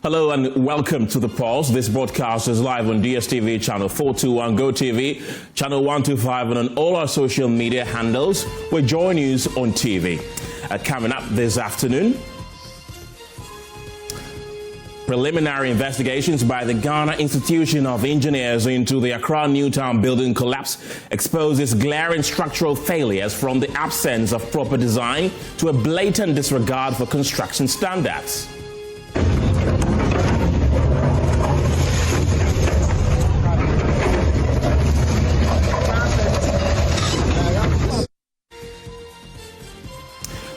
Hello and welcome to The Pulse. This broadcast is live on DSTV channel 421, GoTV, channel 125, and on all our social media handles with JoyNews on TV. Coming up this afternoon, preliminary investigations by the Ghana Institution of Engineers into the Accra Newtown building collapse exposes glaring structural failures, from the absence of proper design to a blatant disregard for construction standards.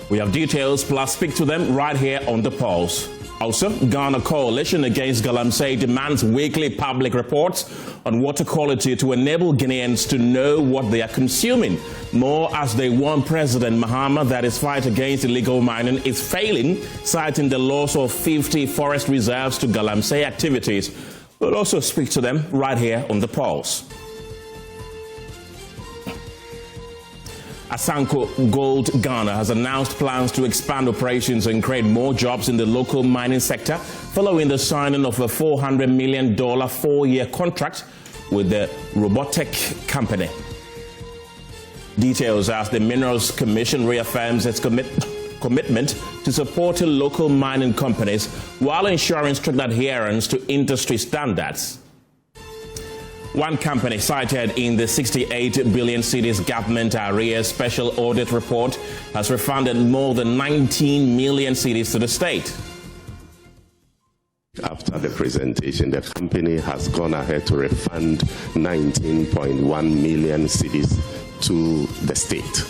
We have details, plus speak to them right here on The Pulse. Also, Ghana Coalition Against Galamsey demands weekly public reports on water quality to enable Guineans to know what they are consuming, more as they warn President Mahama that his fight against illegal mining is failing, citing the loss of 50 forest reserves to Galamsey activities. We'll also speak to them right here on The Pulse. Asanko Gold Ghana has announced plans to expand operations and create more jobs in the local mining sector following the signing of a $400 million four-year contract with the robotic company. Details as the Minerals Commission reaffirms its commitment to supporting local mining companies while ensuring strict adherence to industry standards. One company cited in the 68 billion cedis government arrears special audit report has refunded more than 19 million cedis to the state. After the presentation, the company has gone ahead to refund 19.1 million cedis to the state.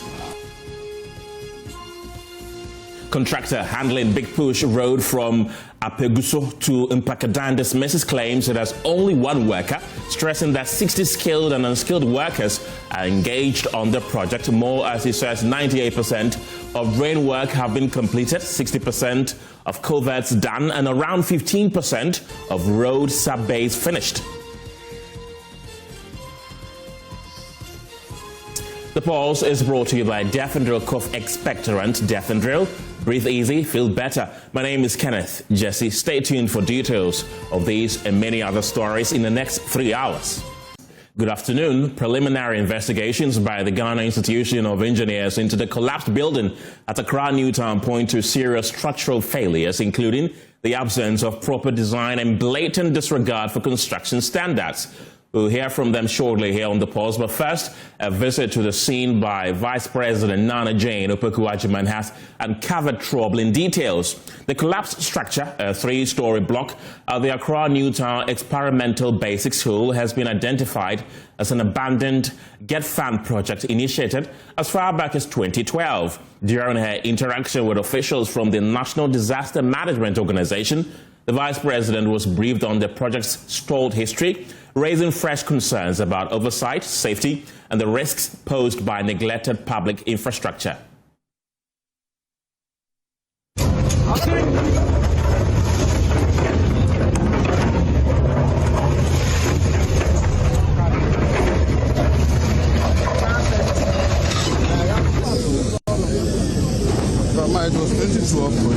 Contractor handling Big Push Road from Apeguso to Mpakadan dismisses claims it has only one worker, stressing that 60 skilled and unskilled workers are engaged on the project. More, as he says, 98% of drain work have been completed, 60% of culverts done, and around 15% of road sub-base finished. The Pulse is brought to you by Defendril Cough Expectorant. Defendril, breathe easy, feel better. My name is Kenneth Jesse. Stay tuned for details of these and many other stories in the next 3 hours. Good afternoon. Preliminary investigations by the Ghana Institution of Engineers into the collapsed building at Accra Newtown point to serious structural failures, including the absence of proper design and blatant disregard for construction standards. We'll hear from them shortly here on The Pulse, but first, a visit to the scene by Vice President Nana Jane Opoku-Agyeman has uncovered troubling details. The collapsed structure, a 3-story block at the Accra Newtown Experimental Basic School, has been identified as an abandoned Get Fund project initiated as far back as 2012. During her interaction with officials from the National Disaster Management Organization, the Vice President was briefed on the project's stalled history, raising fresh concerns about oversight, safety, and the risks posed by neglected public infrastructure.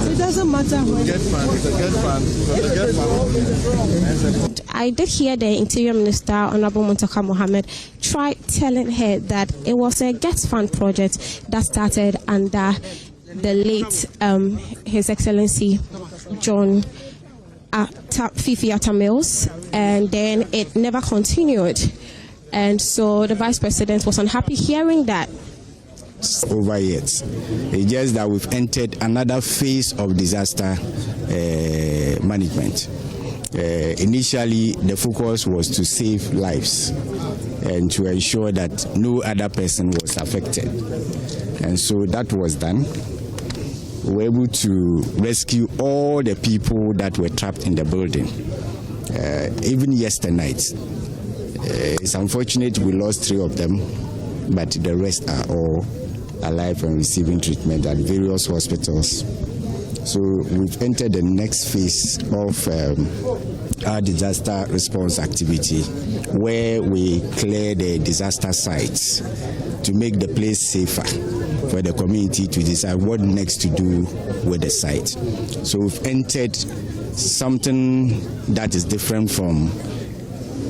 It doesn't matter. I did hear the Interior Minister, Honorable Muntaka Mohammed, try telling her that it was a Get Fund project that started under the late His Excellency John Fifi Atta Mills, and then it never continued. And so the Vice President was unhappy hearing that. Over yet. It's just that we've entered another phase of disaster management. Initially, the focus was to save lives and to ensure that no other person was affected. And so that was done. We were able to rescue all the people that were trapped in the building. Even yesterday night. It's unfortunate we lost 3 of them, but the rest are all alive and receiving treatment at various hospitals. So we've entered the next phase of our disaster response activity, where we clear the disaster sites to make the place safer for the community to decide what next to do with the site. So we've entered something that is different from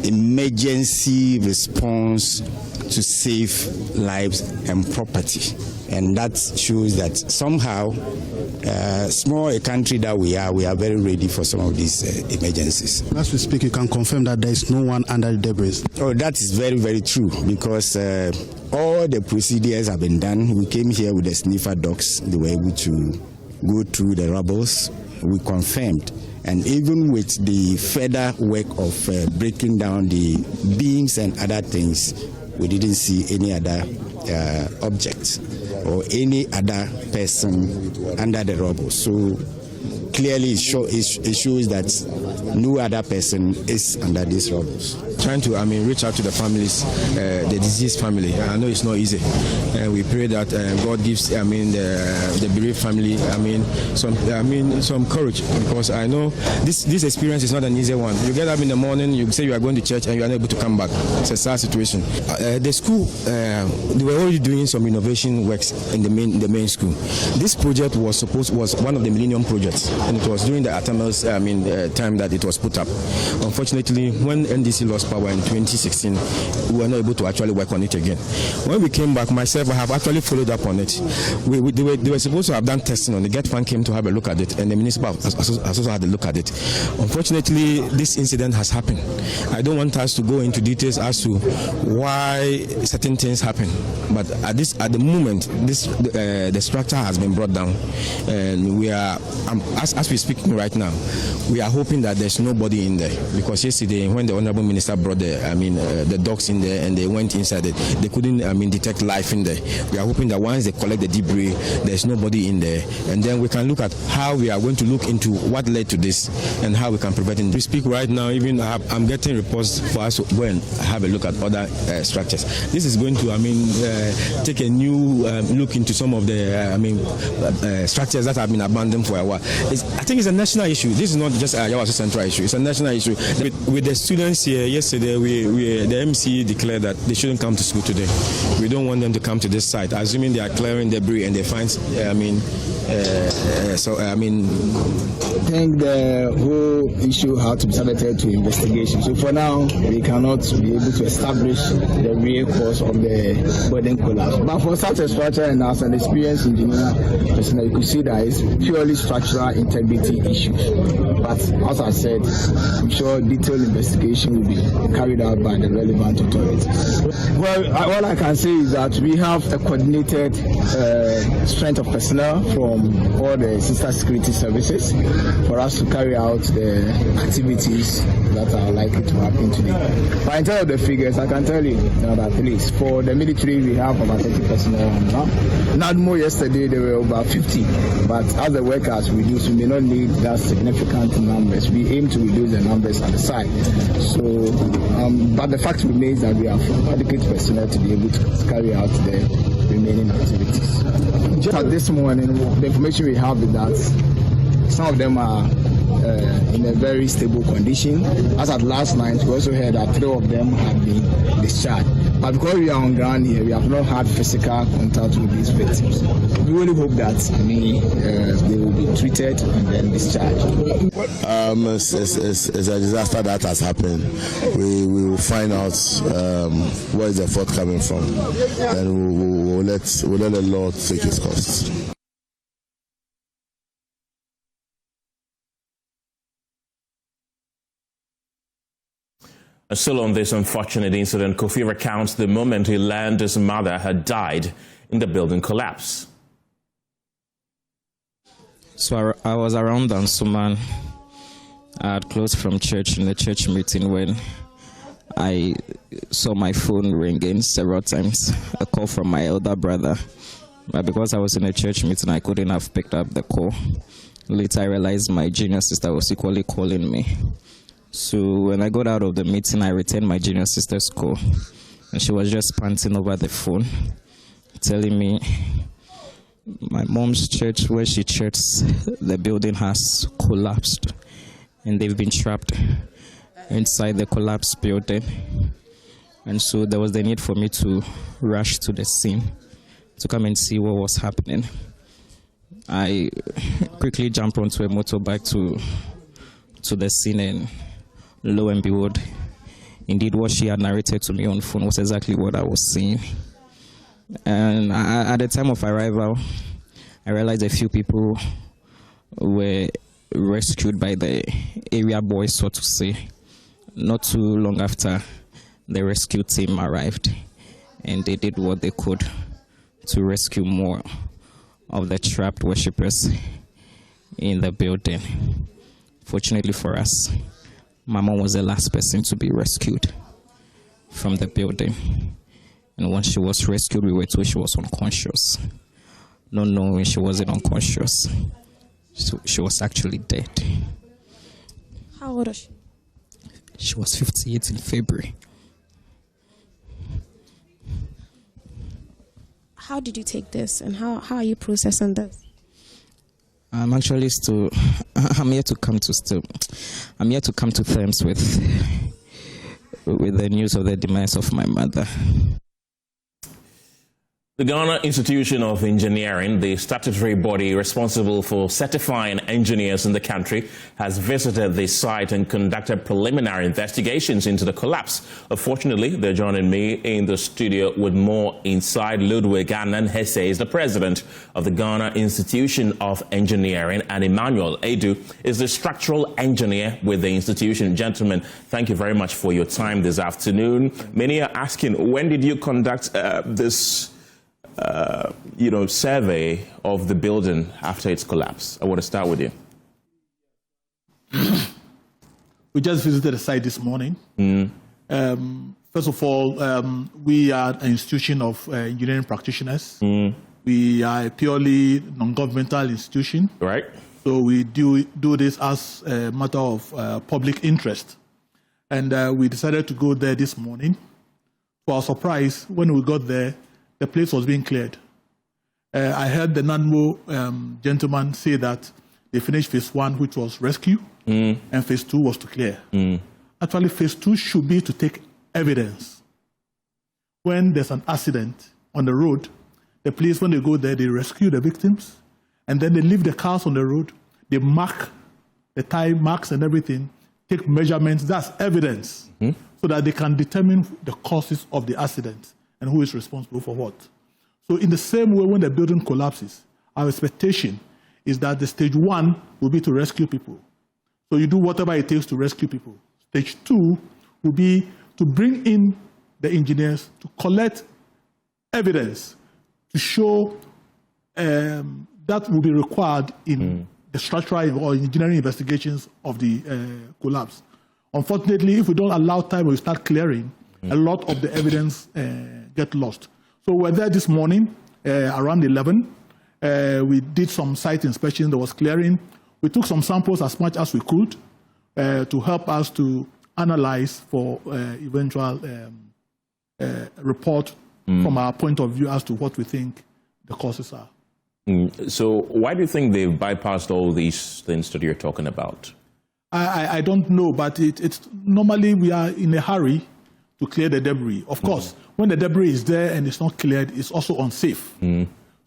emergency response to save lives and property. And that shows that somehow, small a country that we are very ready for some of these emergencies. As we speak, you can confirm that there is no one under the debris. Oh, that is very, very true, because all the procedures have been done. We came here with the sniffer dogs. They were able to go through the rubbles. We confirmed. And even with the further work of breaking down the beams and other things, we didn't see any other objects or any other person under the rubble. So clearly it shows that no other person is under these rubbles. Trying to, reach out to the families, the deceased family. I know it's not easy. We pray that God gives, the bereaved family, some courage, because I know this experience is not an easy one. You get up in the morning, you say you are going to church, and you are not able to come back. It's a sad situation. The school, they were already doing some innovation works in the main school. This project was one of the Millennium Projects, and it was during the Atamel's time that it was put up. Unfortunately, when NDC lost power in 2016, we were not able to actually work on it again. When we came back, myself, I have actually followed up on it. They were supposed to have done testing on it. The GET came to have a look at it, and the municipal has also had a look at it. Unfortunately, this incident has happened. I don't want us to go into details as to why certain things happen, but at the moment, the structure has been brought down, and we are, as we're speaking right now, we are hoping that there's nobody in there, because yesterday when the Honorable Minister brought the dogs in there and they went inside it, they couldn't detect life in there. We are hoping that once they collect the debris, there's nobody in there, and then we can look at how we are going to look into what led to this and how we can prevent it. We speak right now, even I'm getting reports for us to go and have a look at other structures. This is going to take a new look into some of the structures that have been abandoned for a while. I think it's a national issue. This is not just a Yawasu Central issue. It's a national issue. With the students here, yesterday, the MC declared that they shouldn't come to school today. We don't want them to come to this site, assuming they are clearing debris and they find, I think the whole issue had to be subjected to investigation. So for now, we cannot be able to establish the real cause of the building collapse. But for such a structure, and as an experienced engineer, you could see that it's purely structural integrity issues. But as I said, I'm sure detailed investigation will be carried out by the relevant authorities. Well, all I can say is that we have a coordinated strength of personnel from all the sister security services for us to carry out the activities that are likely to happen today. But in terms of the figures, I can tell you that at least for the military, we have about 30 personnel now. Not more yesterday, there were about 50. But as the workers reduce, we may not need that significant numbers. We aim to reduce the numbers at the site. So, but the fact remains that we have adequate personnel to be able to carry out the remaining activities. Just at this morning, the information we have is that some of them are in a very stable condition. As at last night, we also heard that 3 of them have been discharged. But because we are on ground here, we have not had physical contact with these victims. We really hope that they will be treated and then discharged. It's a disaster that has happened. We will find out where is the fault coming from, and we'll let the law take its course. Still on this unfortunate incident, Kofi recounts the moment he learned his mother had died in the building collapse. So I was around Dansuman. I had closed from church in the church meeting when I saw my phone ringing several times, a call from my elder brother. But because I was in a church meeting, I couldn't have picked up the call. Later, I realized my junior sister was equally calling me. So when I got out of the meeting, I returned my junior sister's call. And she was just panting over the phone, telling me my mom's church, where she churches, the building has collapsed. And they've been trapped inside the collapsed building. And so there was the need for me to rush to the scene to come and see what was happening. I quickly jumped onto a motorbike to to the scene, and lo and behold, indeed what she had narrated to me on phone was exactly what I was seeing. And at the time of arrival, I realized a few people were rescued by the area boys, so to say, not too long after the rescue team arrived, and they did what they could to rescue more of the trapped worshippers in the building. Fortunately for us, my mom was the last person to be rescued from the building. And when she was rescued, we were told she was unconscious. Not knowing she wasn't unconscious. So she was actually dead. How old was she? She was 58 in February. How did you take this, and how are you processing this? I'm actually still. I'm here to come to terms with the news of the demise of my mother. The Ghana Institution of Engineering, the statutory body responsible for certifying engineers in the country, has visited the site and conducted preliminary investigations into the collapse. Unfortunately, they're joining me in the studio with more inside. Ludwig Annan Hesse is the president of the Ghana Institution of Engineering, and Emmanuel Edu is the structural engineer with the institution. Gentlemen, thank you very much for your time this afternoon. Many are asking, when did you conduct this survey of the building after its collapse? I want to start with you. We just visited the site this morning. First of all, we are an institution of engineering practitioners. We are a purely non-governmental institution. Right. So we do this as a matter of public interest. And we decided to go there this morning. To our surprise, when we got there, the place was being cleared. I heard the NANMO gentleman say that they finished phase 1, which was rescue, and phase 2 was to clear. Actually, phase 2 should be to take evidence. When there's an accident on the road, the police, when they go there, they rescue the victims, and then they leave the cars on the road. They mark the tire marks and everything, take measurements. That's evidence, so that they can determine the causes of the accident and who is responsible for what. So in the same way, when the building collapses, our expectation is that the stage 1 will be to rescue people. So you do whatever it takes to rescue people. Stage 2 will be to bring in the engineers to collect evidence to show that will be required in the structural or engineering investigations of the collapse. Unfortunately, if we don't allow time or we start clearing, a lot of the evidence get lost. So we're there this morning around 11. We did some site inspection. There was clearing. We took some samples as much as we could to help us to analyze for eventual report from our point of view as to what we think the causes are. So why do you think they've bypassed all these things that you're talking about? I don't know, but it's normally we are in a hurry to clear the debris. Of course, when the debris is there and it's not cleared, it's also unsafe.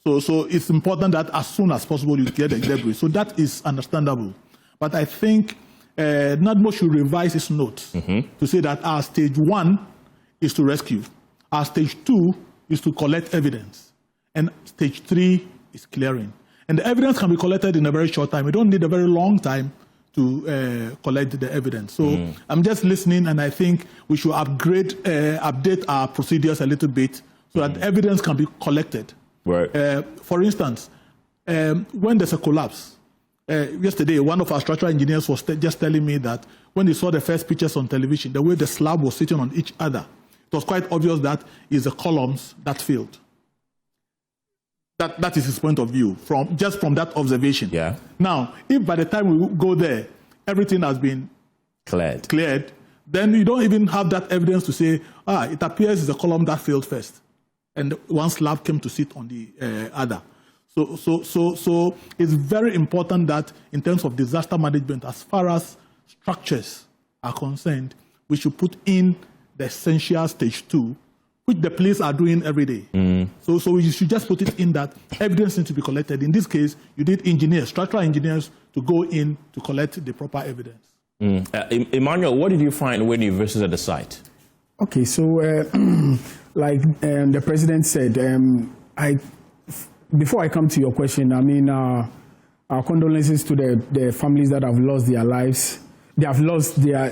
So it's important that as soon as possible you clear the debris. So that is understandable. But I think NADMO should revise its notes to say that our stage 1 is to rescue. Our stage 2 is to collect evidence. And stage 3 is clearing. And the evidence can be collected in a very short time. We don't need a very long time to collect the evidence. So I'm just listening, and I think we should update our procedures a little bit so that evidence can be collected. Right. For instance, when there's a collapse, yesterday one of our structural engineers was just telling me that when he saw the first pictures on television, the way the slab was sitting on each other, it was quite obvious that it's the columns that failed. That is his point of view, from that observation. Yeah. Now, if by the time we go there, everything has been cleared, then you don't even have that evidence to say, it appears it's the column that failed first, and one slab came to sit on the other. So it's very important that in terms of disaster management, as far as structures are concerned, we should put in the essential stage 2, which the police are doing every day. So you should just put it in that evidence needs to be collected. In this case, you did engineers, structural engineers, to go in to collect the proper evidence. Emmanuel, what did you find when you visited the site? Okay, so like the president said, before I come to your question, I mean, our condolences to the families that have lost their lives. They've lost their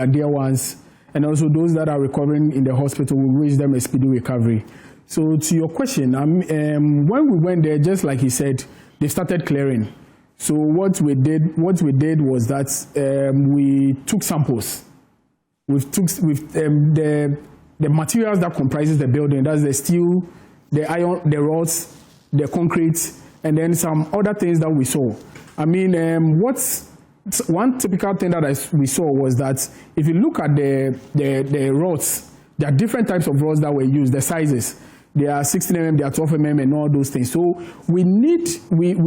dear ones, and also those that are recovering in the hospital. We wish them a speedy recovery. So to your question, when we went there, just like he said, they started clearing. So what we did was that we took samples. The materials that comprises the building. That's the steel, the iron, the rods, the concrete, and then some other things that we saw. I mean, one typical thing that we saw was that if you look at the rods, there are different types of rods that were used, the sizes. There are 16 mm, there are 12 mm, and all those things. So we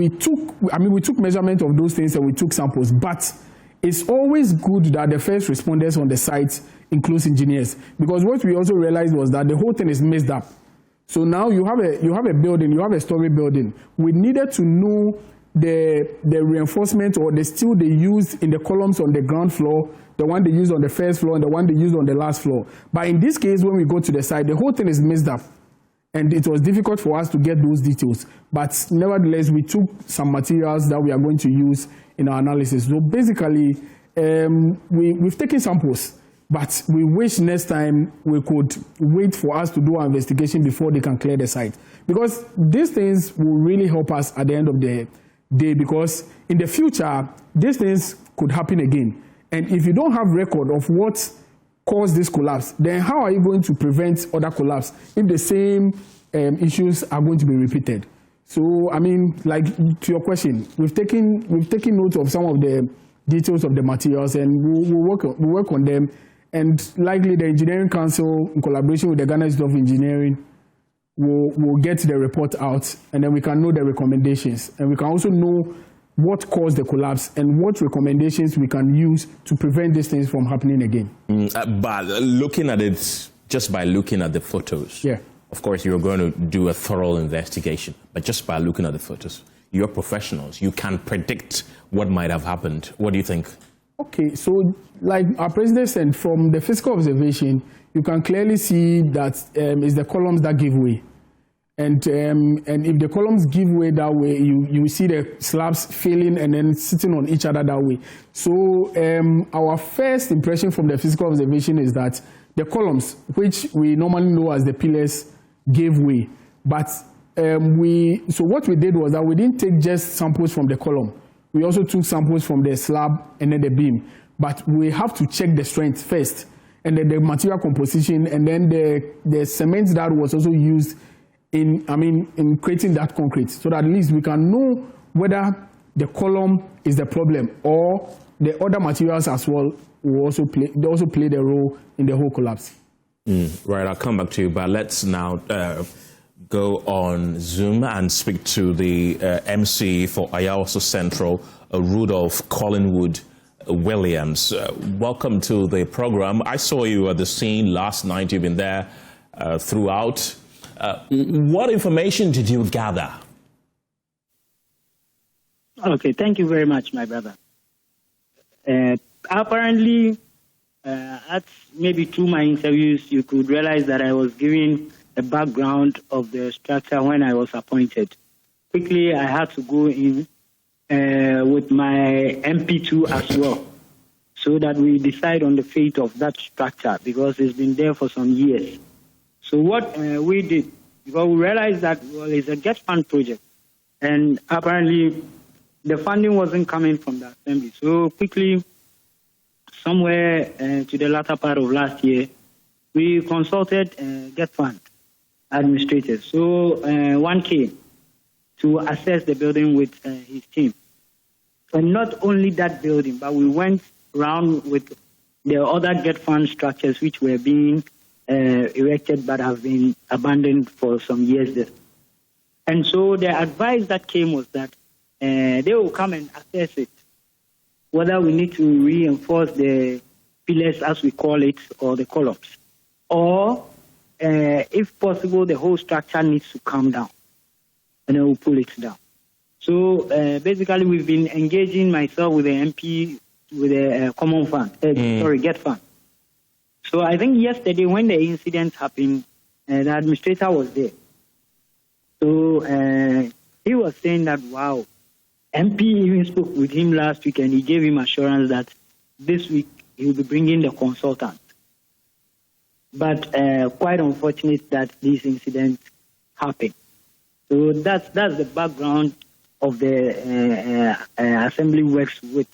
took measurement of those things and we took samples. But it's always good that the first responders on the site includes engineers, because what we also realized was that the whole thing is messed up. So now you have a building, you have a story building. We needed to know the reinforcement or the steel they used in the columns on the ground floor, the one they used on the first floor, and the one they used on the last floor. But in this case, when we go to the site, the whole thing is messed up. And it was difficult for us to get those details. But nevertheless, we took some materials that we are going to use in our analysis. So basically, we've taken samples, but we wish next time we could wait for us to do our investigation before they can clear the site. Because these things will really help us at the end of the day, because in the future, these things could happen again. And if you don't have record of what caused this collapse, then how are you going to prevent other collapse if the same issues are going to be repeated? So, I mean, like to your question, we've taken note of some of the details of the materials, and we'll work on them. And likely the Engineering Council, in collaboration with the Ghana Institute of Engineering, will get the report out, and then we can know the recommendations, and we can also know what caused the collapse and what recommendations we can use to prevent these things from happening again. But looking at it, just by looking at the photos, yeah. Of course you're going to do a thorough investigation, but just by looking at the photos, you're professionals, you can predict what might have happened. What do you think? Okay, so like our president said, from the physical observation, you can clearly see that it's the columns that give way. And if the columns give way that way, you see the slabs failing and then sitting on each other that way. So our first impression from the physical observation is that the columns, which we normally know as the pillars, gave way. But so what we did was that we didn't take just samples from the column. We also took samples from the slab and then the beam. But we have to check the strength first, and then the material composition, and then the cement that was also used in creating that concrete, so that at least we can know whether the column is the problem or the other materials as well will also play the role in the whole collapse. Right, I'll come back to you, but let's now go on Zoom and speak to the MC for Ayawaso Central, Rudolph Collingwood Williams. Welcome to the program. I saw you at the scene last night. You've been there throughout. What information did you gather? Okay, thank you very much, my brother. Apparently, maybe through my interviews, you could realize that I was giving a background of the structure when I was appointed. Quickly, I had to go in with my MP2 as well, so that we decide on the fate of that structure, because it's been there for some years. So what we did, because we realized that it's a GET fund project, and apparently the funding wasn't coming from the assembly. So quickly, somewhere to the latter part of last year, we consulted GET fund administrators. So one came to assess the building with his team. And not only that building, but we went around with the other GET fund structures which were being erected but have been abandoned for some years there. And so the advice that came was that they will come and assess it, whether we need to reinforce the pillars, as we call it, or the columns, or if possible, the whole structure needs to come down, and then we'll pull it down. So basically, we've been engaging myself with the MP with a common fund. Get fund. So I think yesterday when the incident happened, the administrator was there. So he was saying that, wow, MP even spoke with him last week and he gave him assurance that this week he will be bringing the consultant. But quite unfortunate that this incident happened. So that's the background of the assembly works with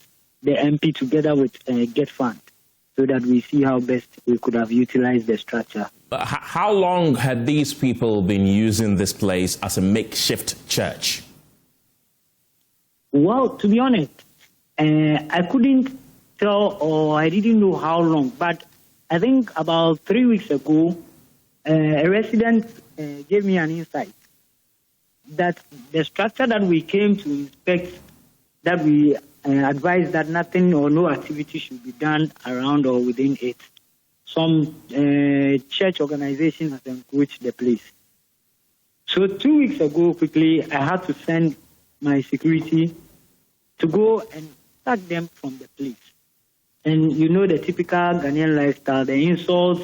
the MP together with Get Fund, so that we see how best we could have utilized the structure. How long had these people been using this place as a makeshift church? Well, to be honest, I couldn't tell, or I didn't know how long, but I think about 3 weeks ago, a resident gave me an insight that the structure that we came to inspect, that we advised that nothing or no activity should be done around or within it. Some church organization has encroached the place. So 2 weeks ago, quickly, I had to send my security to go and sack them from the place. And you know the typical Ghanaian lifestyle, the insults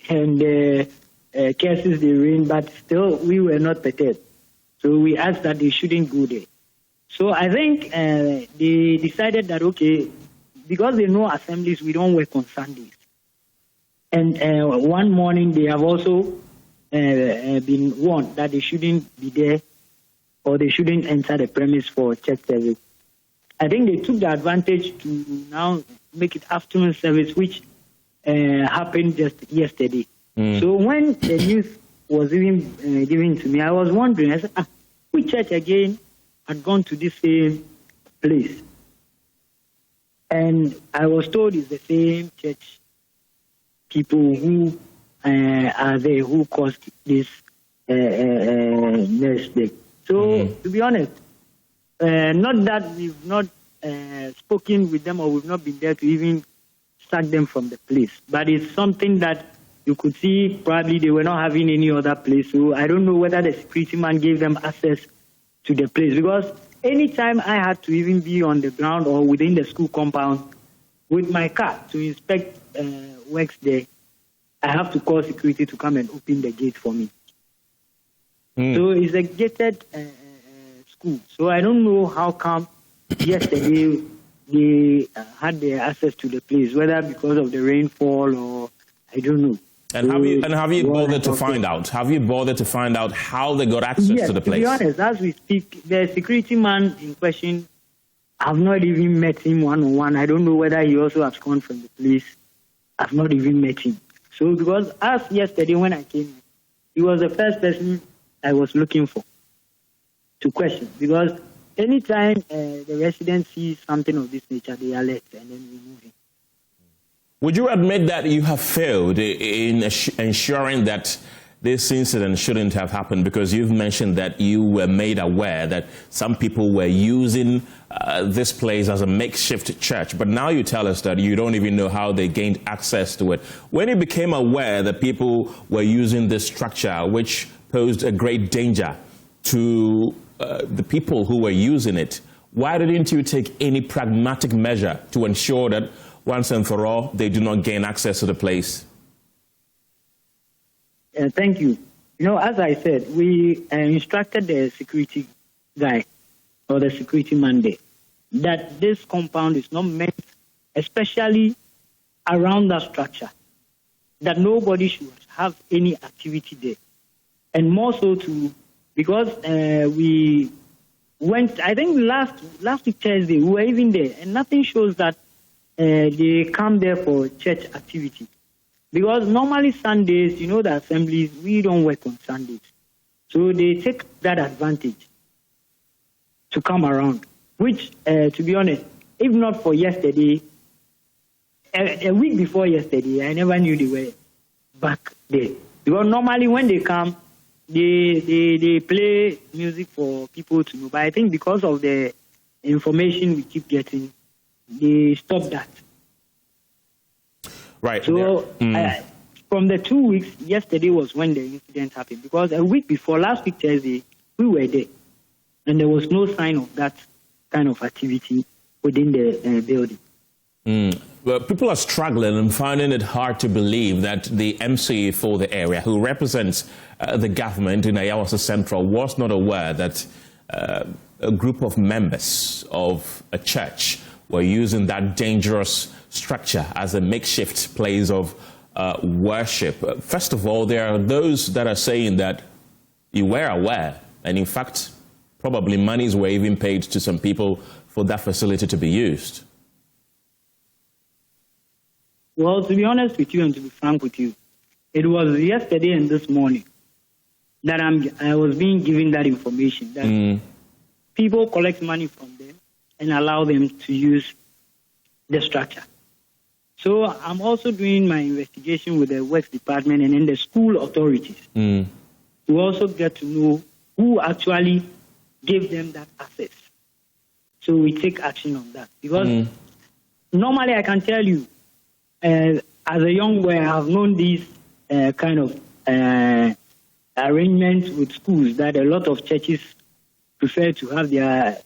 and the curses they rain, but still we were not perturbed. So we asked that they shouldn't go there. So I think they decided that, okay, because they know assemblies, we don't work on Sundays. And one morning they have also been warned that they shouldn't be there or they shouldn't enter the premise for church service. I think they took the advantage to now make it afternoon service, which happened just yesterday. So when the news was even given to me, I was wondering, I said, which church again had gone to this same place? And I was told it's the same church people who are there who caused this mistake. So, to be honest, not that we've not spoken with them or we've not been there to even sack them from the place, but it's something that you could see probably they were not having any other place. So I don't know whether the security man gave them access to the place, because anytime I had to even be on the ground or within the school compound with my car to inspect works there, I have to call security to come and open the gate for me. So it's a gated school. So I don't know how come yesterday they had their access to the place, whether because of the rainfall or I don't know. And have you bothered to find out? Have you bothered to find out how they got access to the place? To be honest, as we speak, the security man in question, I've not even met him one-on-one. I don't know whether he also has gone from the place. I've not even met him. So because as yesterday when I came, he was the first person I was looking for to question. Because anytime the resident sees something of this nature, they alert and then we move him. Would you admit that you have failed in ensuring that this incident shouldn't have happened, because you've mentioned that you were made aware that some people were using this place as a makeshift church, but now you tell us that you don't even know how they gained access to it. When you became aware that people were using this structure, which posed a great danger to the people who were using it, why didn't you take any pragmatic measure to ensure that once and for all, they do not gain access to the place? Thank you. You know, as I said, we instructed the security guy or the security man there that this compound is not meant, especially around that structure, that nobody should have any activity there. And more so because we went, I think last week Thursday, we were even there, and nothing shows that they come there for church activity. Because normally Sundays, you know, the assemblies, we don't work on Sundays. So they take that advantage to come around, which, to be honest, if not for yesterday, a week before yesterday, I never knew they were back there. Because normally when they come, they play music for people to know. But I think because of the information we keep getting, they stopped that. Right. So from the 2 weeks, yesterday was when the incident happened. Because a week before, last week Thursday, we were there. And there was no sign of that kind of activity within the building. Well, people are struggling and finding it hard to believe that the MC for the area, who represents the government in Ayawasa Central, was not aware that a group of members of a church were using that dangerous structure as a makeshift place of worship. First of all, there are those that are saying that you were aware, and in fact, probably monies were even paid to some people for that facility to be used. Well, to be honest with you and to be frank with you, it was yesterday and this morning that I was being given that information, that people collect money from them and allow them to use the structure. So I'm also doing my investigation with the Works Department and then the school authorities to also get to know who actually gave them that access. So we take action on that. Because normally I can tell you, as a young boy, I have known these kind of arrangements with schools that a lot of churches prefer to have their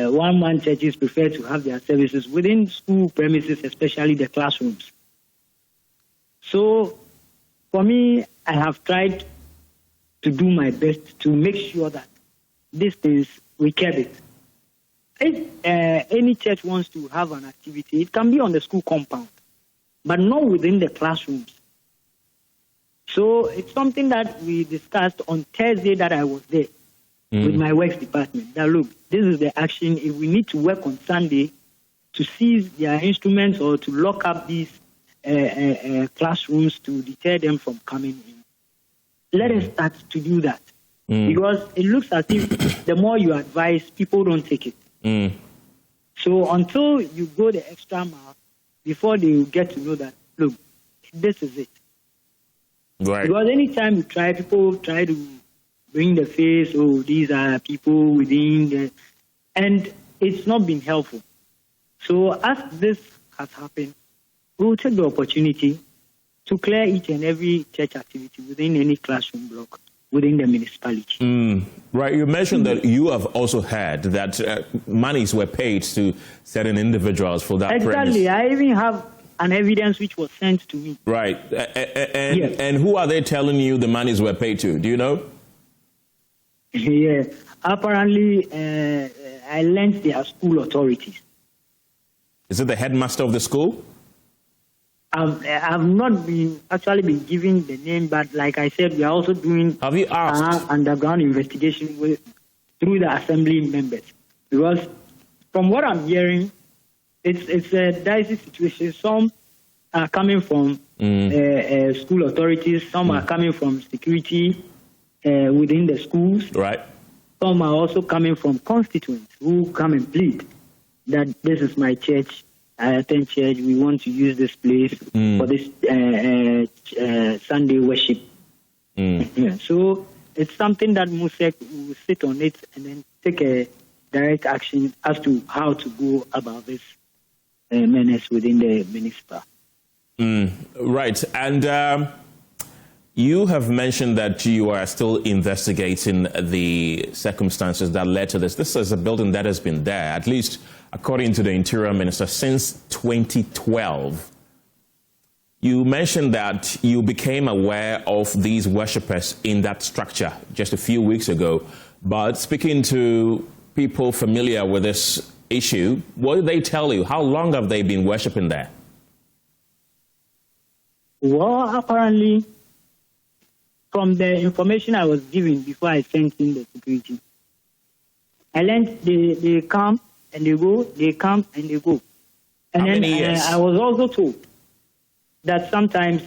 one-man churches prefer to have their services within school premises, especially the classrooms. So for me, I have tried to do my best to make sure that these things, we curb it. If any church wants to have an activity, it can be on the school compound, but not within the classrooms. So it's something that we discussed on Thursday that I was there with my Works Department. That look, this is the action. If we need to work on Sunday to seize their instruments or to lock up these classrooms to deter them from coming in, let us start to do that. Because it looks as if the more you advise, people don't take it. So until you go the extra mile, before they get to know that, look, this is it. Right. Because anytime you try, people try to bring the face, oh, these are people within the... And it's not been helpful. So as this has happened, we will take the opportunity to clear each and every church activity within any classroom block within the municipality. Right. You mentioned that you have also heard that monies were paid to certain individuals for that Exactly. premise. I even have an evidence which was sent to me. Right. Yes. And who are they telling you the monies were paid to? Do you know? Yeah. Apparently, I learned their school authorities. Is it the headmaster of the school? I've not been given the name, but like I said, we are also doing Have you asked? Underground investigation through the assembly members. Because from what I'm hearing, it's a dicey situation. Some are coming from school authorities, some are coming from security within the schools. Right. Some are also coming from constituents who come and plead that this is my church. I attend church. We want to use this place for this Sunday worship. Yeah, so it's something that MUSEC will sit on it and then take a direct action as to how to go about this menace within the municipal. Right. And you have mentioned that you are still investigating the circumstances that led to this. This is a building that has been there, at least according to the Interior Minister, since 2012. You mentioned that you became aware of these worshippers in that structure just a few weeks ago. But speaking to people familiar with this issue, what did they tell you? How long have they been worshipping there? Well, apparently, from the information I was given before I sent in the security, I learned they come and they go, they come and they go. And How then many years? I was also told that sometimes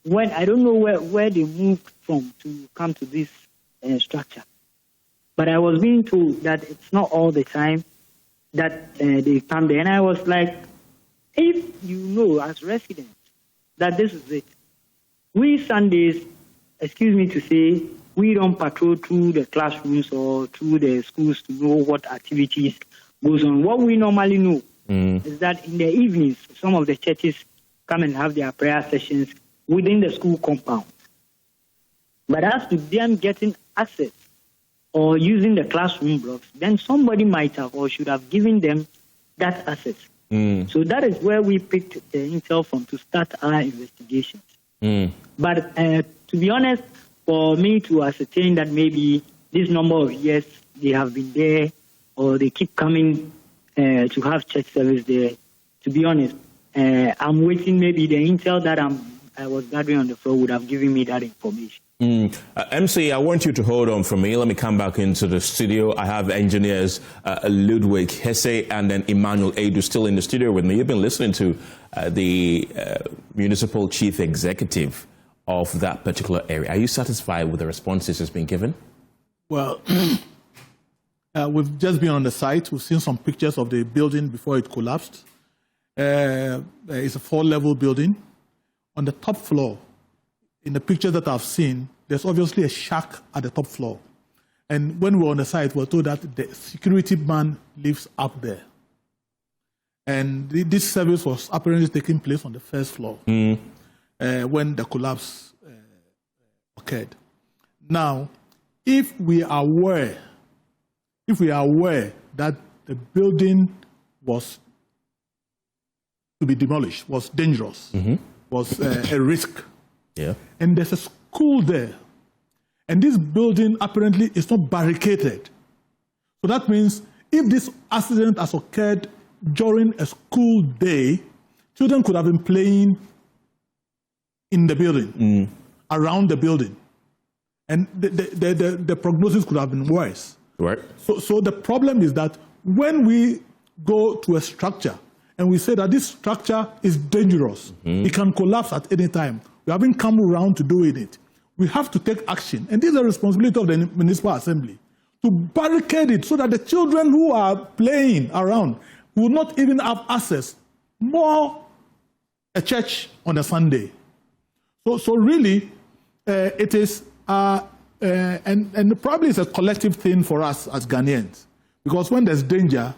when I don't know where they moved from to come to this structure, but I was being told that it's not all the time that they come there. And I was like, if you know as residents that this is it, we Sundays, excuse me to say, we don't patrol through the classrooms or through the schools to know what activities goes on. What we normally know is that in the evenings, some of the churches come and have their prayer sessions within the school compound. But as to them getting access or using the classroom blocks, then somebody might have or should have given them that access. So that is where we picked the intel from to start our investigations. But to be honest, for me to ascertain that maybe this number of years they have been there or they keep coming to have church service there, to be honest, I'm waiting. Maybe the intel that I was gathering on the floor would have given me that information. MC, I want you to hold on for me. Let me come back into the studio. I have engineers Ludwig Hesse and then Emmanuel Adu still in the studio with me. You've been listening to the municipal chief executive of that particular area. Are you satisfied with the responses that's been given? Well, we've just been on the site. We've seen some pictures of the building before it collapsed. It's a 4-level building. On the top floor, in the pictures that I've seen, there's obviously a shack at the top floor. And when we were on the site, we were told that the security man lives up there. And this service was apparently taking place on the first floor when the collapse occurred. Now, if we are aware that the building was to be demolished, was dangerous, was a risk, and there's a school there, and this building apparently is not barricaded. So that means if this accident has occurred during a school day, children could have been playing in the building, around the building, and the prognosis could have been worse. Right. So the problem is that when we go to a structure and we say that this structure is dangerous, it can collapse at any time, we haven't come around to doing it. We have to take action, and this is the responsibility of the municipal assembly to barricade it so that the children who are playing around will not even have access more a church on a Sunday. So really, it is, and probably it's a collective thing for us as Ghanaians, because when there's danger,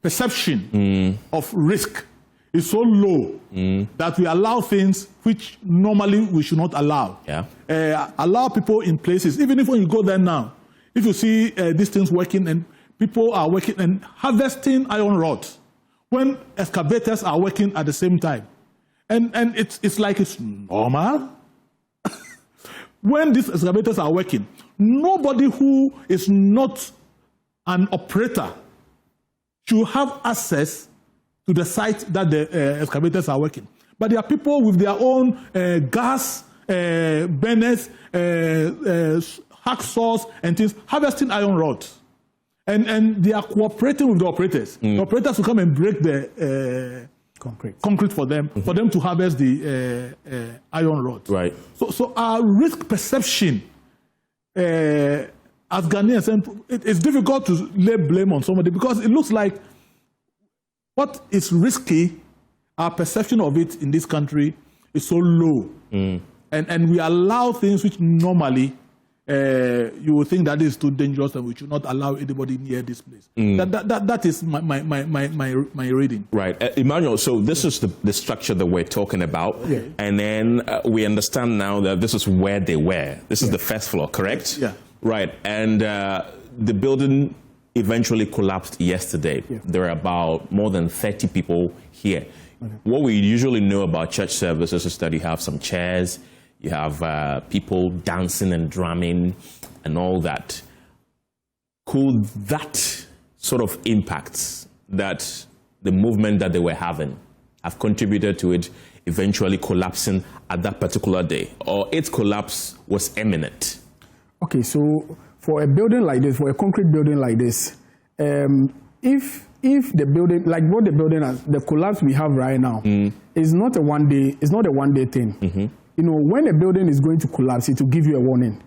perception of risk is so low that we allow things which normally we should not allow. Allow people in places, even if when you go there now, if you see these things working and people are working and harvesting iron rods, when excavators are working at the same time, and it's like it's normal. When these excavators are working, nobody who is not an operator should have access to the site that the excavators are working. But there are people with their own gas burners, hacksaws and things, harvesting iron rods. And they are cooperating with the operators. The operators will come and break the concrete for them to harvest the iron rods. Right. So our risk perception as Ghanaians, and it's difficult to lay blame on somebody because it looks like what is risky, our perception of it in this country is so low. And we allow things which normally you would think that is too dangerous and we should not allow anybody near this place. That is my reading. Right. Emmanuel, so this is the structure that we're talking about. And then we understand now that this is where they were. This is the first floor, correct? Yeah. Right. And the building eventually collapsed yesterday. There are about more than 30 people here. What we usually know about church services is that you have some chairs, you have people dancing and drumming and all that. Could that sort of impact that the movement that they were having have contributed to it eventually collapsing at that particular day, or its collapse was imminent? Okay, so for a building like this, for a concrete building like this, if the building, like what the building has, the collapse we have right now, is not a one day thing. You know, when a building is going to collapse, it will give you a warning.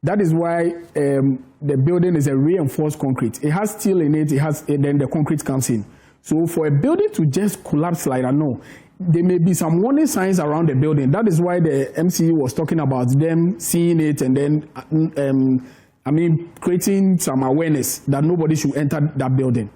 That is why the building is a reinforced concrete. It has steel in it, then the concrete comes in. So for a building to just collapse like that, no, there may be some warning signs around the building. That is why the MCE was talking about them seeing it and then, creating some awareness that nobody should enter that building.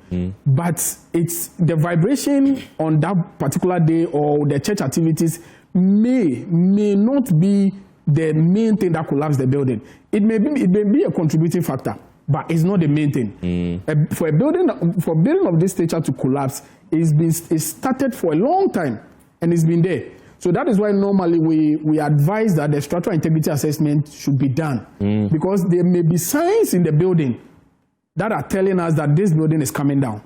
But it's the vibration on that particular day or the church activities may not be the main thing that collapsed the building. It may be a contributing factor, but it's not the main thing. For a building of this stature to collapse, it's started for a long time, and it's been there. So that is why normally we advise that the structural integrity assessment should be done, because there may be signs in the building that are telling us that this building is coming down.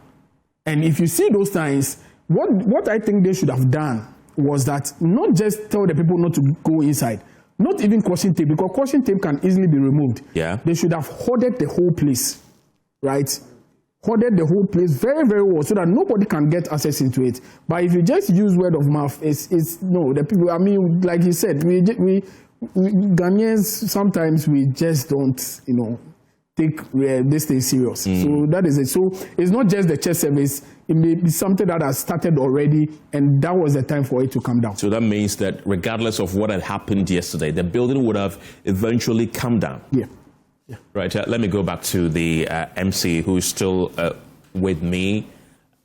And if you see those signs, what I think they should have done was that not just tell the people not to go inside, not even caution tape, because caution tape can easily be removed. Yeah. They should have hoarded the whole place, right? Hoarded the whole place very, very well so that nobody can get access into it. But if you just use word of mouth, it's no, the people, I mean, like you said, we Ghanaians, sometimes we just don't, take this thing serious. So that is it. So it's not just the church service. It may be something that has started already, and that was the time for it to come down. So that means that regardless of what had happened yesterday, the building would have eventually come down. Yeah. Right. Let me go back to the MC who is still with me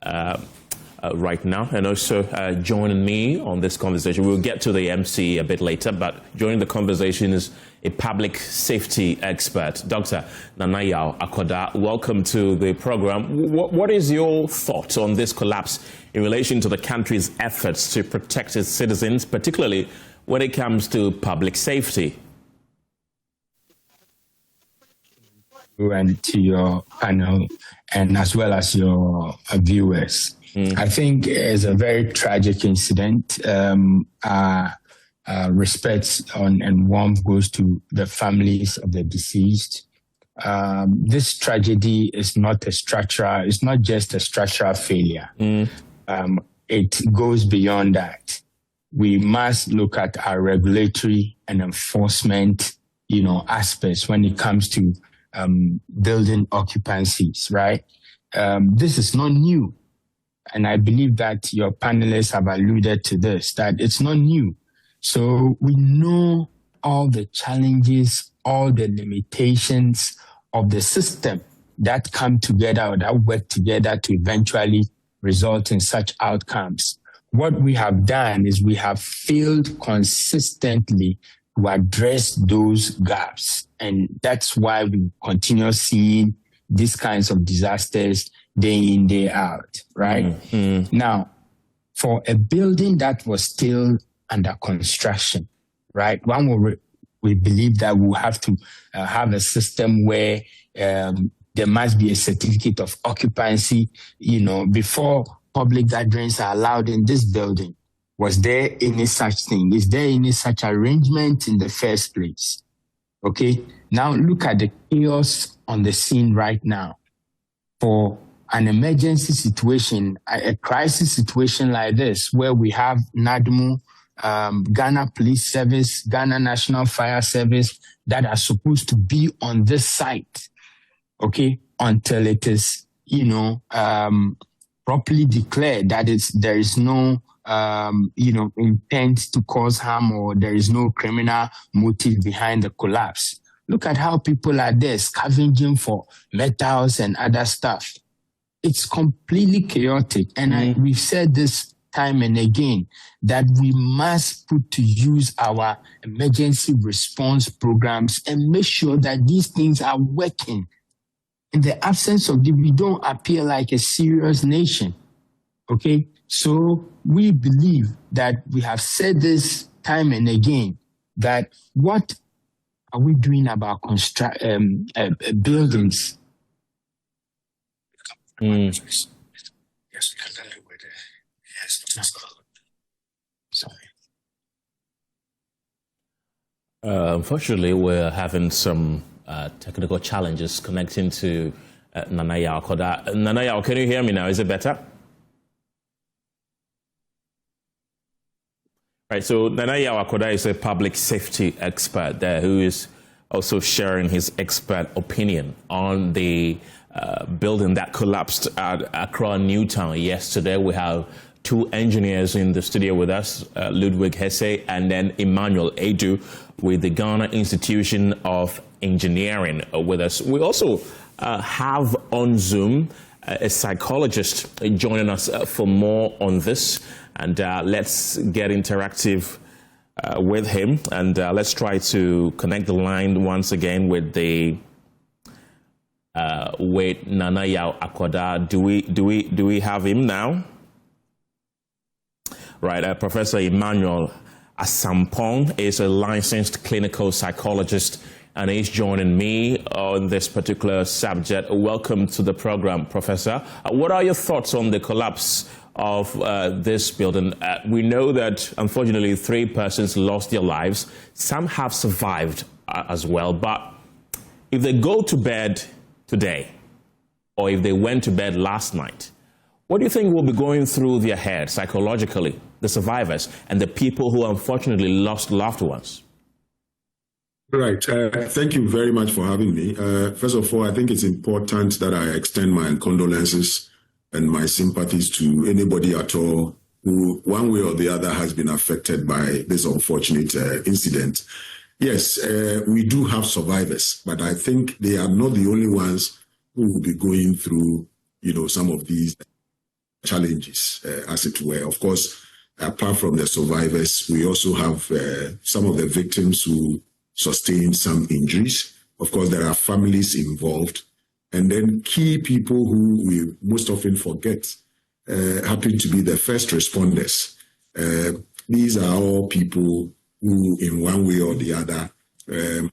right now, and also joining me on this conversation. We'll get to the MC a bit later, but joining the conversation is a public safety expert, Dr. Nana-Yaw Akoda. Welcome to the program. What is your thought on this collapse in relation to the country's efforts to protect its citizens, particularly when it comes to public safety? And to your panel, and as well as your viewers. I think it's a very tragic incident. Respect and warmth goes to the families of the deceased. This tragedy is not just a structural failure. It goes beyond that. We must look at our regulatory and enforcement, aspects when it comes to building occupancies, right? This is not new. And I believe that your panelists have alluded to this, that it's not new. So we know all the challenges, all the limitations of the system that come together or that work together to eventually result in such outcomes. What we have done is we have failed consistently to address those gaps. And that's why we continue seeing these kinds of disasters day in, day out, right? Now, for a building that was still under construction, right? We believe that we'll have to have a system where there must be a certificate of occupancy, before public gatherings are allowed in this building. Was there any such thing? Is there any such arrangement in the first place? Okay, now look at the chaos on the scene right now. For an emergency situation, a crisis situation like this, where we have NADMO, Ghana Police Service, Ghana National Fire Service that are supposed to be on this site, okay, until it is, properly declared that there is no, intent to cause harm or there is no criminal motive behind the collapse. Look at how people are there scavenging for metals and other stuff. It's completely chaotic. And we've said this time and again, that we must put to use our emergency response programs and make sure that these things are working. In the absence of them, we don't appear like a serious nation. Okay? So we believe that we have said this time and again, that what are we doing about buildings? Unfortunately, we're having some technical challenges connecting to Nana-Yaw Akoda. Nana-Yaw, can you hear me now? Is it better? Right, so Nana-Yaw Akoda is a public safety expert there who is also sharing his expert opinion on the building that collapsed at Accra Newtown yesterday. We have two engineers in the studio with us, Ludwig Hesse and then Emmanuel Edu with the Ghana Institution of Engineering with us. We also have on Zoom a psychologist joining us for more on this. And let's get interactive with him. And let's try to connect the line once again with the with Nana Yao Akoda. Do we have him now? Right, Professor Emmanuel Asampong is a licensed clinical psychologist and he's joining me on this particular subject. Welcome to the program, Professor. What are your thoughts on the collapse of this building? We know that, unfortunately, 3 persons lost their lives. Some have survived as well. But if they go to bed today, or if they went to bed last night, what do you think will be going through their head psychologically, the survivors and the people who unfortunately lost loved ones? Right. Thank you very much for having me. First of all, I think it's important that I extend my condolences and my sympathies to anybody at all who, one way or the other, has been affected by this unfortunate incident. Yes, we do have survivors, but I think they are not the only ones who will be going through, some of these challenges, as it were. Of course, apart from the survivors, we also have some of the victims who sustained some injuries. Of course, there are families involved. And then key people who we most often forget happen to be the first responders. These are all people who, in one way or the other, the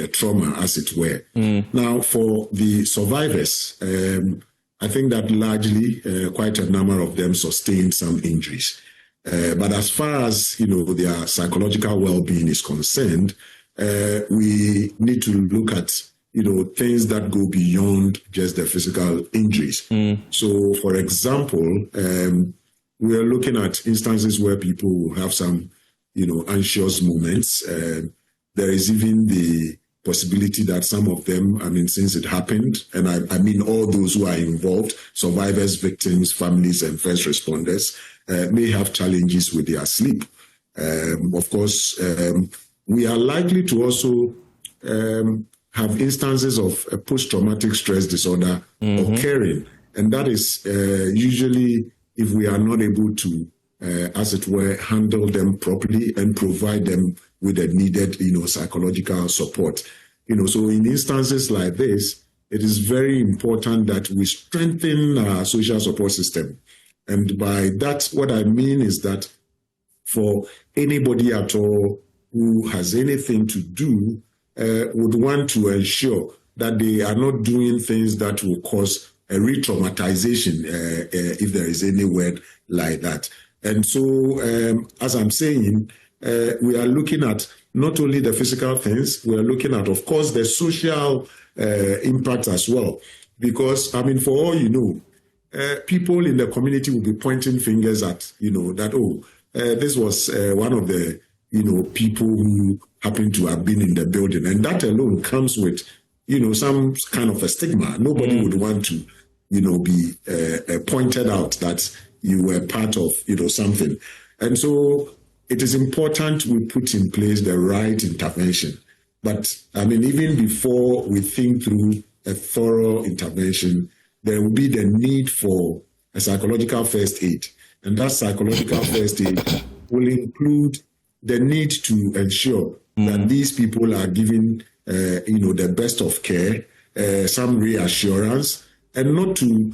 trauma, as it were. Now, for the survivors, I think that largely quite a number of them sustained some injuries. But as far as, their psychological well-being is concerned, we need to look at, things that go beyond just the physical injuries. So, for example, we are looking at instances where people will have some, anxious moments. There is even the possibility that some of them, since it happened, and I mean all those who are involved, survivors, victims, families, and first responders, may have challenges with their sleep. Of course, we are likely to also have instances of post-traumatic stress disorder occurring. And that is usually if we are not able to, as it were, handle them properly and provide them with the needed, psychological support. So in instances like this, it is very important that we strengthen our social support system. And by that, what I mean is that for anybody at all who has anything to do, would want to ensure that they are not doing things that will cause a re-traumatization, if there is any word like that. And so, as I'm saying, we are looking at not only the physical things, we are looking at, of course, the social impact as well. Because, for all you know, people in the community will be pointing fingers at, that, this was one of the, people who happen to have been in the building. And that alone comes with, some kind of a stigma. Nobody would want to, be pointed out that you were part of, something. And so it is important we put in place the right intervention. But, even before we think through a thorough intervention, there will be the need for a psychological first aid. And that psychological first aid will include the need to ensure that these people are given, the best of care, some reassurance, and not to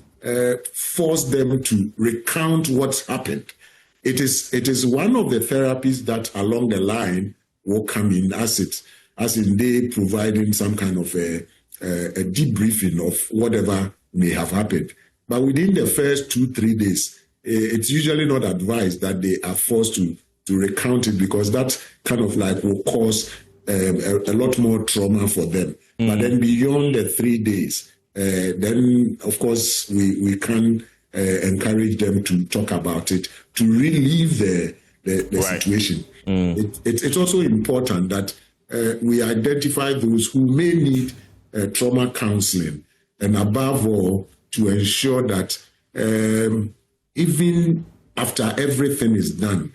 force them to recount what's happened. It is one of the therapies that along the line will come in as in they providing some kind of a debriefing of whatever may have happened. But within the first 2-3 days, it's usually not advised that they are forced to recount it, because that kind of will cause a lot more trauma for them. But then beyond the 3 days, then of course we can encourage them to talk about it, to relieve the situation. It's also important that we identify those who may need trauma counseling, and above all, to ensure that even after everything is done,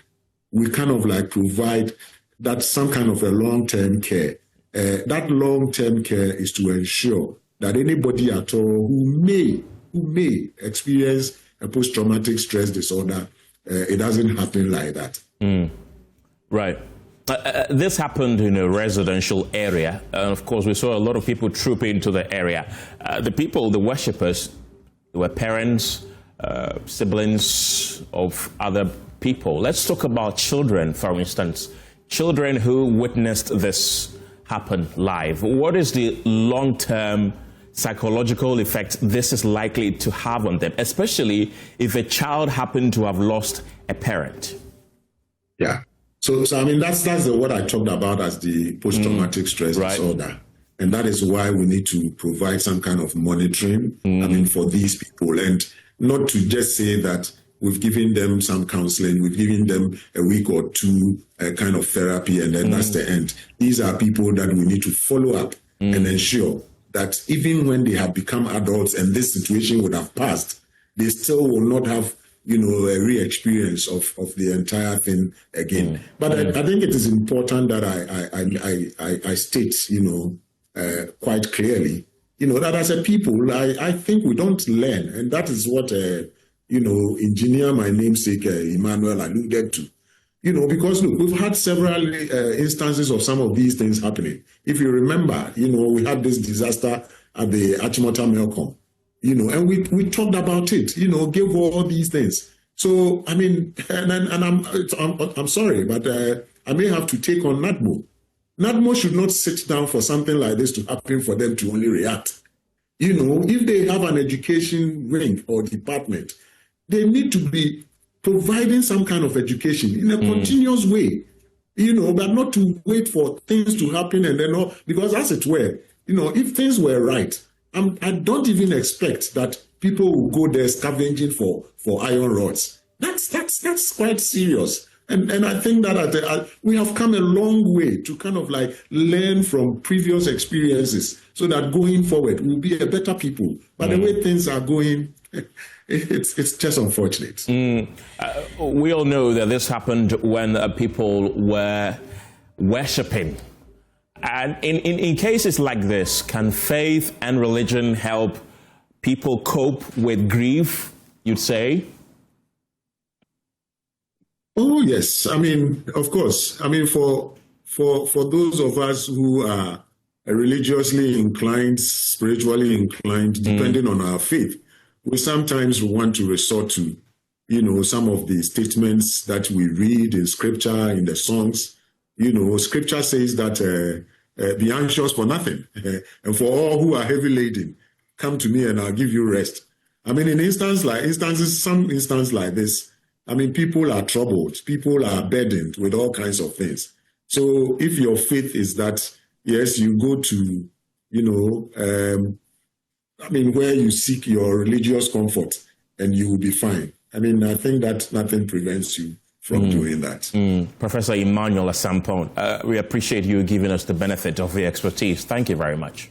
we kind of provide that some kind of a long-term care. That long-term care is to ensure that anybody at all who may experience a post-traumatic stress disorder, it doesn't happen like that. Right. This happened in a residential area. Of course, we saw a lot of people troop into the area. The worshippers, were parents, siblings of other people. Let's talk about children, for instance. Children who witnessed this happen live. What is the long-term psychological effect this is likely to have on them, especially if a child happened to have lost a parent? Yeah. So I mean, that's what I talked about as the post-traumatic stress disorder. And that is why we need to provide some kind of monitoring, I mean, for these people, and not to just say that we've given them some counseling, we've given them a week or two kind of therapy, and then that's the end. These are people that we need to follow up and ensure that even when they have become adults and this situation would have passed, they still will not have, a re-experience of the entire thing again. But I think it is important that I state, quite clearly, that as a people, I think we don't learn. And that is what, engineer, my namesake, Emmanuel, alluded to. Because look, we've had several instances of some of these things happening. If you remember, we had this disaster at the Achimota Melcom. And we talked about it, gave all these things. So, I mean, and I'm sorry, but I may have to take on NADMO. NADMO should not sit down for something like this to happen for them to only react. If they have an education wing or department, they need to be providing some kind of education in a continuous way, but not to wait for things to happen and then all, because as it were, if things were right, I don't even expect that people will go there scavenging for iron rods. That's quite serious. And I think that we have come a long way to kind of like learn from previous experiences so that going forward we'll be a better people. But the way things are going, it's just unfortunate. We all know that this happened when people were worshipping. And in cases like this, can faith and religion help people cope with grief, you'd say? Oh, yes. I mean, of course. I mean, for those of us who are religiously inclined, spiritually inclined, depending on our faith, we sometimes want to resort to, some of the statements that we read in scripture, in the songs. Scripture says that be anxious for nothing. And for all who are heavy laden, come to me and I'll give you rest. I mean, some instances like this, I mean, people are troubled. People are burdened with all kinds of things. So if your faith is that, yes, you go to, where you seek your religious comfort and you will be fine. I mean, I think that nothing prevents you from doing that. Professor Emmanuel Asampong, we appreciate you giving us the benefit of your expertise. Thank you very much.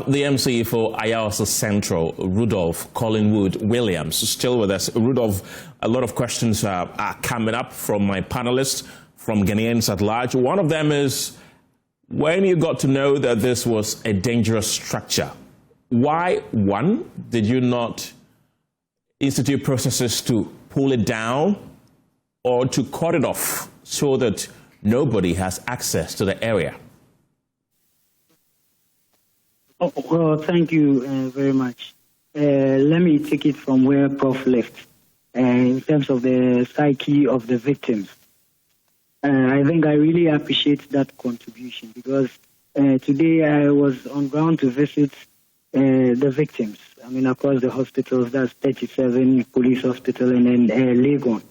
The MC for Ayausa Central, Rudolph Collingwood Williams, still with us. Rudolph, a lot of questions are coming up from my panelists, from Ghanaians at large. One of them is, when you got to know that this was a dangerous structure, why, one, did you not institute processes to pull it down or to cut it off so that nobody has access to the area? Oh, well, thank you very much. Let me take it from where Prof left in terms of the psyche of the victims. I think I really appreciate that contribution because today I was on ground to visit the victims. I mean, across the hospitals, that's 37 police hospital and then Legon.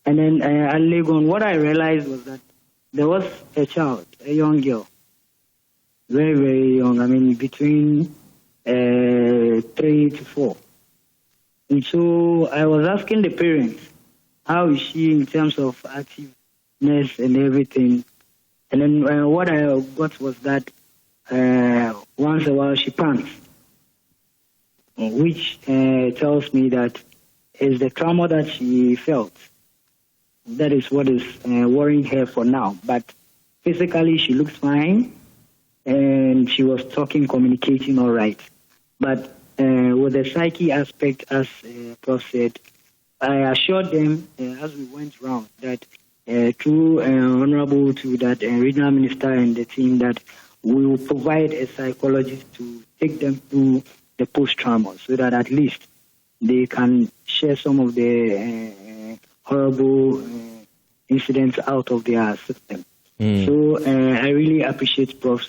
And then at Legon, what I realized was that there was a child, a young girl, very, very young. I mean, between 3 to 4. And so I was asking the parents, how is she in terms of activeness and everything? And then what I got was that once a while she pants, which tells me that is the trauma that she felt. That is what is worrying her for now. But physically, she looks fine. And she was talking, communicating all right. But with the psyche aspect, as Prof said, I assured them as we went round that through Honorable to that regional minister and the team that we will provide a psychologist to take them through the post-trauma so that at least they can share some of the horrible incidents out of their system. So I really appreciate Prof's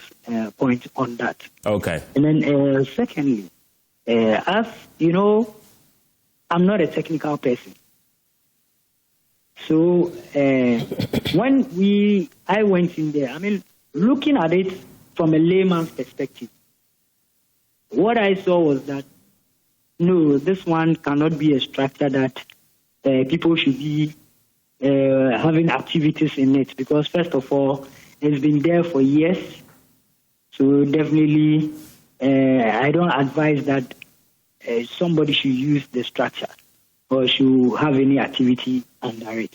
point on that. Okay. And then secondly, as you know, I'm not a technical person. So when I went in there, I mean, looking at it from a layman's perspective, what I saw was that, no, this one cannot be a structure that people should be having activities in it, because first of all, it's been there for years. So definitely, I don't advise that somebody should use the structure or should have any activity under it.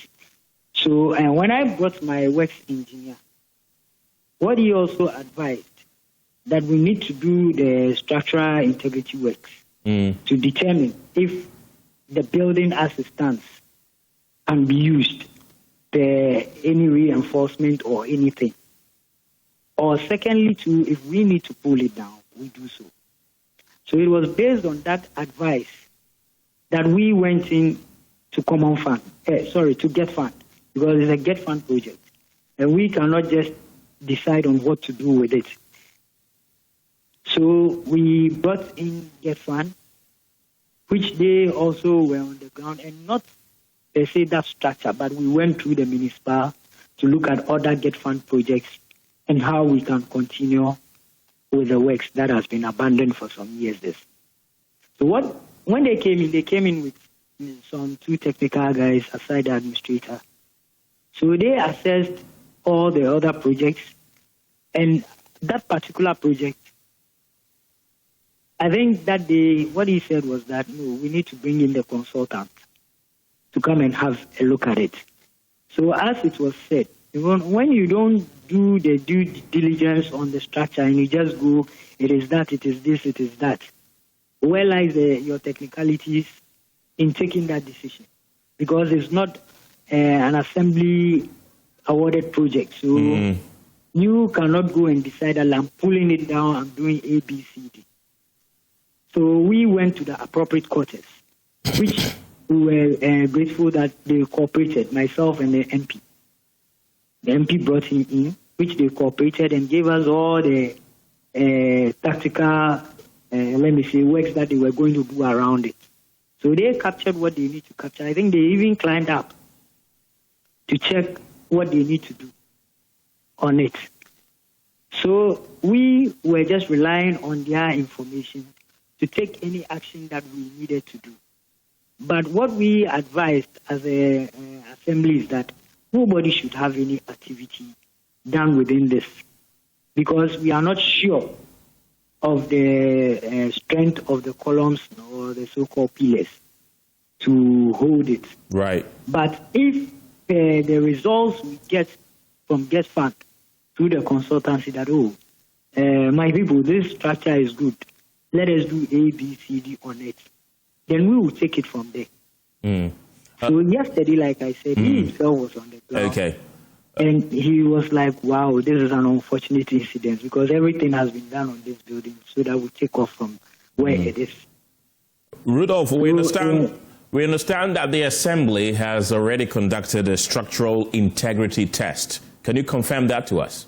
So when I brought my works engineer, what he also advised that we need to do the structural integrity works to determine if the building as it stands can be used for any reinforcement or anything. Or secondly, too, if we need to pull it down, we do so. So it was based on that advice that we went in to to Get Fund, because it's a Get Fund project. And we cannot just decide on what to do with it. So we brought in Get Fund, which they also were on the ground, and not per se that structure, but we went through the municipal to look at other Get Fund projects and how we can continue with the works that has been abandoned for some years. So when they came in with some two technical guys aside the administrator. So they assessed all the other projects, and that particular project, I think that what he said was that, no, we need to bring in the consultant to come and have a look at it. So as it was said, when you don't do the due diligence on the structure and you just go, it is that, it is this, it is that, where lies your technicalities in taking that decision? Because it's not an assembly awarded project. So you cannot go and decide that I'm pulling it down, I'm doing A, B, C, D. So we went to the appropriate quarters, which we were grateful that they cooperated, myself and the MP. The MP brought him in, which they cooperated and gave us all the tactical, works that they were going to do around it. So they captured what they need to capture. I think they even climbed up to check what they need to do on it. So we were just relying on their information to take any action that we needed to do. But what we advised as a assembly is that nobody should have any activity done within this, because we are not sure of the strength of the columns or the so-called pillars to hold it. Right. But if the results we get from Get Fund through the consultancy that, my people, this structure is good, let us do A, B, C, D on it, then we will take it from there. So yesterday, like I said, he himself was on the ground. Okay. And he was like, wow, this is an unfortunate incident, because everything has been done on this building so that we take off from where it is. Rudolph, we understand that the Assembly has already conducted a structural integrity test. Can you confirm that to us?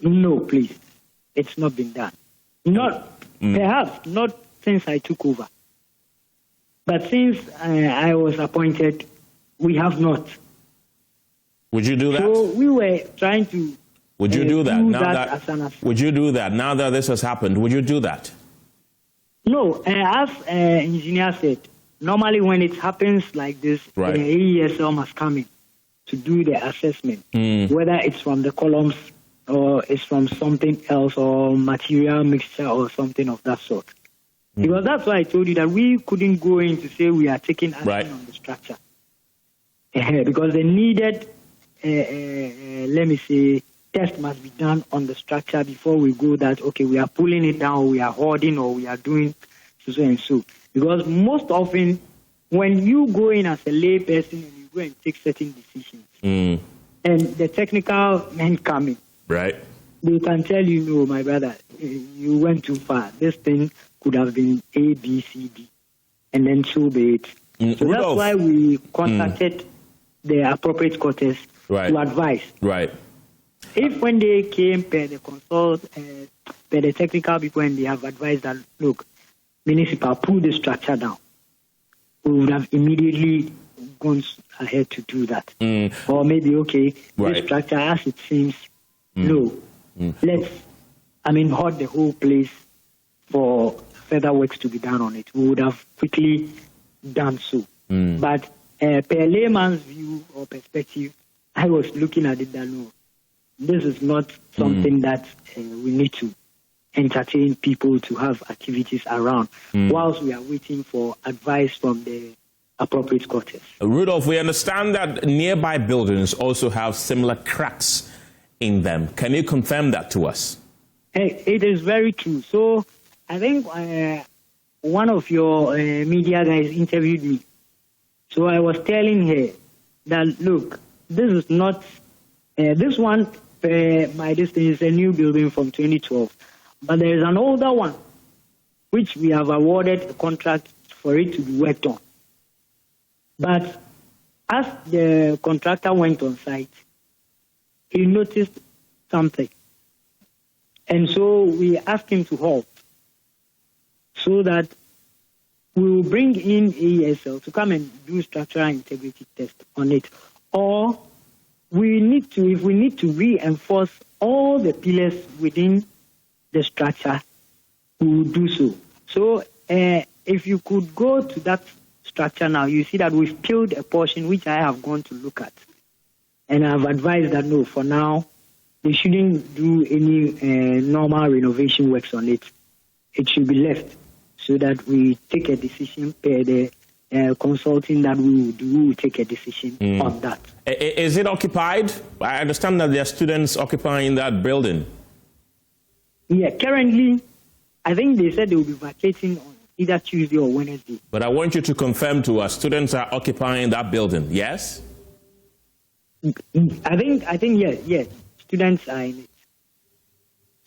No, please. It's not been done. Perhaps not since I took over. But since I was appointed, we have not. Would you do that? So we were trying to. Would you do that? Would you do that now that this has happened? Would you do that? No, as engineer said, normally when it happens like this, right, AESL must come in to do the assessment, whether it's from the columns or it's from something else or material mixture or something of that sort. Because that's why I told you that we couldn't go in to say we are taking action on the structure. Because the needed, test must be done on the structure before we go that, okay, we are pulling it down, or we are hoarding, or we are doing so and so. Because most often, when you go in as a lay person and you go and take certain decisions, and the technical men come in, right? They can tell you, no, my brother, you went too far. This thing could have been A, B, C, D, and then so be it. So that's why we contacted the appropriate quarters to advise. Right. If when they came per the technical people, and they have advised that, look, municipal, pull the structure down, we would have immediately gone ahead to do that. Or maybe, okay, the structure as it seems, no. Let's, hold the whole place for further works to be done on it. We would have quickly done so. But per layman's view or perspective, I was looking at it that, no, this is not something that we need to entertain people to have activities around whilst we are waiting for advice from the appropriate quarters. Rudolph, we understand that nearby buildings also have similar cracks in them. Can you confirm that to us? It is very true. So I think one of your media guys interviewed me. So I was telling her that, look, this is not, this one, my distance is a new building from 2012. But there is an older one, which we have awarded a contract for it to be worked on. But as the contractor went on site, he noticed something. And so we asked him to halt so that we will bring in AESL to come and do structural integrity test on it. Or if we need to reinforce all the pillars within the structure, we will do so. So if you could go to that structure now, you see that we've peeled a portion which I have gone to look at. And I've advised that, no, for now, they shouldn't do any normal renovation works on it. It should be left so that we take a decision per the consulting that we will do. We will take a decision on that. Is it occupied? I understand that there are students occupying that building. Yeah, currently, I think they said they will be vacating on either Tuesday or Wednesday. But I want you to confirm to us, students are occupying that building, yes? I think yes. Students are in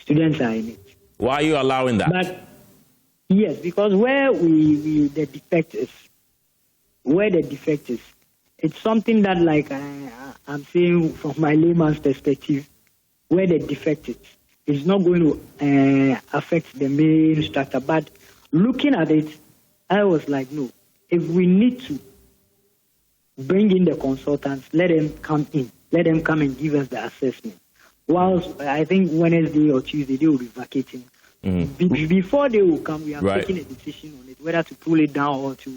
it. Why are you allowing that? But yes, because where the defect is, it's something that, like I'm saying from my layman's perspective, where the defect is, it's not going to affect the main structure. But looking at it, I was like, no, if we need to bring in the consultants, let them come in. Let them come and give us the assessment. Whilst I think Wednesday or Tuesday, they will be vacating. Before they will come, we are taking a decision on it, whether to pull it down or to,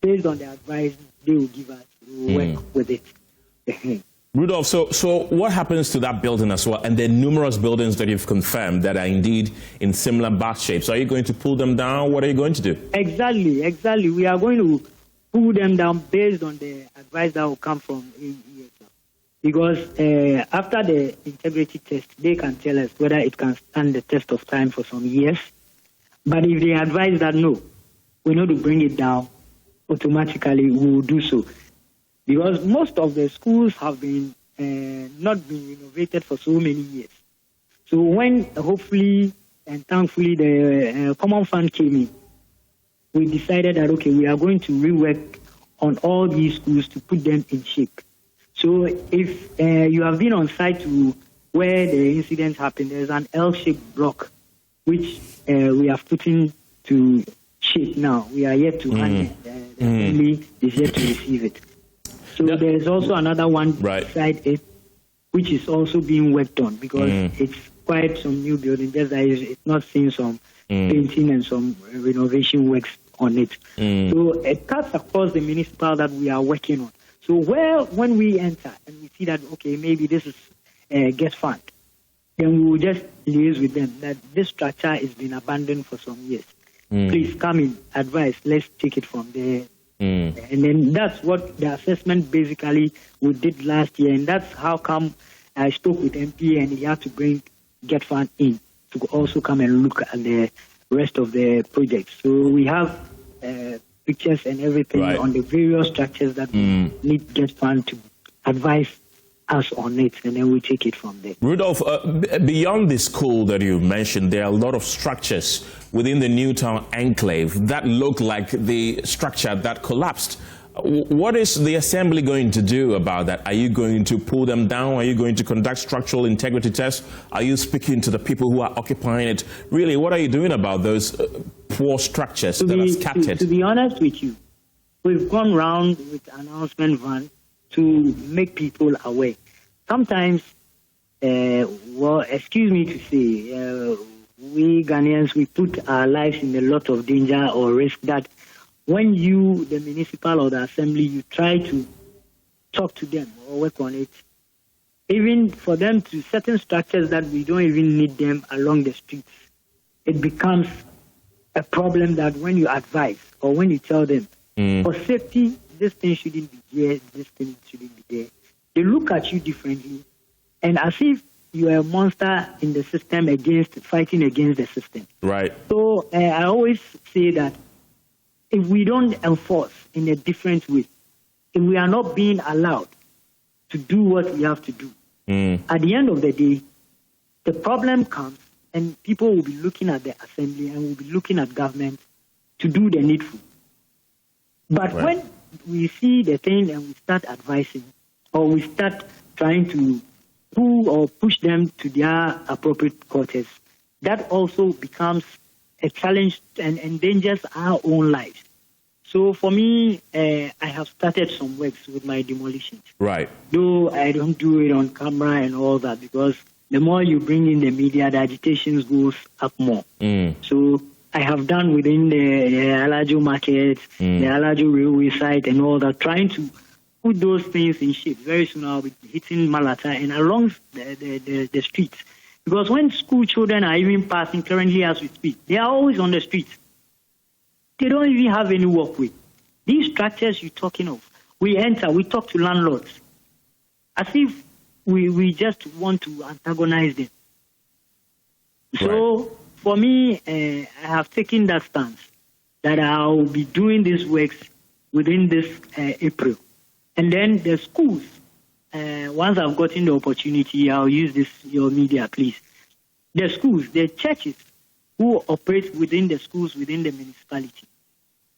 based on the advice they will give us, we will work with it. Rudolph, so what happens to that building as well, and the numerous buildings that you've confirmed that are indeed in similar bad shapes? Are you going to pull them down? What are you going to do? Exactly. We are going to pull them down based on the advice that will come from AESL. Because after the integrity test, they can tell us whether it can stand the test of time for some years. But if they advise that, no, we need to bring it down, automatically we will do so. Because most of the schools have been not been renovated for so many years. So when hopefully and thankfully the Common Fund came in, we decided that, okay, we are going to rework on all these schools to put them in shape. So if you have been on site to where the incident happened, there's an L-shaped block which we have put into shape now. We are yet to hand it. The assembly is yet to receive it. So there's also another one beside it, which is also being worked on because it's quite some new building. Just that it's not seeing some painting and some renovation works on it. So it cuts across the municipal that we are working on. So when we enter and we see that, okay, maybe this is guest fund, then we will just liaise with them that this structure has been abandoned for some years. Please come in, advise, let's take it from there. And then that's what the assessment basically we did last year. And that's how come I spoke with MP and he had to bring Get Fund in to also come and look at the rest of the projects. So we have pictures and everything on the various structures that we need get fund to advise us on it, and then we take it from there. Rudolph, beyond the school that you mentioned, there are a lot of structures within the Newtown enclave that look like the structure that collapsed. What is the assembly going to do about that? Are you going to pull them down? Are you going to conduct structural integrity tests? Are you speaking to the people who are occupying it? Really, what are you doing about those poor structures that are scattered? To be honest with you, we've gone round with announcement van to make people aware. Sometimes, well, excuse me to say, we Ghanaians, we put our lives in a lot of danger or risk that when you, the municipal or the assembly, you try to talk to them or work on it, even for them to certain structures that we don't even need them along the streets, it becomes a problem that when you advise or when you tell them, for safety, this thing shouldn't be there, this thing shouldn't be there, they look at you differently, and as if you are a monster in the system fighting against the system. Right. So I always say that if we don't enforce in a different way, if we are not being allowed to do what we have to do, at the end of the day, the problem comes and people will be looking at the assembly and will be looking at government to do the needful. But when we see the thing and we start advising or we start trying to pull or push them to their appropriate quarters, that also becomes a challenge and endangers our own lives. So for me, I have started some works with my demolitions. Right. Though I don't do it on camera and all that, because the more you bring in the media, the agitation goes up more. So I have done within the Alajo market, the Alajo railway site and all that, trying to put those things in shape. Very soon I'll be hitting Malata and along the streets. Because when school children are even passing currently as we speak, they are always on the streets. They don't even have any walkway. These structures you're talking of, we enter, we talk to landlords, as if we just want to antagonize them. So for me, I have taken that stance that I'll be doing these works within this April. And then the schools, once I've gotten the opportunity, I'll use your media, please. The schools, the churches who operate within the schools, within the municipality,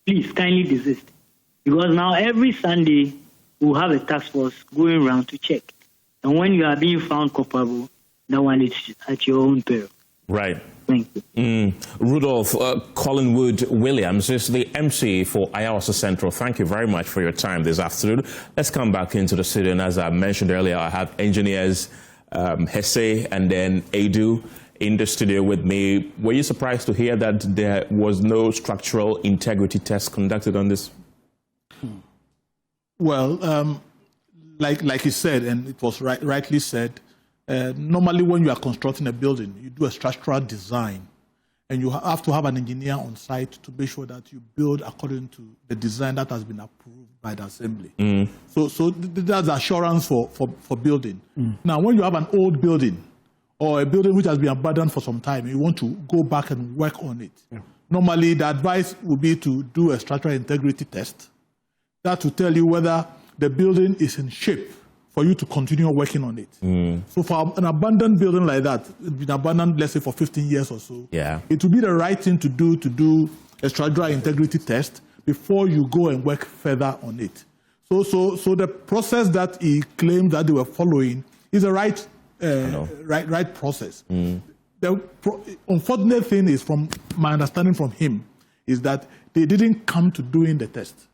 please kindly desist. Because now every Sunday, we'll have a task force going around to check. And when you are being found culpable, that one is at your own peril. Right. Thank you. Rudolph Collingwood Williams is the MC for Ayawasa Central. Thank you very much for your time this afternoon. Let's come back into the studio. And as I mentioned earlier, I have engineers Hesse and then Edu in the studio with me. Were you surprised to hear that there was no structural integrity test conducted on this? Well, like you said, and it was rightly said, normally when you are constructing a building, you do a structural design, and you have to have an engineer on site to make sure that you build according to the design that has been approved by the assembly. So that's assurance for building. Now, when you have an old building or a building which has been abandoned for some time, you want to go back and work on it. Normally, the advice would be to do a structural integrity test. That will tell you whether the building is in shape for you to continue working on it. So for an abandoned building like that, it's been abandoned, let's say, for 15 years or so, it would be the right thing to do a structural integrity test before you go and work further on it. So the process that he claimed that they were following is the right process. The unfortunate thing is, from my understanding from him, is that they didn't come to doing the test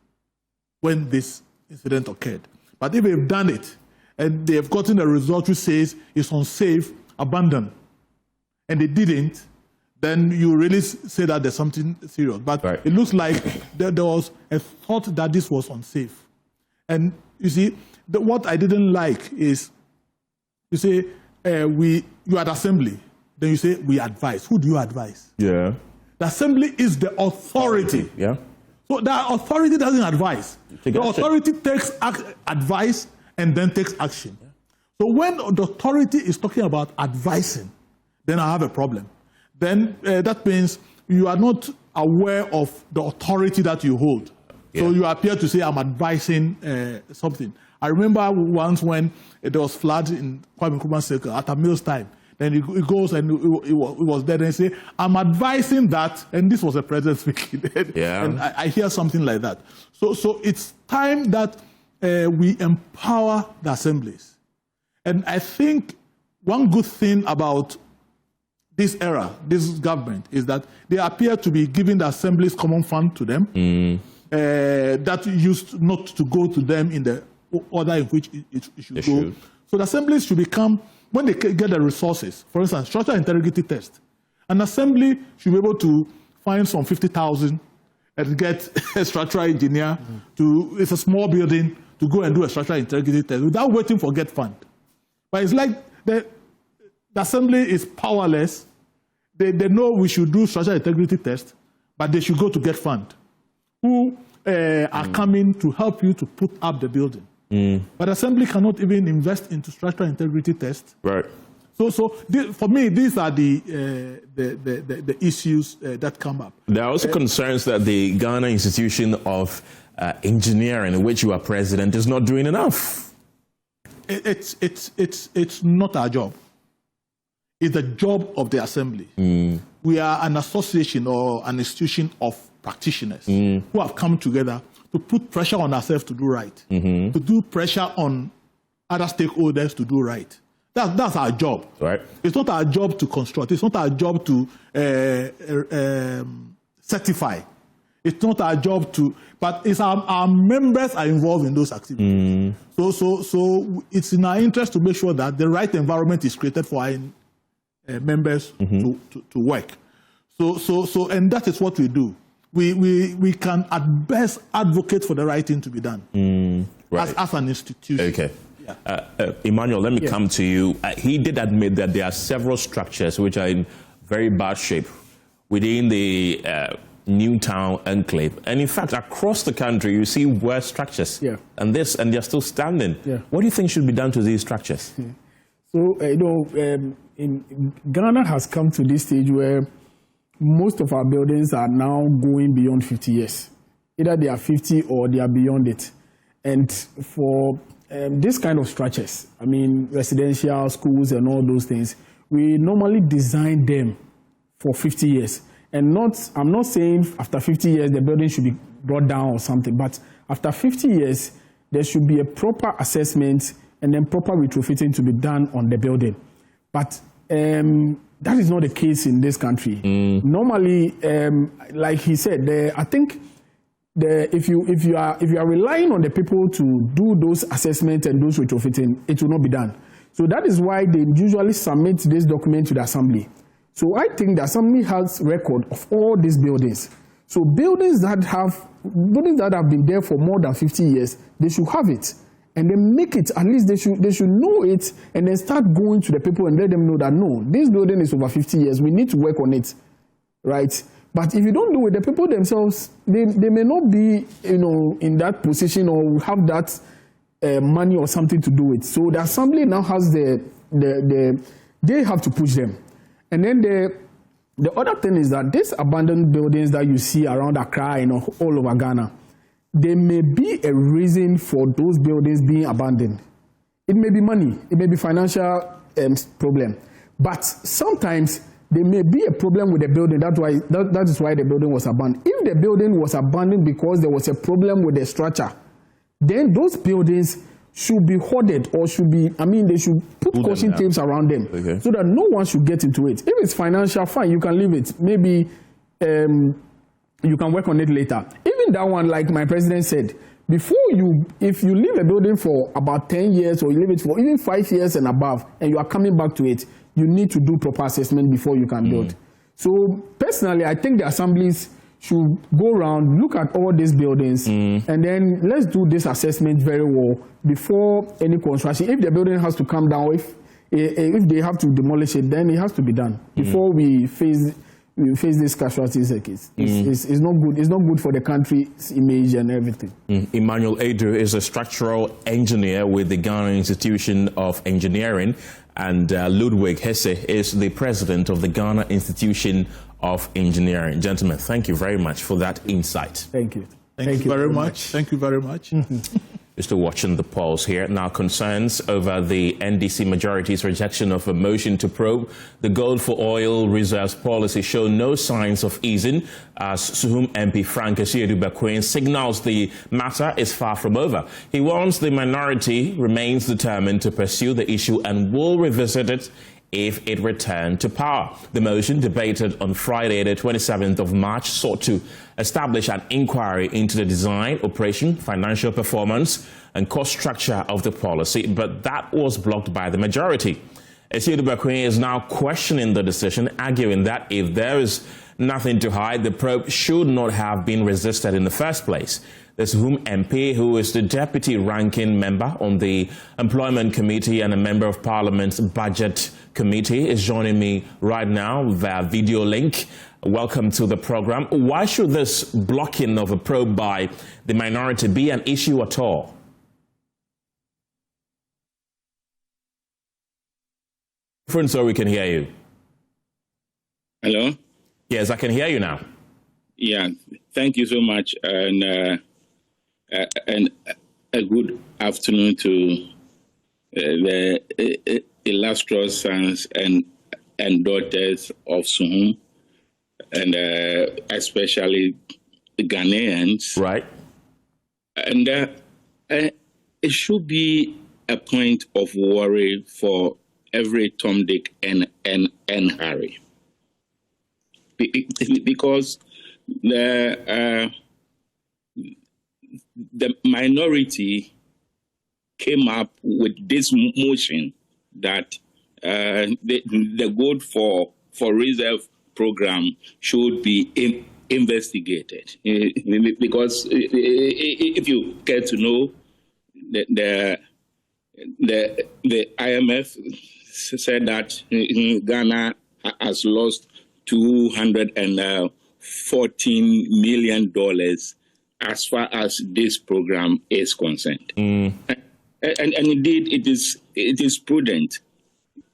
when this incident occurred. But if they've done it, and they've gotten a result which says it's unsafe, abandoned, and they didn't, then you really say that there's something serious. But it looks like there was a thought that this was unsafe. And you see, what I didn't like is, you say, you are the assembly, then you say, we advise. Who do you advise? The assembly is the authority. So the authority doesn't advise. The authority takes advice and then takes action. So when the authority is talking about advising, then I have a problem. Then that means you are not aware of the authority that you hold So you appear to say, I'm advising something. I remember once when there was flood in Kwame Nkrumah's circle at a meal's time. Then he goes and it was there and he say, I'm advising that, and this was the president speaking. And I hear something like that. So it's time that we empower the assemblies. And I think one good thing about this era, this government, is that they appear to be giving the assemblies common fund to them that used not to go to them in the order in which it should go. So the assemblies should become, when they get the resources, for instance, structural integrity test, an assembly should be able to find some 50,000 and get a structural engineer it's a small building, to go and do a structural integrity test without waiting for get fund. But it's like the assembly is powerless. They know we should do structural integrity test, but they should go to get fund. Who are coming to help you to put up the building. But assembly cannot even invest into structural integrity tests. Right. So for me, these are the issues that come up. There are also concerns that the Ghana Institution of Engineering, in which you are president, is not doing enough. It's not our job. It's the job of the assembly. We are an association or an institution of practitioners who have come together to put pressure on ourselves to do right, to do pressure on other stakeholders to do right. That's our job. Right. It's not our job to construct. It's not our job to certify. It's not our job to, but it's our members are involved in those activities. So it's in our interest to make sure that the right environment is created for our members to work. So and that is what we do. We can at best advocate for the right thing to be done as an institution. Okay. Emmanuel, let me come to you. He did admit that there are several structures which are in very bad shape within the Newtown enclave. And in fact, across the country, you see worse structures. And they're still standing. What do you think should be done to these structures? So, Ghana has come to this stage where most of our buildings are now going beyond 50 years. Either they are 50 or they are beyond it. And for this kind of structures, I mean, residential, schools, and all those things, we normally design them for 50 years. And I'm not saying after 50 years the building should be brought down or something, but after 50 years, there should be a proper assessment and then proper retrofitting to be done on the building. But that is not the case in this country. Normally, like he said, I think if you are relying on the people to do those assessments and those retrofitting, it will not be done. So that is why they usually submit this document to the assembly. So I think the assembly has record of all these buildings. So buildings that have been there for more than 50 years, they should have it. And then make it, at least they should know it, and then start going to the people and let them know that, no, this building is over 50 years, we need to work on it, right? But if you don't do it, the people themselves, they may not be, in that position or have that money or something to do it. So the assembly now has they have to push them. And then the other thing is that these abandoned buildings that you see around Accra and all over Ghana, there may be a reason for those buildings being abandoned. It may be money, it may be financial problem, but sometimes there may be a problem with the building. That is why the building was abandoned. If the building was abandoned because there was a problem with the structure, then those buildings should be hoarded or they should put caution tapes around them so that no one should get into it. If it's financial, fine, you can leave it. Maybe you can work on it later. Even that one, like my president said, if you leave a building for about 10 years or you leave it for even 5 years and above, and you are coming back to it, you need to do proper assessment before you can build. So personally, I think the assemblies should go around, look at all these buildings, and then let's do this assessment very well before any construction. If the building has to come down, if they have to demolish it, then it has to be done before we face these casualties. It's not good. It's not good for the country's image and everything. Emmanuel Adu is a structural engineer with the Ghana Institution of Engineering, and Ludwig Hesse is the president of the Ghana Institution of Engineering. Gentlemen, thank you very much for that insight. Thank you. Thank you very much. Thank you very much. You're still watching the polls here. Now, concerns over the NDC majority's rejection of a motion to probe the gold for oil reserves policy show no signs of easing, as Suhum MP Frank Esiedu-Bekwin signals the matter is far from over. He warns the minority remains determined to pursue the issue and will revisit it if it returned to power. The motion, debated on Friday, the 27th of March, sought to establish an inquiry into the design, operation, financial performance, and cost structure of the policy, but that was blocked by the majority. Esiedu-Bekwin is now questioning the decision, arguing that if there is nothing to hide, the probe should not have been resisted in the first place. The Suhum MP, who is the deputy ranking member on the Employment Committee and a member of Parliament's Budget Committee, is joining me right now via video link. Welcome to the program. Why should this blocking of a probe by the minority be an issue at all? Friend, so we can hear you. Hello? Yes, I can hear you now. Yeah, thank you so much. And a good afternoon to the illustrious sons and daughters of Suhum, and especially the Ghanaians. Right. And it should be a point of worry for every Tom, Dick, and Harry. Because the minority came up with this motion that the gold for reserve program should be investigated. Because if you care to know, the IMF said that Ghana has lost $214 million as far as this program is concerned. And indeed, it is prudent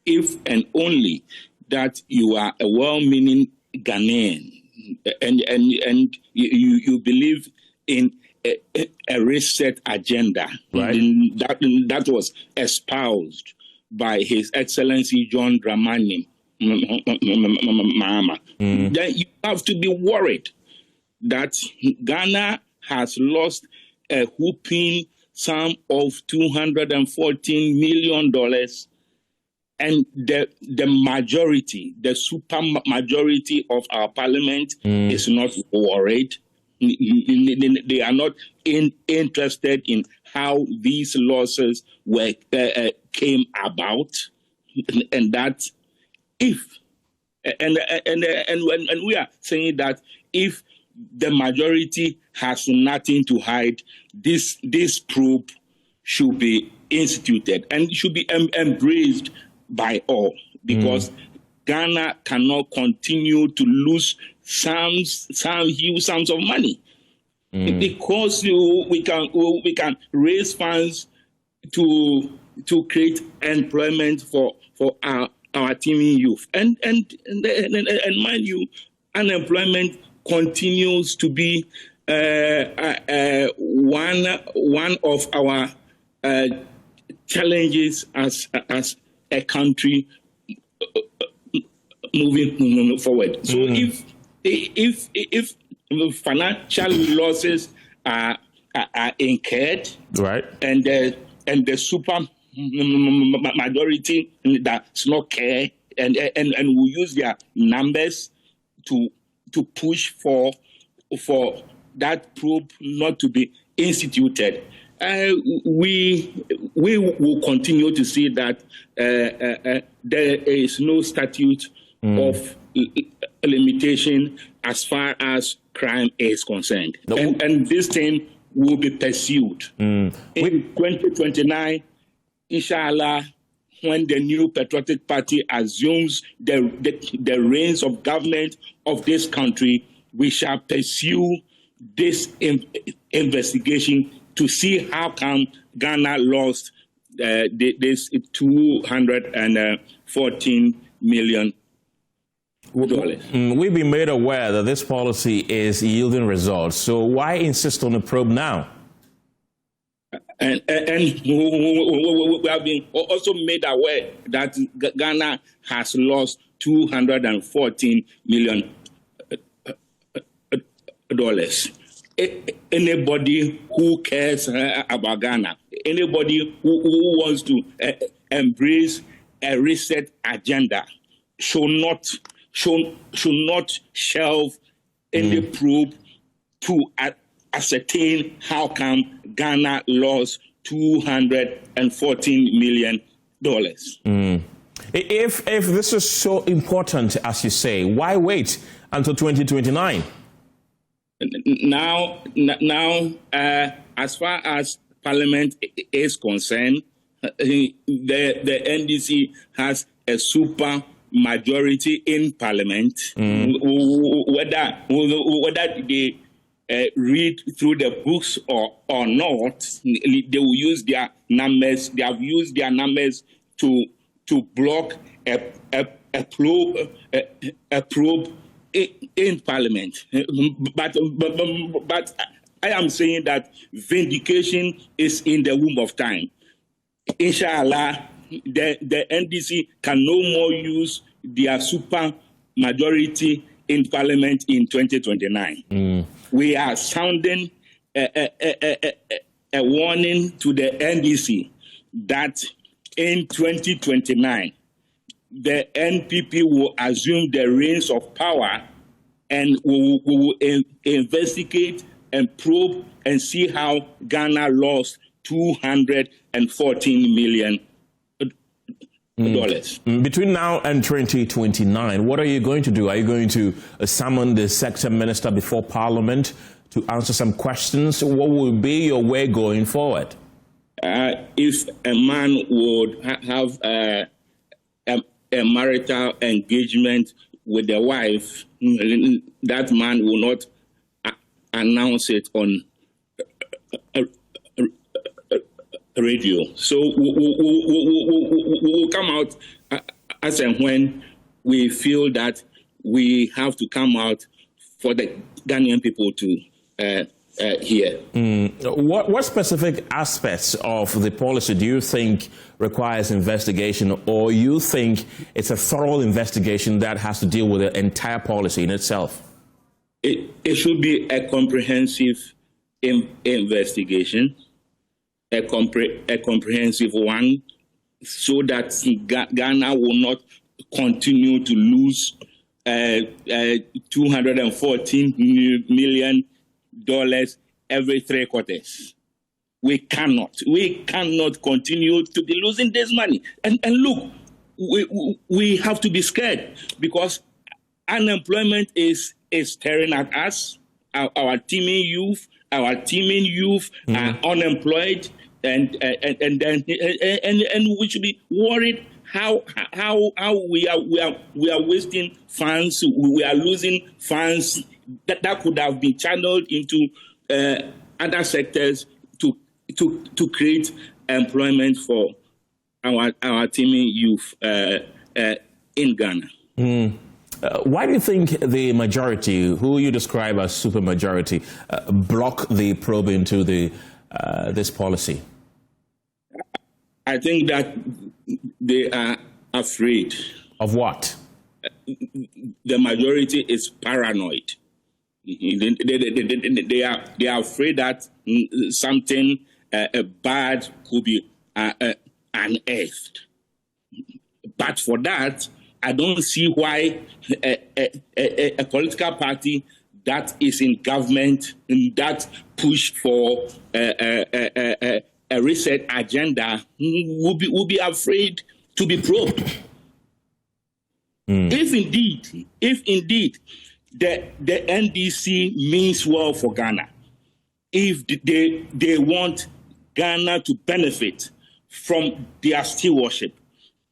if and only that you are a well-meaning Ghanaian and you believe in a reset agenda, right, that was espoused by His Excellency John Dramani Mahama. Then you have to be worried that Ghana has lost a whooping sum of $214 million, and the majority, the super majority of our parliament is not worried. They are not interested in how these losses came about, and that if and we are saying that if the majority has nothing to hide, this probe should be instituted and should be embraced by all, because Ghana cannot continue to lose huge sums of money, because we can raise funds to create employment for our teeming youth, and mind you, unemployment continues to be one of our challenges as a country moving forward. So if financial losses are incurred, right, and the super majority does not care, and will use their numbers to push for that probe not to be instituted, we will continue to see that there is no statute of limitation as far as crime is concerned, and this thing will be pursued in 2029, inshallah. When the new patriotic party assumes the reins of government of this country, we shall pursue this investigation to see how come Ghana lost this $214 million. We've been made aware that this policy is yielding results. So why insist on a probe now? And we have been also made aware that Ghana has lost $214 million. Anybody who cares about Ghana, anybody who wants to embrace a reset agenda should not shelve any probe to ascertain how come Ghana lost $214 million. If this is so important, as you say, why wait until 2029? Now, as far as Parliament is concerned, the NDC has a super majority in Parliament. Whether they read through the books or not, they will use their numbers. They have used their numbers to block a probe in Parliament. But I am saying that vindication is in the womb of time. Inshallah, the NDC can no more use their super majority in Parliament in 2029. We are sounding a warning to the NDC that in 2029, the NPP will assume the reins of power and we will investigate and probe and see how Ghana lost $214 million. Between now and 2029, what are you going to do? Are you going to summon the sector minister before Parliament to answer some questions? What will be your way going forward? If a man would have a marital engagement with the wife, that man will not announce it on radio. So we will come out as and when we feel that we have to come out for the Ghanaian people to hear. What specific aspects of the policy do you think requires investigation, or you think it's a thorough investigation that has to deal with the entire policy in itself? It should be a comprehensive investigation, a comprehensive one, so that Ghana will not continue to lose $214 million every 3 quarters. We cannot continue to be losing this money. And look, we have to be scared because unemployment is staring at us. Our teeming youth are unemployed, and we should be worried how we are wasting funds. We are losing funds that could have been channeled into other sectors to create employment for our teeming youth in Ghana. Why do you think the majority, who you describe as supermajority, block the probe into this policy? I think that they are afraid. Of what? The majority is paranoid. They are afraid that something bad could be unearthed. But for that, I don't see why a political party that is in government that push for a reset agenda will be afraid to be probed. If indeed the NDC means well for Ghana, if they want Ghana to benefit from their stewardship,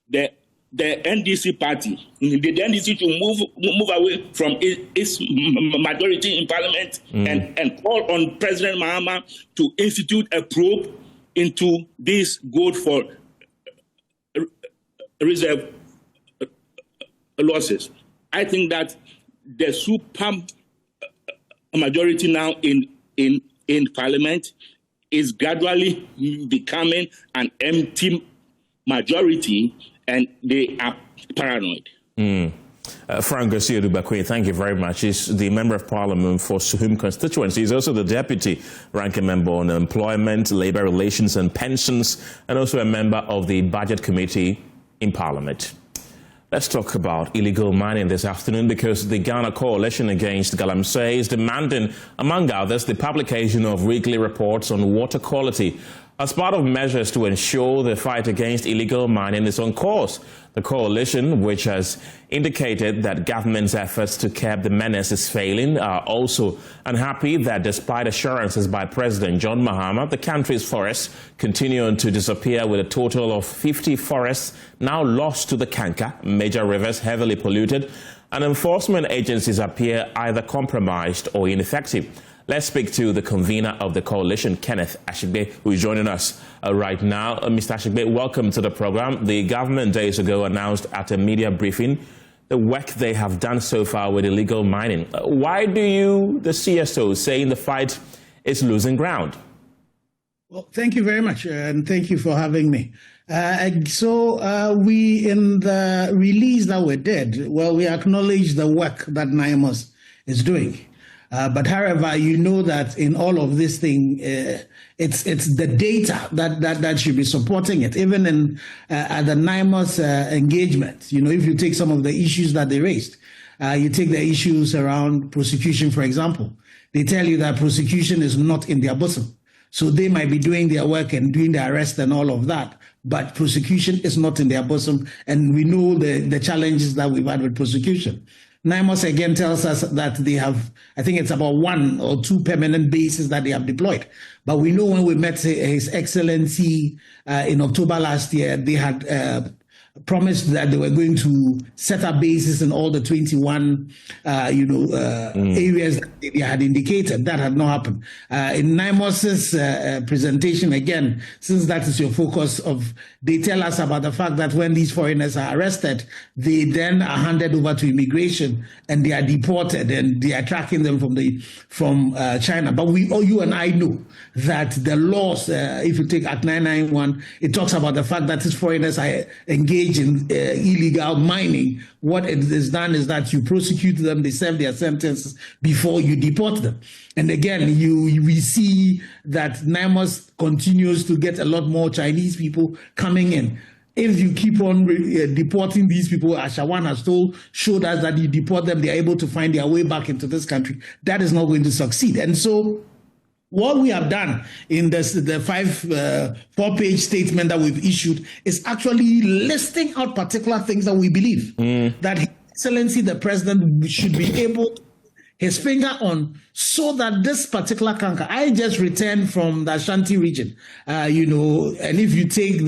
the NDC party, the NDC to move away from its majority in Parliament and call on President Mahama to institute a probe into these gold for reserve losses. I think that the super majority now in Parliament is gradually becoming an empty majority, and they are paranoid. Frank Garcia Dubakwe, thank you very much. He's the Member of Parliament for Suhum constituency. He's also the Deputy Ranking Member on Employment, Labour Relations and Pensions, and also a member of the Budget Committee in Parliament. Let's talk about illegal mining this afternoon, because the Ghana Coalition Against Galamsey is demanding, among others, the publication of weekly reports on water quality as part of measures to ensure the fight against illegal mining is on course. The coalition, which has indicated that government's efforts to curb the menace is failing, are also unhappy that despite assurances by President John Mahama, the country's forests continue to disappear, with a total of 50 forests now lost to the Kanka, major rivers heavily polluted, and enforcement agencies appear either compromised or ineffective. Let's speak to the convener of the coalition, Kenneth Ashigbe, who is joining us right now. Mr. Ashigbe, welcome to the program. The government days ago announced at a media briefing the work they have done so far with illegal mining. Why do you, the CSO, saying the fight is losing ground? Well, thank you very much, and thank you for having me. We, in the release that we did, well, we acknowledge the work that NIMOS is doing. But however, you know that in all of this thing, it's the data that should be supporting it. Even in at the NIMOS engagement, you know, if you take some of the issues that they raised, you take the issues around prosecution, for example, they tell you that prosecution is not in their bosom. So they might be doing their work and doing the arrest and all of that, but prosecution is not in their bosom. And we know the challenges that we've had with prosecution. NIMOS again tells us that they have, I think it's about 1 or 2 permanent bases that they have deployed. But we know when we met His Excellency in October last year, they had promised that they were going to set up bases in all the 21, areas that they had indicated. That had not happened. In NIMOS's presentation, again, since that is your focus they tell us about the fact that when these foreigners are arrested, they then are handed over to immigration and they are deported, and they are tracking them from China. But you and I know that the laws, if you take Act 991, it talks about the fact that these foreigners are engaged in illegal mining. What it is done is that you prosecute them, they serve their sentences before you deport them. And again, we see that NIMOS continues to get a lot more Chinese people coming in. If you keep on deporting these people, as Shawan has showed us that you deport them, they are able to find their way back into this country. That is not going to succeed. And so what we have done in the 4-page statement that we've issued is actually listing out particular things that we believe that His Excellency the President should be able to put his finger on, so that this particular canker, I just returned from the Ashanti region, and if you take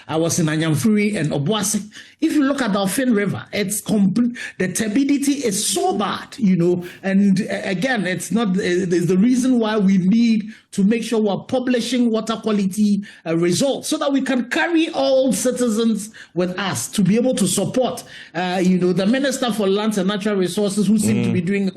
I was in Anyamfuri and Obuasi, if you look at the Ofin River, it's complete, the turbidity is so bad, and again, it's not, there's the reason why we need to make sure we're publishing water quality results, so that we can carry all citizens with us to be able to support, the Minister for Lands and Natural Resources, who seem to be doing,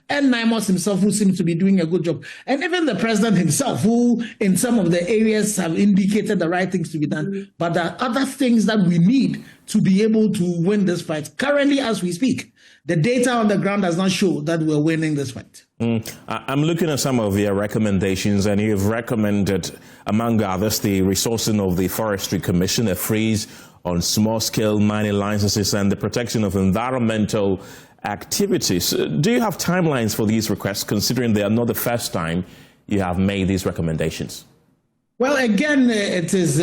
and NIMOS himself, who seems to be doing a good job, and even the president himself, who in some of the areas have indicated the right things to be done. But there are other things that we need to be able to win this fight. Currently, as we speak, the data on the ground does not show that we're winning this fight. I'm looking at some of your recommendations, and you've recommended, among others, the resourcing of the Forestry Commission, a freeze on small-scale mining licenses, and the protection of environmental activities. Do you have timelines for these requests, considering they are not the first time you have made these recommendations? Well, again, it is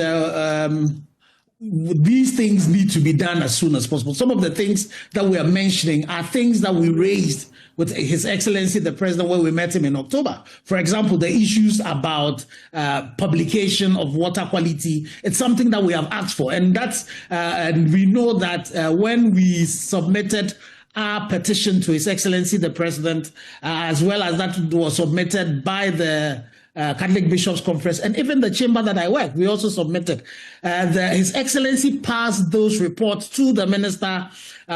these things need to be done as soon as possible. Some of the things that we are mentioning are things that we raised with His Excellency the President when we met him in October. For example, the issues about publication of water quality, it's something that we have asked for, and and we know that when we submitted our petition to His Excellency the President, as well as that was submitted by the Catholic Bishops Conference, and even the chamber that I work, we also submitted. His Excellency passed those reports to the Minister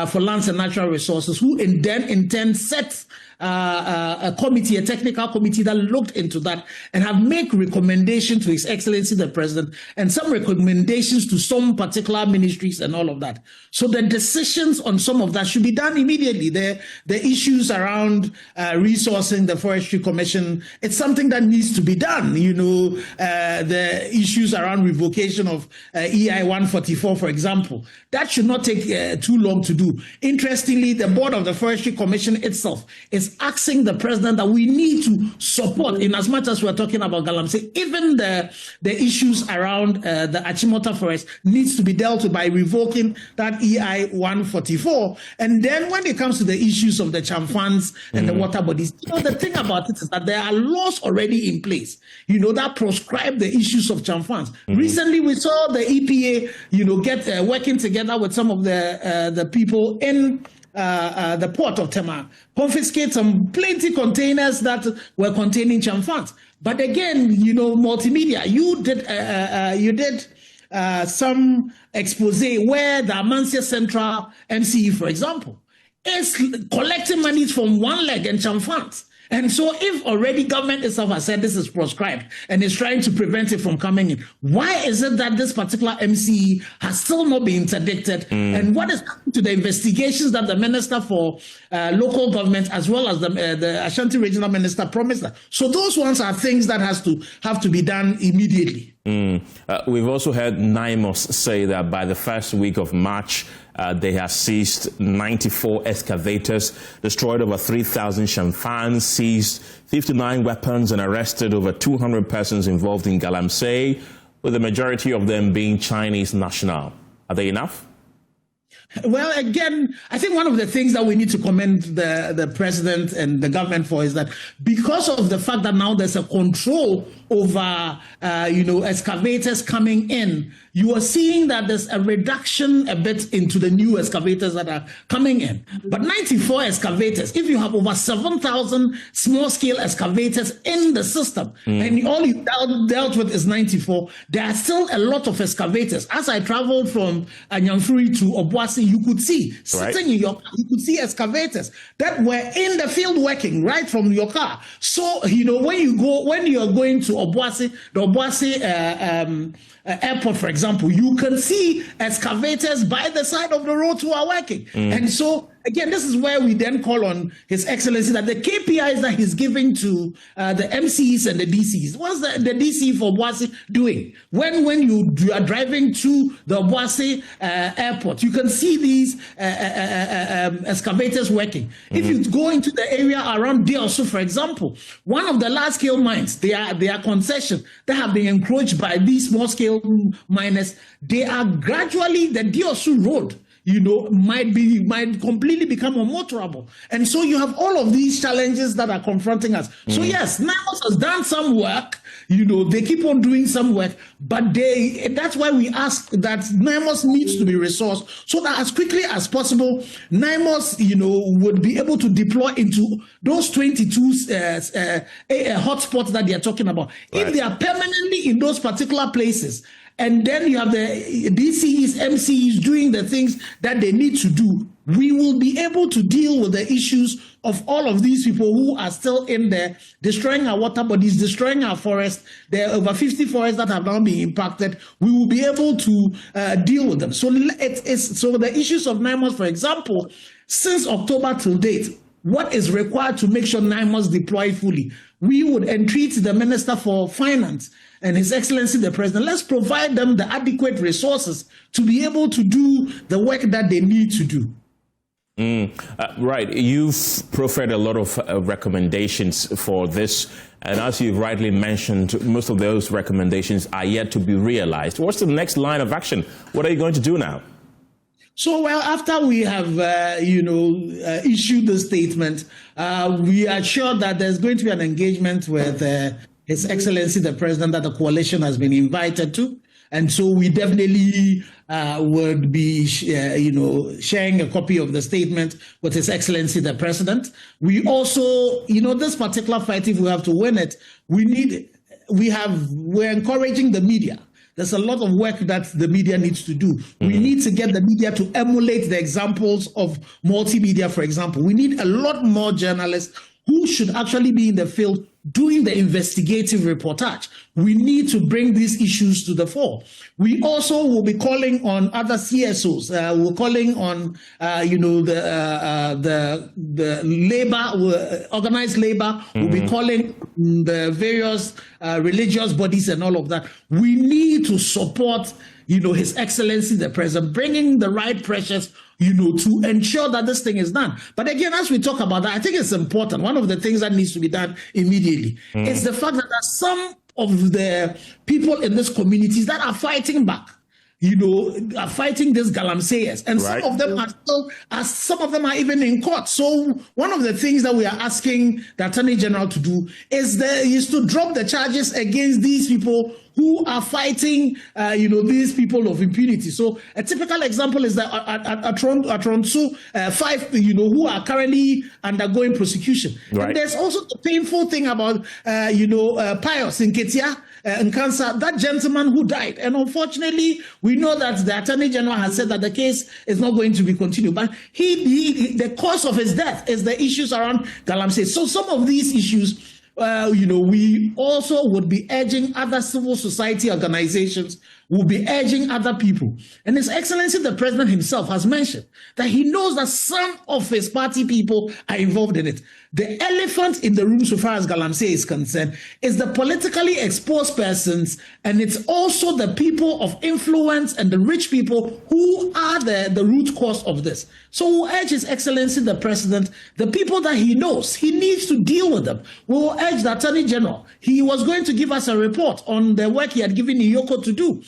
for Lands and Natural Resources, who then in turn set a committee, a technical committee that looked into that and have made recommendations to His Excellency the President and some recommendations to some particular ministries and all of that. So the decisions on some of that should be done immediately. The issues around resourcing the Forestry Commission, it's something that needs to be done. You know, the issues around revocation of EI 144, for example, that should not take too long to do. Interestingly, the board of the Forestry Commission itself is asking the president that we need to support, in as much as we're talking about Galamsey, even the issues around the Achimota forest needs to be dealt with by revoking that EI 144. And then when it comes to the issues of the chamfans and the water bodies, you know, the thing about it is that there are laws already in place, you know, that proscribe the issues of chamfans. Recently, we saw the EPA, you know, get working together with some of the people in the port of Tema, confiscate some plenty containers that were containing chamfans. But again, you know, multimedia, you did some expose where the Amancia Central MCE, for example, is collecting money from one leg and chamfans. And so if already government itself has said this is proscribed and is trying to prevent it from coming in, why is it that this particular MCE has still not been interdicted? And what is happening to the investigations that the Minister for Local Government as well as the Ashanti Regional Minister promised that? So those ones are things that have to be done immediately. We've also heard NIMOS say that by the first week of March, they have seized 94 excavators, destroyed over 3,000 chamfans, seized 59 weapons and arrested over 200 persons involved in Galamsey, with the majority of them being Chinese national. Are they enough? Well, again, I think one of the things that we need to commend the president and the government for is that because of the fact that now there's a control over, you know, excavators coming in, you are seeing that there's a reduction a bit into the new excavators that are coming in. But 94 excavators, if you have over 7,000 small-scale excavators in the system, and all you dealt with is 94, there are still a lot of excavators. As I traveled from Anyamfuri to Obuasi, you could see, sitting in your car, you could see excavators that were in the field working right from your car. So, you know, when you are going to Obuasi, the Obuasi airport, for example, you can see excavators by the side of the road who are working. And so, again, this is where we then call on His Excellency that the KPIs that he's giving to the MCs and the DCs, what's the DC for Obuasi doing? When you are driving to the Obuasi airport, you can see these excavators working. If you go into the area around Diosu, for example, one of the large-scale mines, they are concession that have been encroached by these small-scale miners. They are gradually, the Diosu road, you know, might completely become unmotorable. And so you have all of these challenges that are confronting us. So yes, NIMOS has done some work, you know, they keep on doing some work, but that's why we ask that NIMOS needs to be resourced so that as quickly as possible, NIMOS, you know, would be able to deploy into those 22 hotspots that they are talking about. Right. If they are permanently in those particular places, and then you have the DCs, MCs doing the things that they need to do, we will be able to deal with the issues of all of these people who are still in there, destroying our water bodies, destroying our forests. There are over 50 forests that have now been impacted. We will be able to deal with them. So the issues of NIMOS, for example, since October till date, what is required to make sure NIMOS deploy fully? We would entreat the Minister for Finance and His Excellency the President, let's provide them the adequate resources to be able to do the work that they need to do. Right. You've proffered a lot of recommendations for this. And as you've rightly mentioned, most of those recommendations are yet to be realized. What's the next line of action? What are you going to do now? So, well, after we have, issued the statement, we are sure that there's going to be an engagement with His Excellency the President that the coalition has been invited to. And so we definitely would be, sharing a copy of the statement with His Excellency the President. We also, this particular fight, if we have to win it, we need we're encouraging the media. There's a lot of work that the media needs to do. We need to get the media to emulate the examples of multimedia, for example. We need a lot more journalists who should actually be in the field doing the investigative reportage. We need to bring these issues to the fore. We also will be calling on other CSOs. We're calling on, the labor, organized labor. We'll be calling the various religious bodies and all of that. We need to support, His Excellency the President, bringing the right pressures, to ensure that this thing is done. But again, as we talk about that, I think it's important. One of the things that needs to be done immediately is the fact that there are some of the people in these communities that are fighting back. Are fighting these galamseyers, and some of them are still, some of them are even in court. So one of the things that we are asking the Attorney General to do is to drop the charges against these people who are fighting, these people of impunity. So a typical example is that at Toronto, 5, who are currently undergoing prosecution. And there's also the painful thing about, Pius in Ketia, and cancer, that gentleman who died. And unfortunately, we know that the Attorney General has said that the case is not going to be continued. But the cause of his death is the issues around Galamsey. So some of these issues, we also would be urging other civil society organizations, will be urging other people. And His Excellency the President himself has mentioned that he knows that some of his party people are involved in it. The elephant in the room, so far as Galamsey is concerned, is the politically exposed persons, and it's also the people of influence and the rich people who are the root cause of this. So we'll urge His Excellency the President, the people that he knows, he needs to deal with them. We will urge the Attorney General. He was going to give us a report on the work he had given Iyoko to do.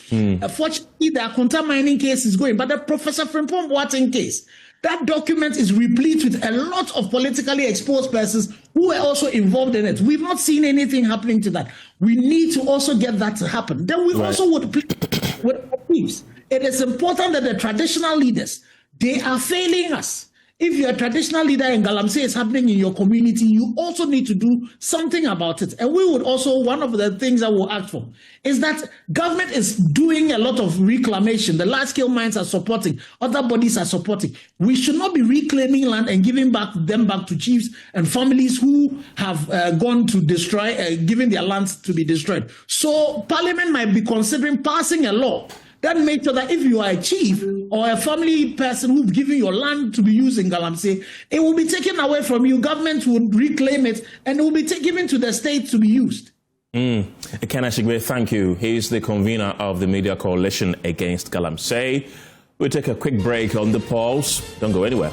Fortunately, the Akonta mining case is going, but the Professor Frimpong Boateng case, that document is replete with a lot of politically exposed persons who were also involved in it. We've not seen anything happening to that. We need to also get that to happen. Then we also would plead with peace. It is important that the traditional leaders, they are failing us. If you're a traditional leader and Galamsey is happening in your community, you also need to do something about it. And we would also, one of the things that we'll ask for is that government is doing a lot of reclamation. The large-scale mines are supporting, other bodies are supporting. We should not be reclaiming land and giving them back to chiefs and families who have gone to destroy, giving their lands to be destroyed. So Parliament might be considering passing a law that makes sure that if you are a chief or a family person who's given your land to be used in Galamsey, it will be taken away from you. Government would reclaim it, and it will be given to the state to be used. Ken Ashigbe, thank you. He's the convener of the Media Coalition Against Galamsey. We'll take a quick break on the pulse. Don't go anywhere.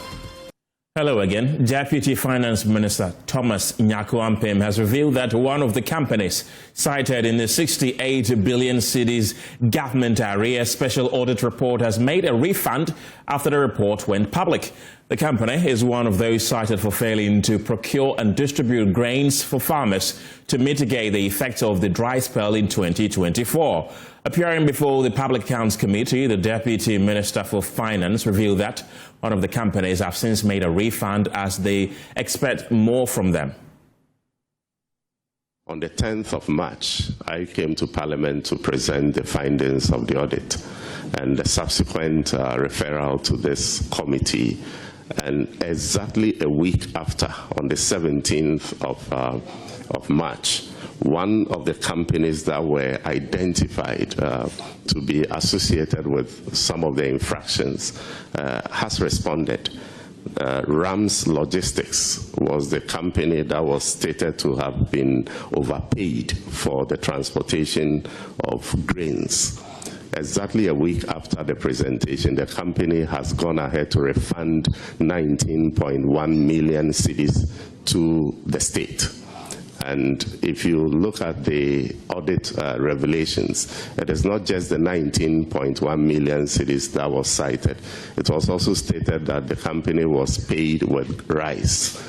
Hello again. Deputy Finance Minister Thomas Nyaku-Ampem has revealed that one of the companies cited in the 68 billion cedis government area special audit report has made a refund after the report went public. The company is one of those cited for failing to procure and distribute grains for farmers to mitigate the effects of the dry spell in 2024. Appearing before the Public Accounts Committee, the Deputy Minister for Finance revealed that one of the companies have since made a refund as they expect more from them. On the 10th of March, I came to Parliament to present the findings of the audit and the subsequent referral to this committee. And exactly a week after, on the 17th of March, one of the companies that were identified to be associated with some of the infractions has responded. Rams Logistics was the company that was stated to have been overpaid for the transportation of grains. Exactly a week after the presentation, the company has gone ahead to refund 19.1 million cedis to the state. And if you look at the audit revelations, it is not just the 19.1 million cedis that was cited. It was also stated that the company was paid with rice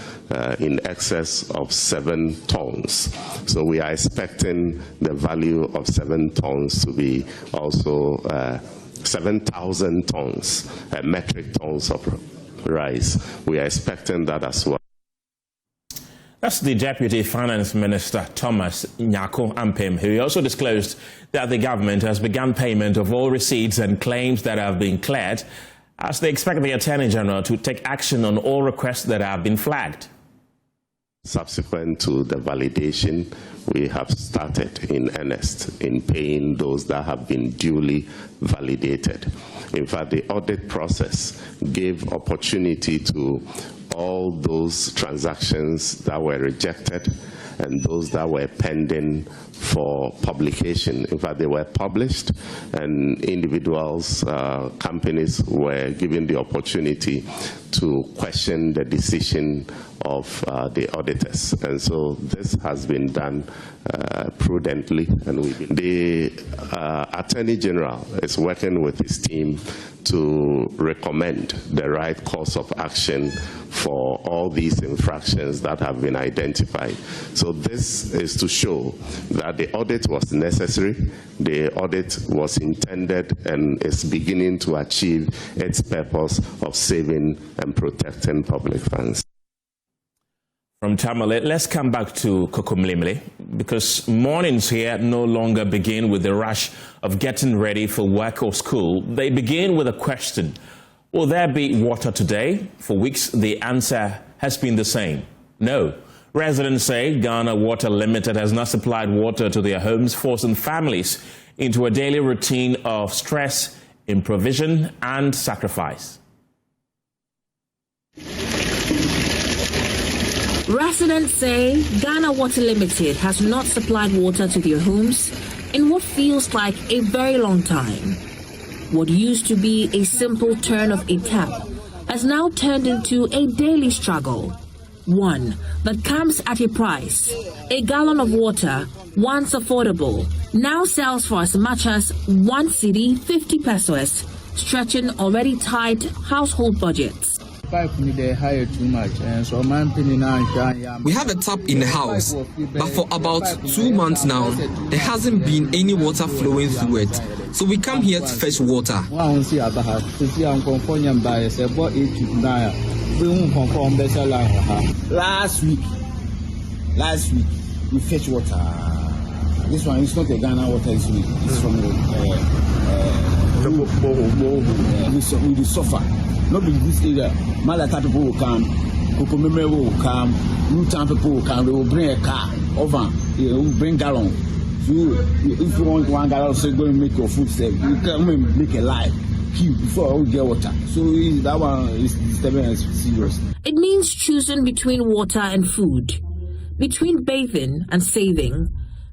in excess of 7 tons. So we are expecting the value of 7 tons to be also 7,000 tons, metric tons of rice. We are expecting that as well. That's the Deputy Finance Minister, Thomas Nyako Ampem, who also disclosed that the government has begun payment of all receipts and claims that have been cleared, as they expect the Attorney General to take action on all requests that have been flagged. Subsequent to the validation, we have started in earnest in paying those that have been duly validated. In fact, the audit process gave opportunity to all those transactions that were rejected and those that were pending for publication. In fact, they were published, and individuals, companies were given the opportunity to question the decision of the auditors. And so this has been done prudently, and the Attorney General is working with his team to recommend the right course of action for all these infractions that have been identified. So this is to show that the audit was necessary, the audit was intended, and is beginning to achieve its purpose of saving and protecting public funds. From Tamale, let's come back to Kokomlemle, because mornings here no longer begin with the rush of getting ready for work or school. They begin with a question: will there be water today? For weeks, the answer has been the same: no. Residents say Ghana Water Limited has not supplied water to their homes, forcing families into a daily routine of stress, improvision, and sacrifice. Residents say Ghana Water Limited has not supplied water to their homes in what feels like a very long time. What used to be a simple turn of a tap has now turned into a daily struggle. One that comes at a price. A gallon of water, once affordable, now sells for as much as 1 cedi 50 pesos, stretching already tight household budgets. We have a tap in the house, but for about 2 months now, there hasn't been any water flowing through it. So we come here to fetch water. Last week, we fetch water. This one is not a Ghana water, it's from we suffer. Not in this area. Malata people will come, Kokomeme will come, Newtown people will come, they will bring a car over, they will bring gallon. So if you want 1 gallon, say go and make your food safe. You can make a lie. Before we get water. So that one is disturbing us serious. It means choosing between water and food, between bathing and saving,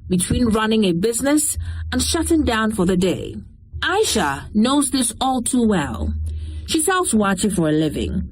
between running a business and shutting down for the day. Aisha knows this all too well. She sells water for a living.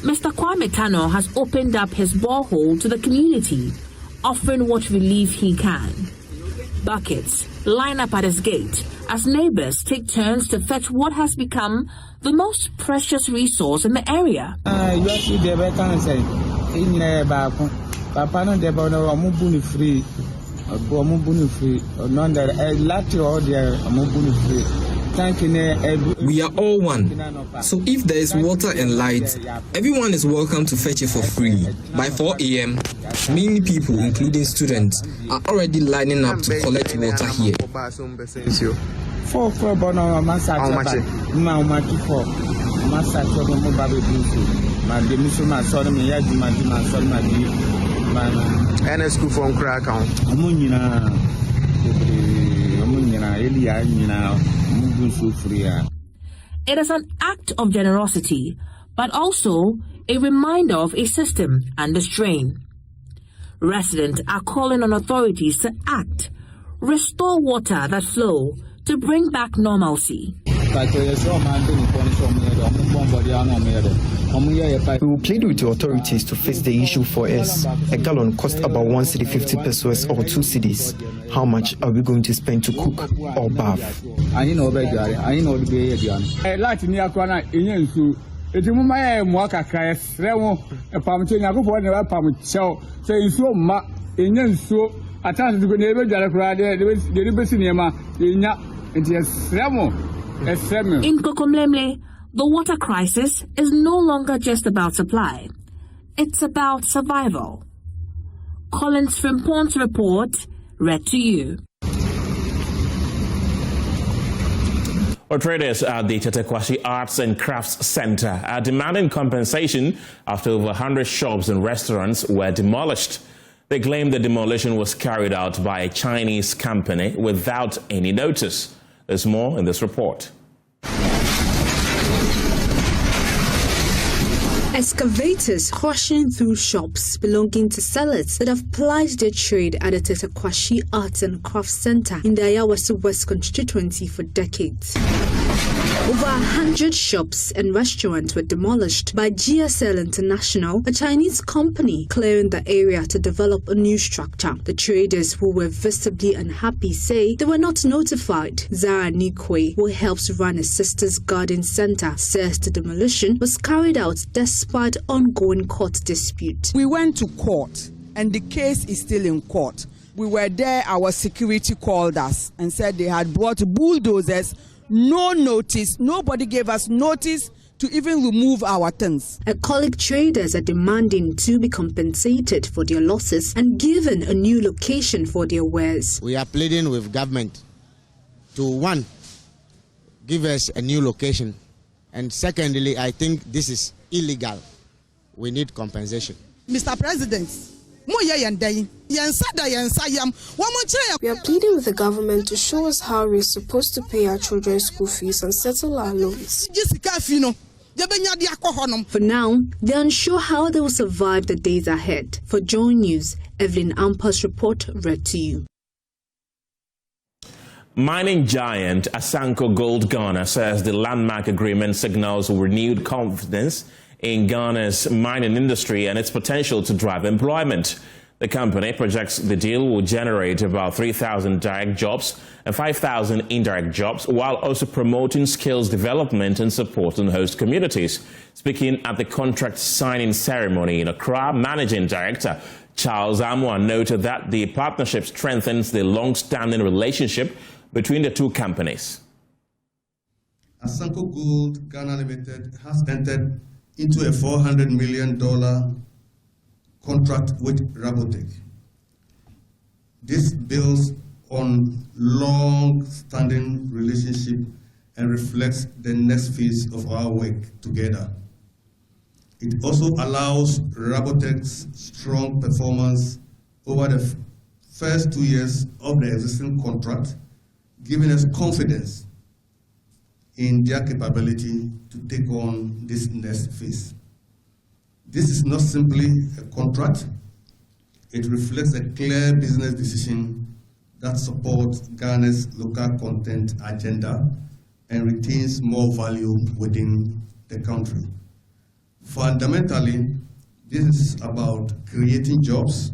Mr. Kwame Kano has opened up his borehole to the community, offering what relief he can. Buckets line up at his gate as neighbors take turns to fetch what has become the most precious resource in the area. We are all one. So if there is water and light, everyone is welcome to fetch it for free. By 4 a.m., many people, including students, are already lining up to collect water here. It is an act of generosity, but also a reminder of a system under strain. Residents are calling on authorities to act, restore water that flow, to bring back normalcy. We will plead with the authorities to fix the issue for us. A gallon costs about 1 cedi 50 pesos or 2 cedis. How much are we going to spend to cook or bath? eti mu ma ya mu akakra esre wo epam che nyakofo ne ba pam chew se nsuo ma enya nsuo atase go ne be dware kura de be si niema enya enti esre mo esre me. In Kokomlemle, the water crisis is no longer just about supply. It's about survival. Collins Frimpont's report, read to you. Our traders at the Tetequashi Arts and Crafts Center are demanding compensation after over 100 shops and restaurants were demolished. They claim the demolition was carried out by a Chinese company without any notice. There's more in this report. Excavators crushing through shops belonging to sellers that have plied their trade at the Tetequashi Arts and Crafts Center in the Ayawaso West constituency for decades. Over 100 shops and restaurants were demolished by GSL International, a Chinese company, clearing the area to develop a new structure. The traders, who were visibly unhappy, say they were not notified. Zara Nikwe, who helps run a sister's garden center, says the demolition was carried out despite ongoing court dispute. We went to court and the case is still in court. We were there, our security called us and said they had brought bulldozers. No notice, nobody gave us notice to even remove our things. Alcoholic traders are demanding to be compensated for their losses and given a new location for their wares. We are pleading with government to, one, give us a new location, and secondly, I think this is illegal. We need compensation. Mr. President, we are pleading with the government to show us how we're supposed to pay our children's school fees and settle our loans. For now, they're unsure how they will survive the days ahead. For JoyNews, Evelyn Ampa's report, read to you. Mining giant Asanko Gold Ghana says the landmark agreement signals renewed confidence in Ghana's mining industry and its potential to drive employment. The company projects the deal will generate about 3,000 direct jobs and 5,000 indirect jobs, while also promoting skills development and supporting host communities. Speaking at the contract signing ceremony in Accra, Managing Director Charles Amwa noted that the partnership strengthens the long-standing relationship between the two companies. Asanko Gold Ghana Limited has entered into a $400 million contract with Rabotech. This builds on long-standing relationship and reflects the next phase of our work together. It also allows Rabotech's strong performance over the first 2 years of the existing contract, giving us confidence in their capability to take on this next phase. This is not simply a contract. It reflects a clear business decision that supports Ghana's local content agenda and retains more value within the country. Fundamentally, this is about creating jobs,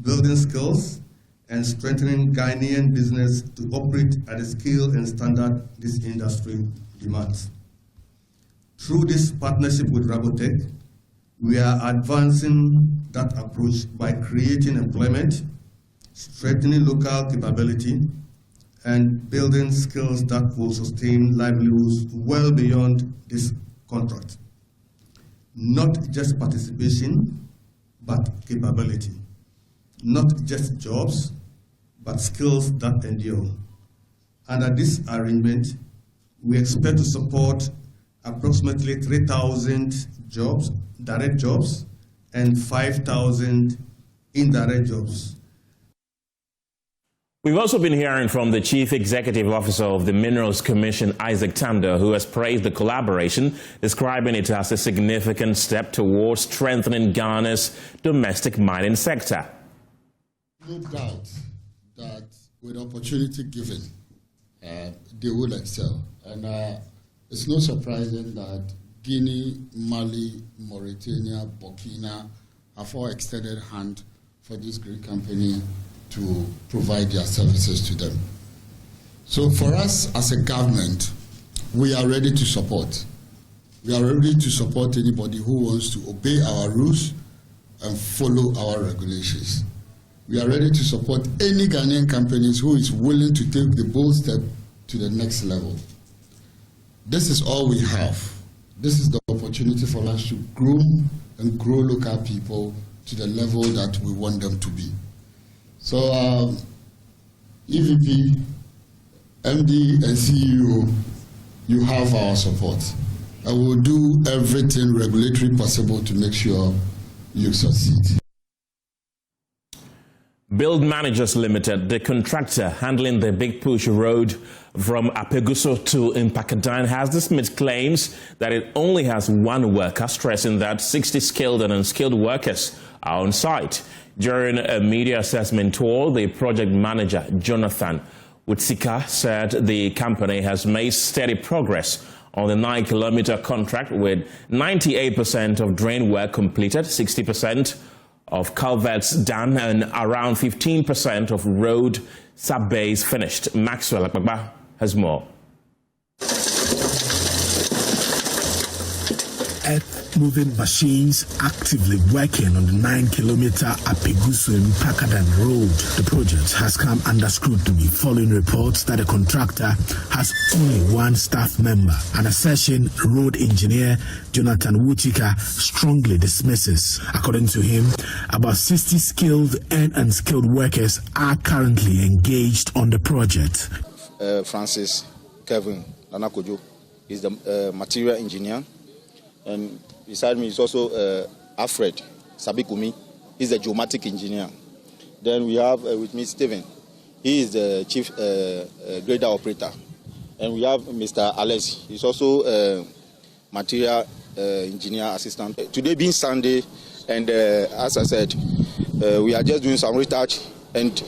building skills, and strengthening Ghanaian business to operate at the scale and standard this industry demands. Through this partnership with Rabotech, we are advancing that approach by creating employment, strengthening local capability, and building skills that will sustain livelihoods well beyond this contract. Not just participation, but capability. Not just jobs, but skills that endure. Under this arrangement, we expect to support approximately 3,000 jobs, direct jobs, and 5,000 indirect jobs. We've also been hearing from the Chief Executive Officer of the Minerals Commission, Isaac Tanda, who has praised the collaboration, describing it as a significant step towards strengthening Ghana's domestic mining sector. No doubt that with opportunity given, they will excel. And it's not surprising that Guinea, Mali, Mauritania, Burkina have all extended hand for this great company to provide their services to them. So for us as a government, we are ready to support. We are ready to support anybody who wants to obey our rules and follow our regulations. We are ready to support any Ghanaian companies who is willing to take the bold step to the next level. This is all we have. This is the opportunity for us to groom and grow local people to the level that we want them to be. So, EVP, MD, and CEO, you have our support. I will do everything regulatory possible to make sure you succeed. Build Managers Limited, the contractor handling the Big Push road from Apeguso to Mpakadan, has dismissed claims that it only has one worker, stressing that 60 skilled and unskilled workers are on site. During a media assessment tour, the project manager, Jonathan Wutsika, said the company has made steady progress on the 9-kilometer contract, with 98% of drain work completed, 60% of culverts done, and around 15% of road sub-base finished. Maxwell Akbaba has more. Earth-moving machines actively working on the 9-kilometer Apeguso Mpakadan road. The project has come under scrutiny following reports that the contractor has only one staff member, an assertion road engineer Jonathan Wutsika strongly dismisses. According to him, about 60 skilled and unskilled workers are currently engaged on the project. Francis Kevin Nanakojo is the material engineer. And beside me is also Alfred Sabikumi. He's the geomatic engineer. Then we have with me Stephen. He is the chief grader operator. And we have Mr. Alesi. He's also material engineer assistant. Today being Sunday, and as I said, we are just doing some research, and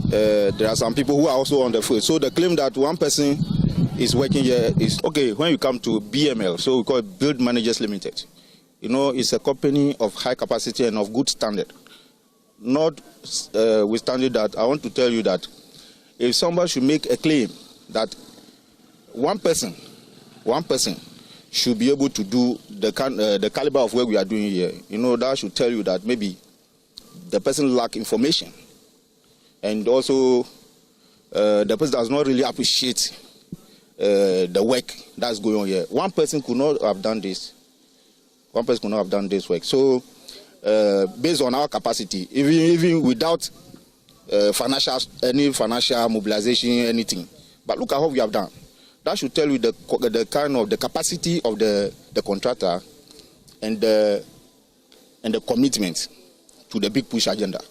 there are some people who are also on the field. So the claim that one person is working here is okay. When you come to BML, so we call it Build Managers Limited. You know, it's a company of high capacity and of good standard. Not withstanding that, I want to tell you that if somebody should make a claim that one person should be able to do the caliber of work we are doing here, you know, that should tell you that maybe the person lacks information, and also the person does not really appreciate the work that's going on here. One person could not have done this. One person could not have done this work. So, based on our capacity, even without any financial mobilization, anything, but look at what we have done. That should tell you the kind of the capacity of the contractor and the commitment to the Big Push agenda.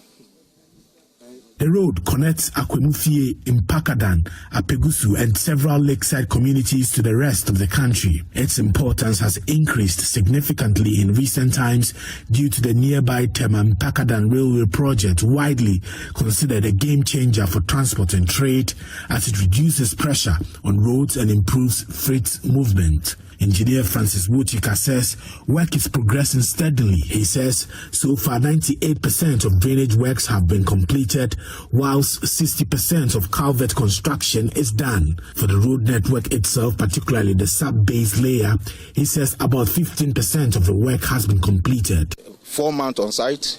The road connects Akwemufie, Mpakadan, Apegusu, and several lakeside communities to the rest of the country. Its importance has increased significantly in recent times due to the nearby Tema Mpakadan railway project, widely considered a game changer for transport and trade, as it reduces pressure on roads and improves freight movement. Engineer Francis Wutsika says work is progressing steadily. He says so far 98% of drainage works have been completed, whilst 60% of culvert construction is done. For the road network itself, particularly the sub-base layer, he says about 15% of the work has been completed. 4 months on site.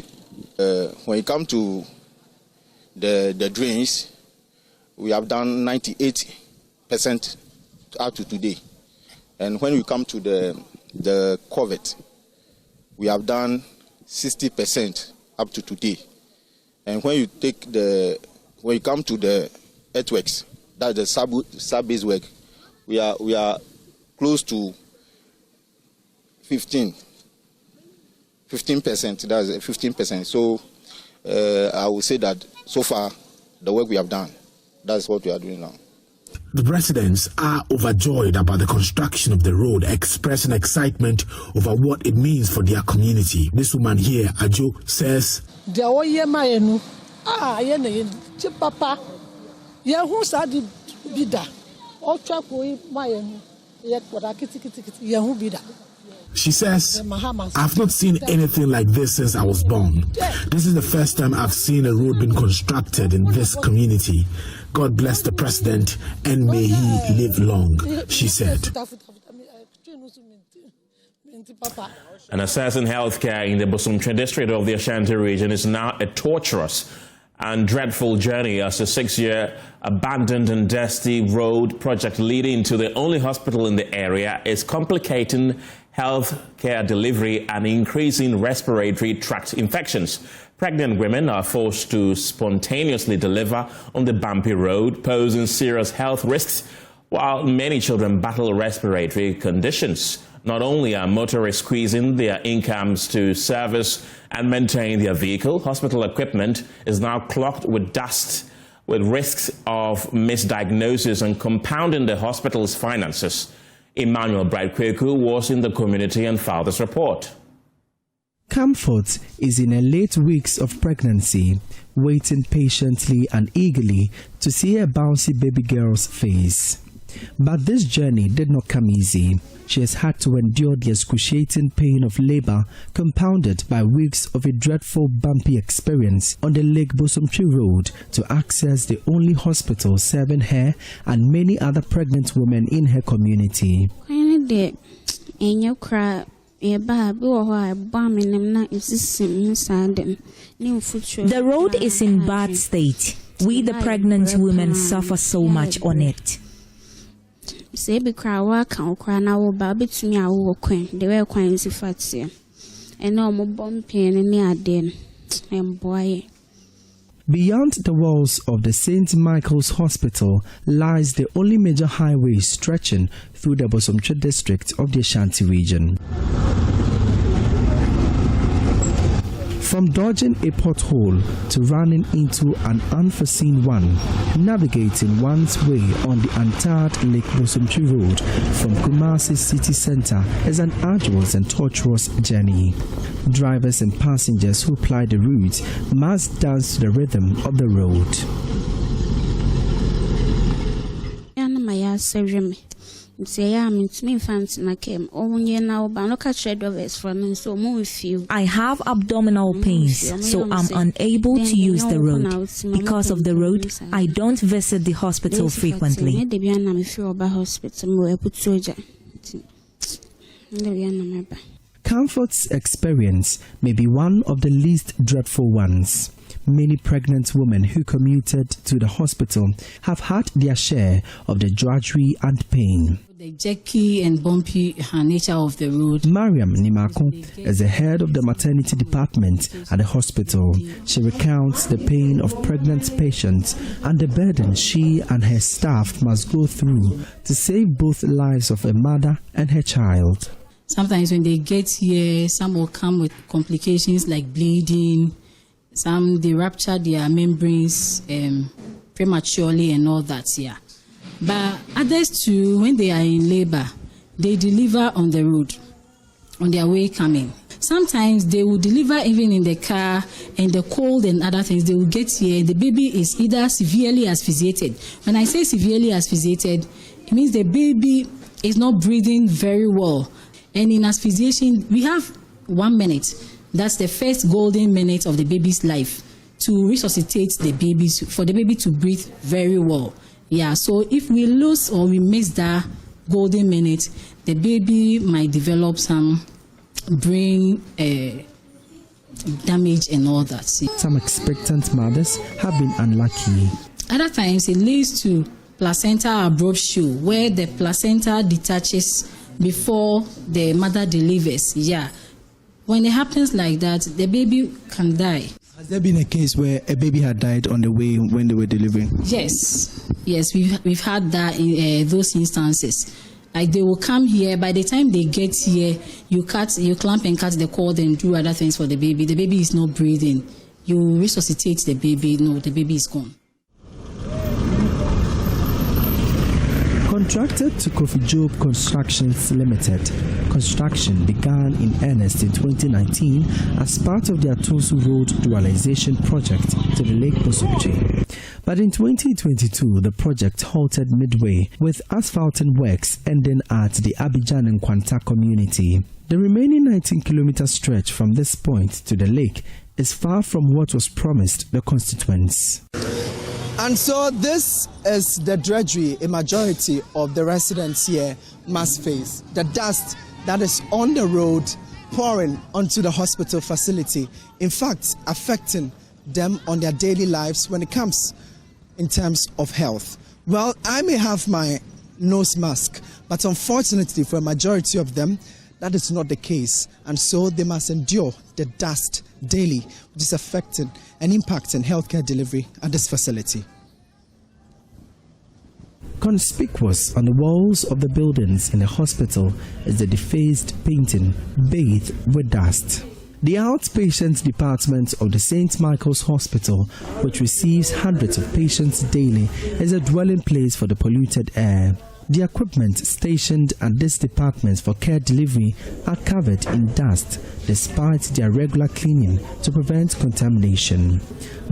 When it comes to the drains, we have done 98% up to today. And when we come to the culvert, we have done 60% up to today. And when you come to the earthworks, that's the sub-base work, we are close to 15%. That's 15%. So I would say that so far the work we have done, that's what we are doing now. The residents are overjoyed about the construction of the road, expressing excitement over what it means for their community. This woman here, Ajo, says, she says, I've not seen anything like this since I was born. This is the first time I've seen a road being constructed in this community. God bless the president and may he live long, she said. And assessing healthcare in the Bosomtwe district of the Ashanti region is now a torturous and dreadful journey as a 6-year abandoned and dusty road project leading to the only hospital in the area is complicating health care delivery and increasing respiratory tract infections. Pregnant women are forced to spontaneously deliver on the bumpy road, posing serious health risks, while many children battle respiratory conditions. Not only are motorists squeezing their incomes to service and maintain their vehicle, hospital equipment is now clogged with dust, with risks of misdiagnosis and compounding the hospital's finances. Emmanuel Bright-Kweku was in the community and filed this report. Comfort is in her late weeks of pregnancy, waiting patiently and eagerly to see her bouncy baby girl's face. But this journey did not come easy. She has had to endure the excruciating pain of labor, compounded by weeks of a dreadful bumpy experience on the Lake Bosomtwe Road to access the only hospital serving her and many other pregnant women in her community. The road is in bad state. We, the pregnant women, suffer so much on it. Beyond the walls of the St. Michael's Hospital lies the only major highway stretching through the Bosomtwe district of the Ashanti region. From dodging a pothole to running into an unforeseen one, navigating one's way on the untarred Lake Bosomtwe Road from Kumasi city center is an arduous and tortuous journey. Drivers and passengers who ply the route must dance to the rhythm of the road. I have abdominal pains, so I'm unable to use the road. Because of the road, I don't visit the hospital frequently. Comfort's experience may be one of the least dreadful ones. Many pregnant women who commuted to the hospital have had their share of the drudgery and pain. The jerky and bumpy nature of the road. Mariam Nimako is the head of the maternity department at the hospital. She recounts the pain of pregnant patients and the burden she and her staff must go through to save both lives of a mother and her child. Sometimes when they get here, some will come with complications like bleeding. Some, they rupture their membranes prematurely and all that, yeah. But others too, when they are in labor, they deliver on the road, on their way coming. Sometimes they will deliver even in the car, and the cold and other things, they will get here, the baby is either severely asphyxiated. When I say severely asphyxiated, it means the baby is not breathing very well. And in asphyxiation, we have 1 minute. That's the first golden minute of the baby's life to resuscitate the baby, for the baby to breathe very well. Yeah, so if we lose or we miss that golden minute, the baby might develop some brain damage and all that. Some expectant mothers have been unlucky. Other times it leads to placental abruption, where the placenta detaches before the mother delivers. Yeah. When it happens like that, the baby can die. Has there been a case where a baby had died on the way when they were delivering? Yes, we've had that in those instances. Like they will come here, by the time they get here, you clamp and cut the cord and do other things for the baby. The baby is not breathing. You resuscitate the baby, no, the baby is gone. Contracted to Kofi Job Constructions Limited, construction began in earnest in 2019 as part of their Tosu Road dualization project to the Lake Bosomtwe. But in 2022, the project halted midway, with asphalting works ending at the Abidjan and Kwanta community. The remaining 19-kilometer stretch from this point to the lake is far from what was promised the constituents. And so this is the drudgery a majority of the residents here must face. The dust that is on the road pouring onto the hospital facility, in fact, affecting them on their daily lives when it comes in terms of health. Well, I may have my nose mask, but unfortunately for a majority of them, that is not the case. And so they must endure the dust daily, which is affecting and impacting healthcare delivery at this facility. Conspicuous on the walls of the buildings in the hospital is the defaced painting bathed with dust. The outpatient department of the St. Michael's Hospital, which receives hundreds of patients daily, is a dwelling place for the polluted air. The equipment stationed at this department for care delivery are covered in dust despite their regular cleaning to prevent contamination.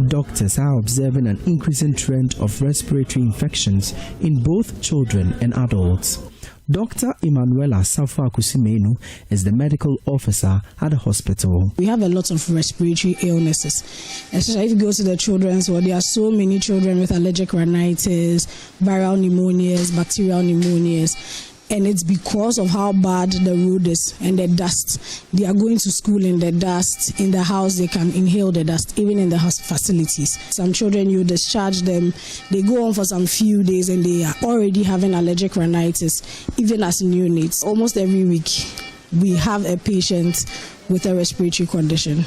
Doctors are observing an increasing trend of respiratory infections in both children and adults. Dr. Emanuela Safa-Kusimenu is the medical officer at the hospital. We have a lot of respiratory illnesses, especially if you go to the children's ward. There are so many children with allergic rhinitis, viral pneumonias, bacterial pneumonias, and it's because of how bad the road is and the dust. They are going to school in the dust. In the house, they can inhale the dust, even in the facilities. Some children, you discharge them, they go on for some few days and they are already having allergic rhinitis, even as neonates. Almost every week, we have a patient with a respiratory condition,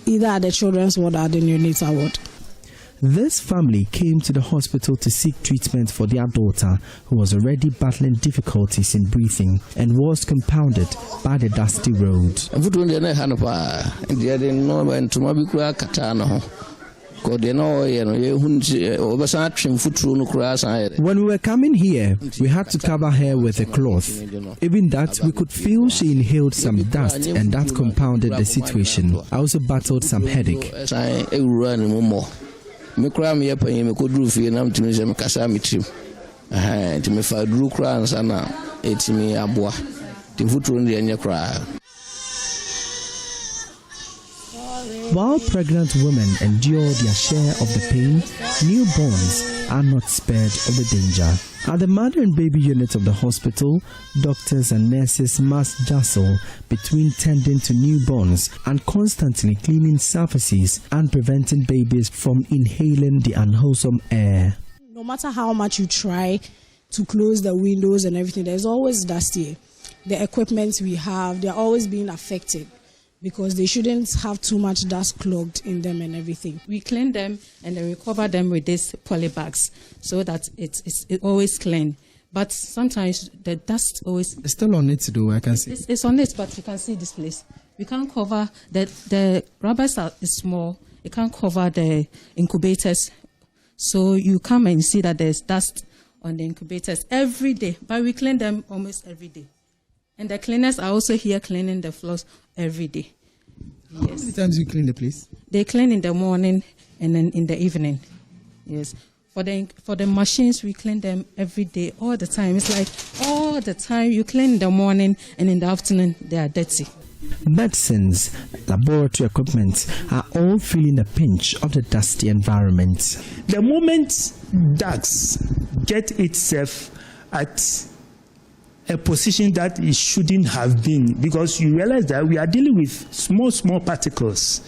either at the children's ward or the neonatal ward. This family came to the hospital to seek treatment for their daughter, who was already battling difficulties in breathing and was compounded by the dusty road. When we were coming here, we had to cover her with a cloth. Even that, we could feel she inhaled some dust, and that compounded the situation. I also battled some headache. Me kura me yepa me koduru fie na mtimi je me kasa metrim ntimi fa duru kura ansa na etimi aboa timfuturo ndi enye kura. While pregnant women endure their share of the pain, newborns are not spared of the danger. At the mother and baby unit of the hospital, doctors and nurses must jostle between tending to newborns and constantly cleaning surfaces and preventing babies from inhaling the unwholesome air. No matter how much you try to close the windows and everything, there's always dust here. The equipment we have, they're always being affected, because they shouldn't have too much dust clogged in them and everything. We clean them and then we cover them with these poly bags so that it's always clean. But sometimes the dust always... It's still on it to do, I can see. It's on it, but you can see this place. We can't cover... The rubbers is small. You can't cover the incubators. So you come and see that there's dust on the incubators every day. But we clean them almost every day. And the cleaners are also here cleaning the floors every day. Yes. How many times do you clean the place? They clean in the morning and then in the evening. Yes. For the machines, we clean them every day, all the time. It's like all the time you clean in the morning and in the afternoon they are dirty. Medicines, laboratory equipment are all feeling the pinch of the dusty environment. The moment drugs get itself at a position that it shouldn't have been, because you realize that we are dealing with small particles.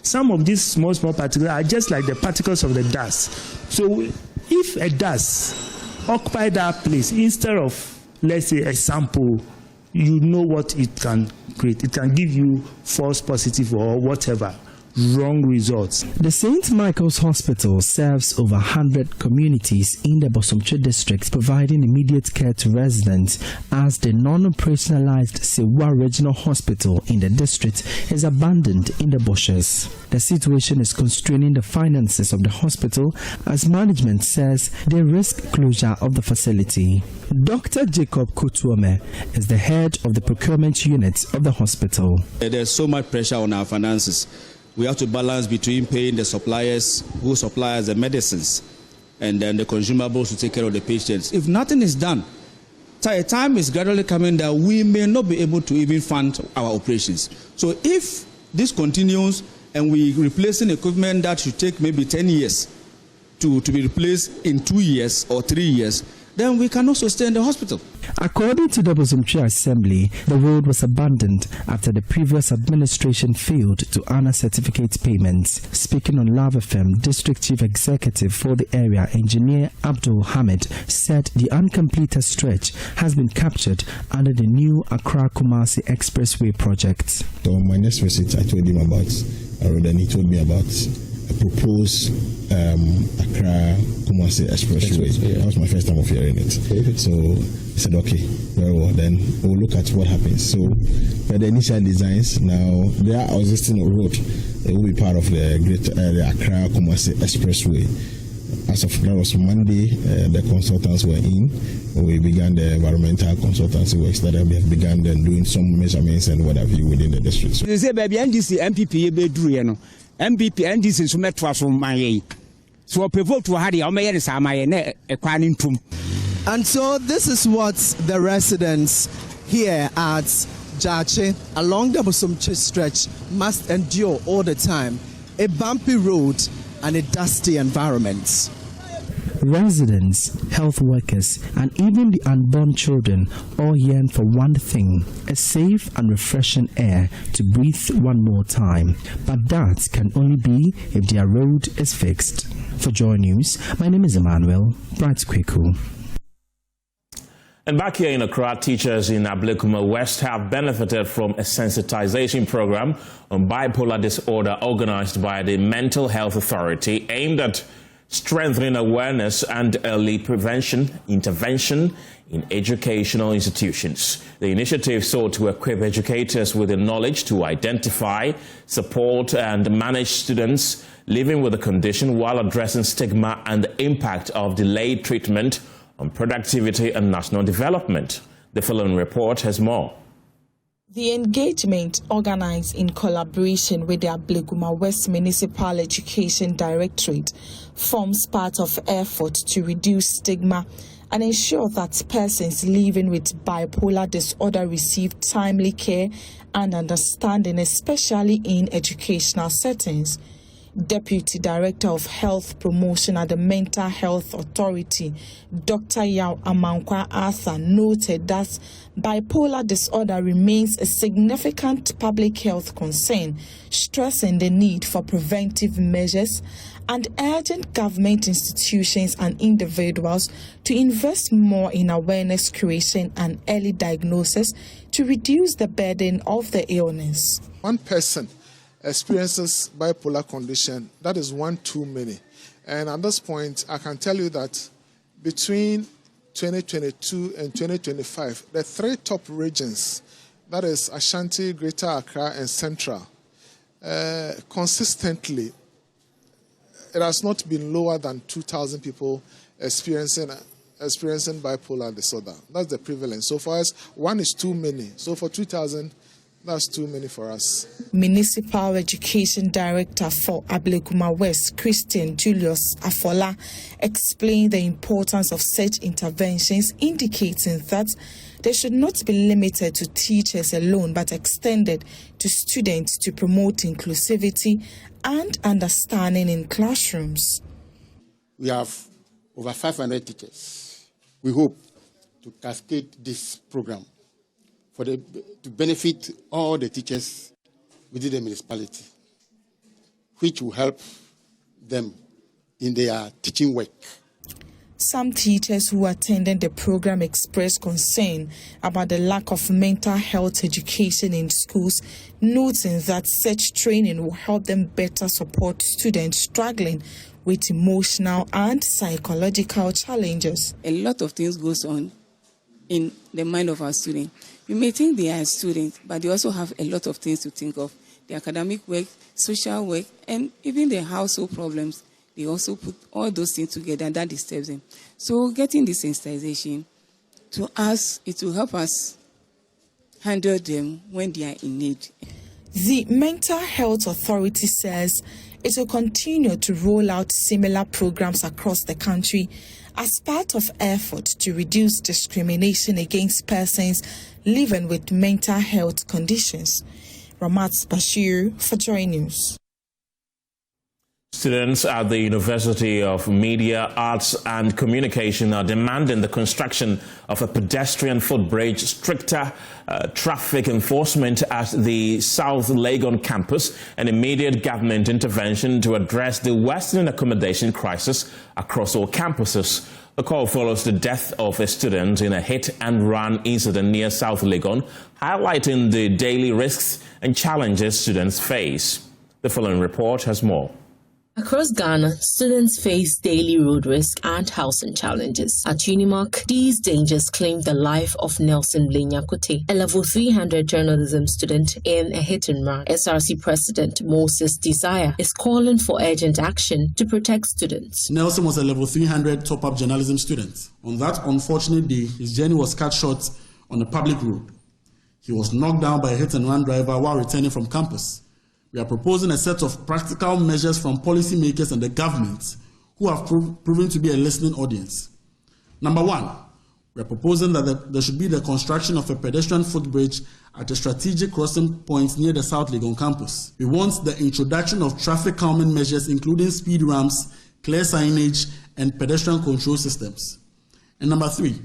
Some of these small particles are just like the particles of the dust. So if a dust occupy that place, instead of, let's say, a sample, you know what it can create. It can give you false positive or whatever. Wrong results. The St. Michael's Hospital serves over 100 communities in the Bosomtwe district, providing immediate care to residents, as the non-operationalized Sewa Regional Hospital in the district is abandoned in the bushes. The situation is constraining the finances of the hospital, as management says they risk closure of the facility. Dr. Jacob Kutuome is the head of the procurement unit of the hospital. There's so much pressure on our finances. We have to balance between paying the suppliers who supply us the medicines and then the consumables to take care of the patients. If nothing is done, a time is gradually coming that we may not be able to even fund our operations. So if this continues and we replacing equipment that should take maybe 10 years, to be replaced in 2 years or 3 years, then we cannot sustain the hospital. According to the Bosumtwi Assembly, the road was abandoned after the previous administration failed to honor certificate payments. Speaking on Love FM, District Chief Executive for the area, Engineer Abdul Hamid, said the uncompleted stretch has been captured under the new Accra-Kumasi Expressway project. So my next visit, I told him about a road, and he told me about a proposed Accra-Kumasi Expressway. Yeah. That was my first time of hearing it. So he said, okay, very well, then we'll look at what happens. So for the initial designs, now there are existing road. It will be part of the great the Accra-Kumasi Expressway. As of that was Monday, the consultants were in. We began the environmental consultancy works that we have begun then doing some measurements and what have you within the district. So, baby, NDC MPP be do you know. MPP NDC so metwa so my so vote to had and so this is what the residents here at Jache along the Bosumtwi stretch must endure all the time: a bumpy road and a dusty environment. Residents, health workers, and even the unborn children all yearn for one thing: a safe and refreshing air to breathe one more time. But that can only be if their road is fixed. For JoyNews, my name is Emmanuel Bright Kweku. And back here in Accra, teachers in Ablekuma West have benefited from a sensitization program on bipolar disorder organized by the Mental Health Authority, aimed at strengthening awareness and early intervention in educational institutions. The initiative sought to equip educators with the knowledge to identify, support, and manage students living with the condition while addressing stigma and the impact of delayed treatment on productivity and national development. The following report has more. The engagement, organized in collaboration with the Ablekuma West Municipal Education Directorate, forms part of effort to reduce stigma and ensure that persons living with bipolar disorder receive timely care and understanding, especially in educational settings. Deputy Director of Health Promotion at the Mental Health Authority, Dr. Yao Amankwa Arthur, noted that bipolar disorder remains a significant public health concern, stressing the need for preventive measures and urging government institutions and individuals to invest more in awareness creation and early diagnosis to reduce the burden of the illness. One person experiences bipolar condition, that is one too many. And at this point, I can tell you that between 2022 and 2025, the three top regions, that is Ashanti, Greater Accra, and Central, consistently, it has not been lower than 2,000 people experiencing bipolar disorder. That's the prevalence. So for us, one is too many. So for 2,000, that's too many for us. Municipal Education Director for Ablekuma West, Christian Julius Afola, explained the importance of such interventions, indicating that they should not be limited to teachers alone, but extended to students to promote inclusivity and understanding in classrooms. We have over 500 teachers. We hope to cascade this program to benefit all the teachers within the municipality, which will help them in their teaching work. Some teachers who attended the program expressed concern about the lack of mental health education in schools, noting that such training will help them better support students struggling with emotional and psychological challenges. A lot of things goes on in the mind of our students. You may think they are students, but they also have a lot of things to think of. The academic work, social work, and even their household problems. They also put all those things together, and that disturbs them. So getting this sensitization, to us, it will help us handle them when they are in need. The Mental Health Authority says it will continue to roll out similar programs across the country as part of effort to reduce discrimination against persons living with mental health conditions. Ramat Bashir for JoyNews. Students at the University of Media, Arts and Communication are demanding the construction of a pedestrian footbridge, stricter traffic enforcement at the South Legon campus, and immediate government intervention to address the worsening accommodation crisis across all campuses. The call follows the death of a student in a hit-and-run incident near South Legon, highlighting the daily risks and challenges students face. The following report has more. Across Ghana, students face daily road risk and housing challenges. At Unimark, these dangers claim the life of Nelson Blenyakote, a level 300 journalism student in a hit-and-run. SRC President Moses Desire is calling for urgent action to protect students. Nelson was a level 300 top-up journalism student. On that unfortunate day, his journey was cut short on a public road. He was knocked down by a hit-and-run driver while returning from campus. We are proposing a set of practical measures from policymakers and the government who have proven to be a listening audience. Number one, we are proposing that there should be the construction of a pedestrian footbridge at a strategic crossing point near the South Legon campus. We want the introduction of traffic calming measures, including speed ramps, clear signage, and pedestrian control systems. And number three,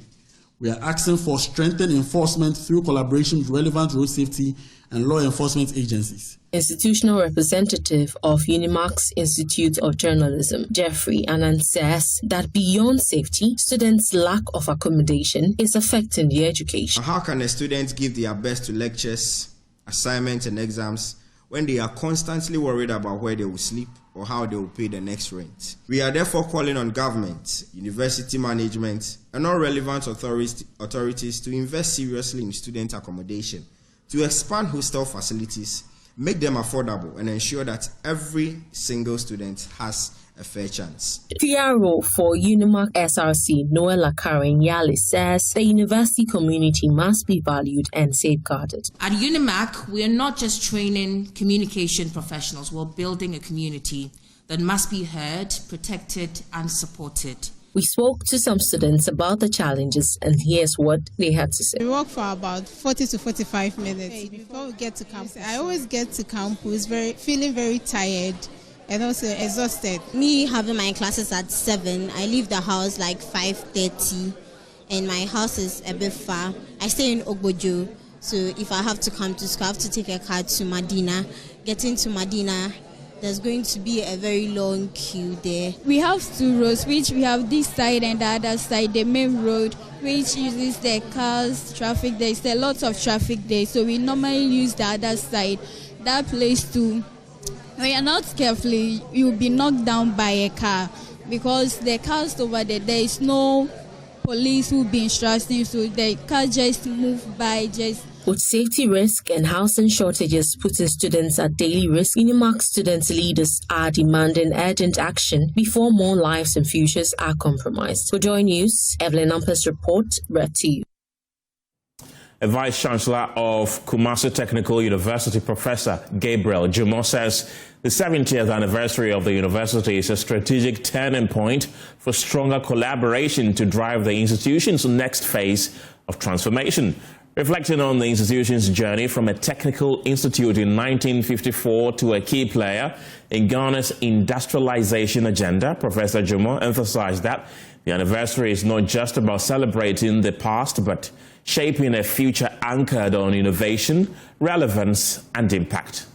we are asking for strengthened enforcement through collaboration with relevant road safety and law enforcement agencies. Institutional representative of Unimark's Institute of Journalism, Jeffrey Anand, says that beyond safety, students' lack of accommodation is affecting their education. How can a student give their best to lectures, assignments, and exams when they are constantly worried about where they will sleep or how they will pay the next rent? We are therefore calling on government, university management, and all relevant authorities to invest seriously in student accommodation, to expand hostel facilities, make them affordable, and ensure that every single student has a fair chance. PRO for Unimark SRC, Noella Karen Yali, says the university community must be valued and safeguarded. At Unimark, we are not just training communication professionals, we're building a community that must be heard, protected, and supported. We spoke to some students about the challenges, and here's what they had to say. We walk for about 40 to 45 minutes before we get to campus. I always get to campus feeling very tired and also exhausted. Me having my classes at 7, I leave the house like 5:30, and my house is a bit far. I stay in Ogbojo, so if I have to come to school, I have to take a car to Medina. Getting to Medina, there's going to be a very long queue there. We have two roads, which we have this side and the other side, the main road, which uses the cars, traffic. There's a lot of traffic there, so we normally use the other side. That place too, when you're not carefully, you'll be knocked down by a car, because the cars over there is no police who be instructing, so the car just move by, With safety risk and housing shortages putting students at daily risk, Unimark student leaders are demanding urgent action before more lives and futures are compromised. For JoyNews, Evelyn Ampers report, brought to you. A Vice-Chancellor of Kumasi Technical University, Professor Gabriel Jumo, says the 70th anniversary of the university is a strategic turning point for stronger collaboration to drive the institution's next phase of transformation. Reflecting on the institution's journey from a technical institute in 1954 to a key player in Ghana's industrialization agenda, Professor Jumo emphasized that the anniversary is not just about celebrating the past, but shaping a future anchored on innovation, relevance, and impact.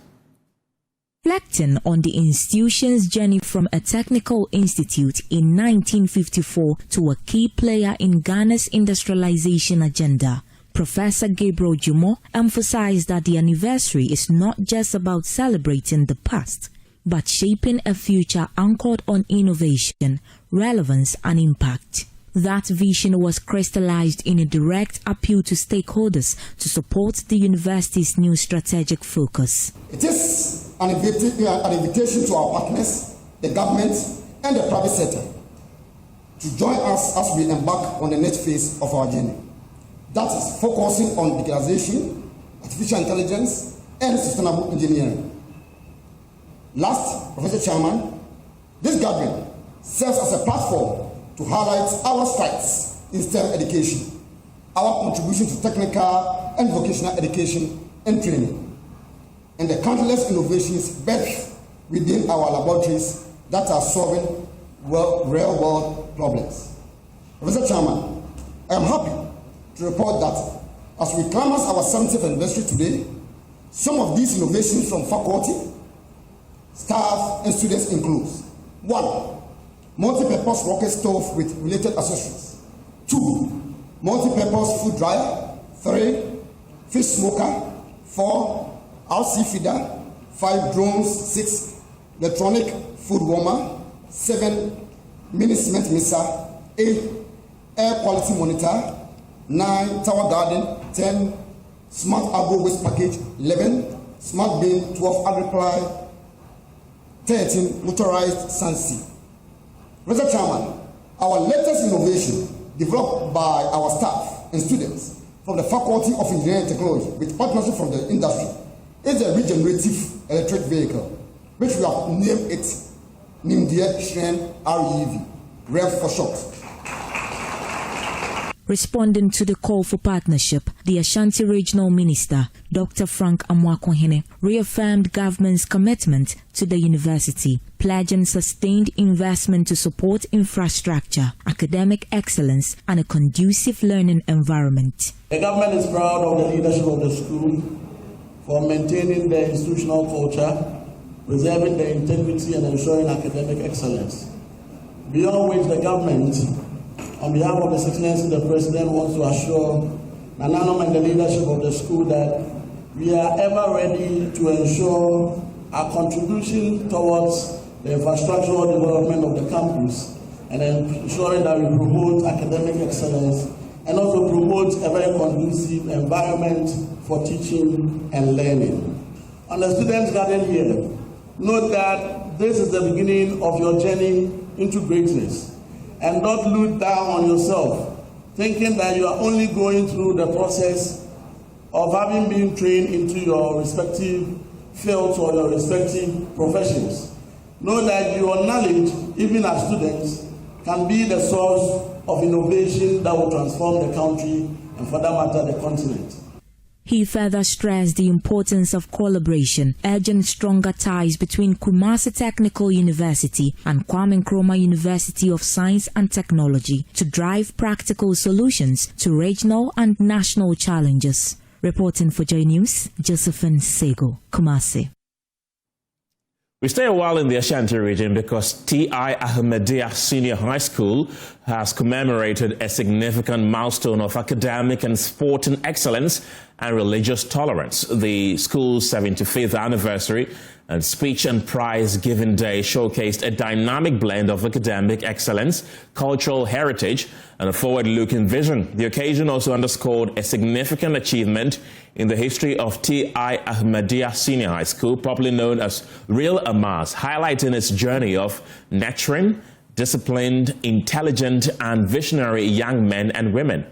Reflecting on the institution's journey from a technical institute in 1954 to a key player in Ghana's industrialization agenda, Professor Gabriel Jumo emphasized that the anniversary is not just about celebrating the past, but shaping a future anchored on innovation, relevance, and impact. That vision was crystallized in a direct appeal to stakeholders to support the university's new strategic focus. It is an invitation to our partners, the government, and the private sector to join us as we embark on the next phase of our journey. That is focusing on digitalization, artificial intelligence, and sustainable engineering. Last, Professor Chairman, this gathering serves as a platform to highlight our strides in STEM education, our contribution to technical and vocational education and training, and the countless innovations birthed within our laboratories that are solving real-world problems. Mr. Chairman, I am happy to report that as we climb our 70th anniversary today, some of these innovations from faculty, staff, and students include: 1. Multi-purpose rocket stove with related accessories. 2. Multi-purpose food dryer. 3. Fish smoker. 4. RC feeder. 5. Drones. 6. Electronic food warmer. 7. Mini cement mixer. 8. Air quality monitor. 9. Tower garden. 10. Smart agro waste package. 11. Smart bin. 12. Agri-ply. 13. Motorized sand sea. Mr. Chairman, our latest innovation, developed by our staff and students from the Faculty of Engineering and Technology with partnership from the industry, is a regenerative electric vehicle, which we have named it Nimdia Shren REV, REV for short. Responding to the call for partnership, the Ashanti Regional Minister, Dr. Frank Amwakohene, reaffirmed government's commitment to the university, pledging sustained investment to support infrastructure, academic excellence, and a conducive learning environment. The government is proud of the leadership of the school for maintaining the institutional culture, preserving the integrity, and ensuring academic excellence. Beyond which, the government, on behalf of His Excellency the President, wants to assure Nananom and the leadership of the school that we are ever ready to ensure our contribution towards the infrastructural development of the campus and ensuring that we promote academic excellence and also promote a very conducive environment for teaching and learning. On the students gathered here, note that this is the beginning of your journey into greatness. And not look down on yourself, thinking that you are only going through the process of having been trained into your respective fields or your respective professions. Know that your knowledge, even as students, can be the source of innovation that will transform the country and, for that matter, the continent. He further stressed the importance of collaboration, urging stronger ties between Kumasi Technical University and Kwame Nkrumah University of Science and Technology to drive practical solutions to regional and national challenges. Reporting for JoyNews, Josephine Sego, Kumasi. We stay a while in the Ashanti region because T.I. Ahmadiyya Senior High School has commemorated a significant milestone of academic and sporting excellence and religious tolerance. The school's 75th anniversary and speech and prize giving day showcased a dynamic blend of academic excellence, cultural heritage, and a forward-looking vision. The occasion also underscored a significant achievement in the history of T.I. Ahmadiyya Senior High School, popularly known as Real Amas, highlighting its journey of nurturing, disciplined, intelligent, and visionary young men and women.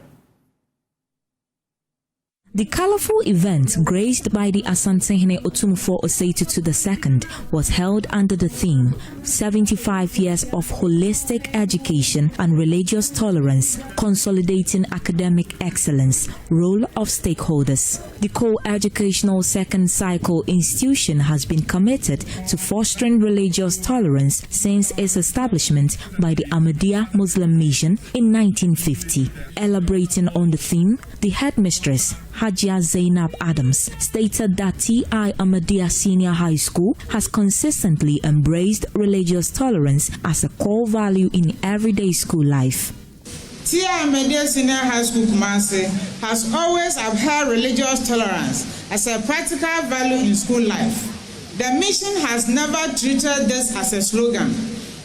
The colorful event, graced by the Asantehene Otumfuo Oseitutu II, was held under the theme 75 Years of Holistic Education and Religious Tolerance, Consolidating Academic Excellence, Role of Stakeholders. The co-educational second cycle institution has been committed to fostering religious tolerance since its establishment by the Ahmadiyya Muslim Mission in 1950. Elaborating on the theme, the headmistress, Hajia Zainab Adams, stated that T.I. Ahmadiyya Senior High School has consistently embraced religious tolerance as a core value in everyday school life. T.I. Ahmadiyya Senior High School Kumasi has always upheld religious tolerance as a practical value in school life. The mission has never treated this as a slogan.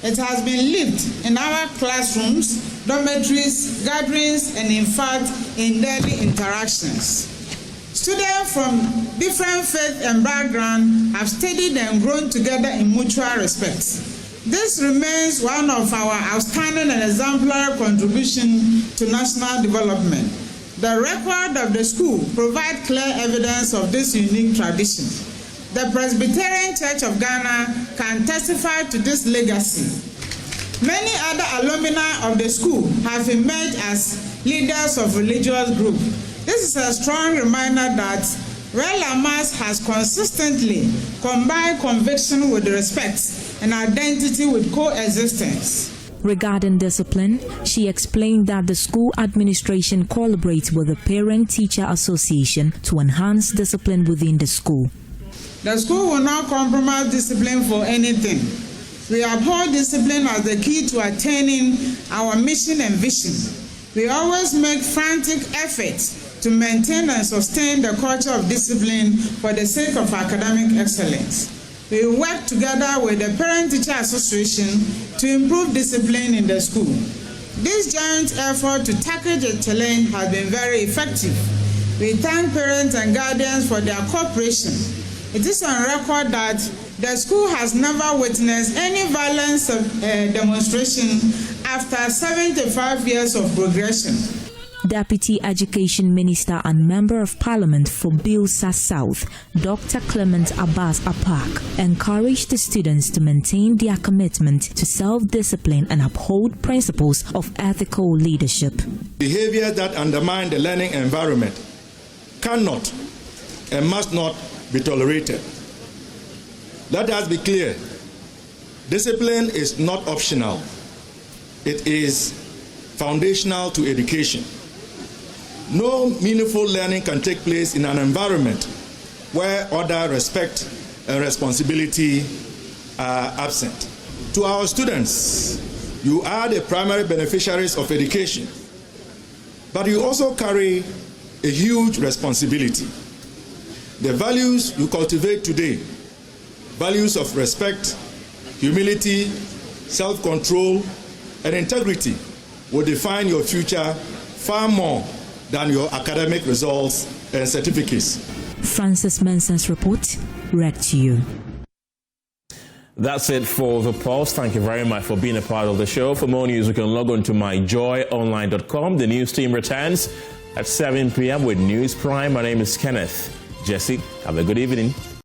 It has been lived in our classrooms, dormitories, gatherings, and in fact, in daily interactions. Students from different faith and background have studied and grown together in mutual respect. This remains one of our outstanding and exemplary contributions to national development. The record of the school provides clear evidence of this unique tradition. The Presbyterian Church of Ghana can testify to this legacy. Many other alumni of the school have emerged as leaders of religious groups. This is a strong reminder that Relamas has consistently combined conviction with respect and identity with coexistence. Regarding discipline, she explained that the school administration collaborates with the Parent-Teacher Association to enhance discipline within the school. The school will not compromise discipline for anything. We uphold discipline as the key to attaining our mission and vision. We always make frantic efforts to maintain and sustain the culture of discipline for the sake of academic excellence. We work together with the Parent-Teacher Association to improve discipline in the school. This joint effort to tackle the challenge has been very effective. We thank parents and guardians for their cooperation. It is on record that the school has never witnessed any violence demonstration after 75 years of progression. Deputy Education Minister and Member of Parliament for Bilsa South, Dr. Clement Abbas Apak, encouraged the students to maintain their commitment to self-discipline and uphold principles of ethical leadership. Behaviors that undermine the learning environment cannot and must not be tolerated. Let us be clear. Discipline is not optional. It is foundational to education. No meaningful learning can take place in an environment where order, respect, and responsibility are absent. To our students, you are the primary beneficiaries of education, but you also carry a huge responsibility. The values you cultivate today, values of respect, humility, self-control, and integrity, will define your future far more than your academic results and certificates. Francis Menson's report, read to you. That's it for The Pulse. Thank you very much for being a part of the show. For more news, you can log on to myjoyonline.com. The news team returns at 7 p.m. with News Prime. My name is Kenneth. Jesse, have a good evening.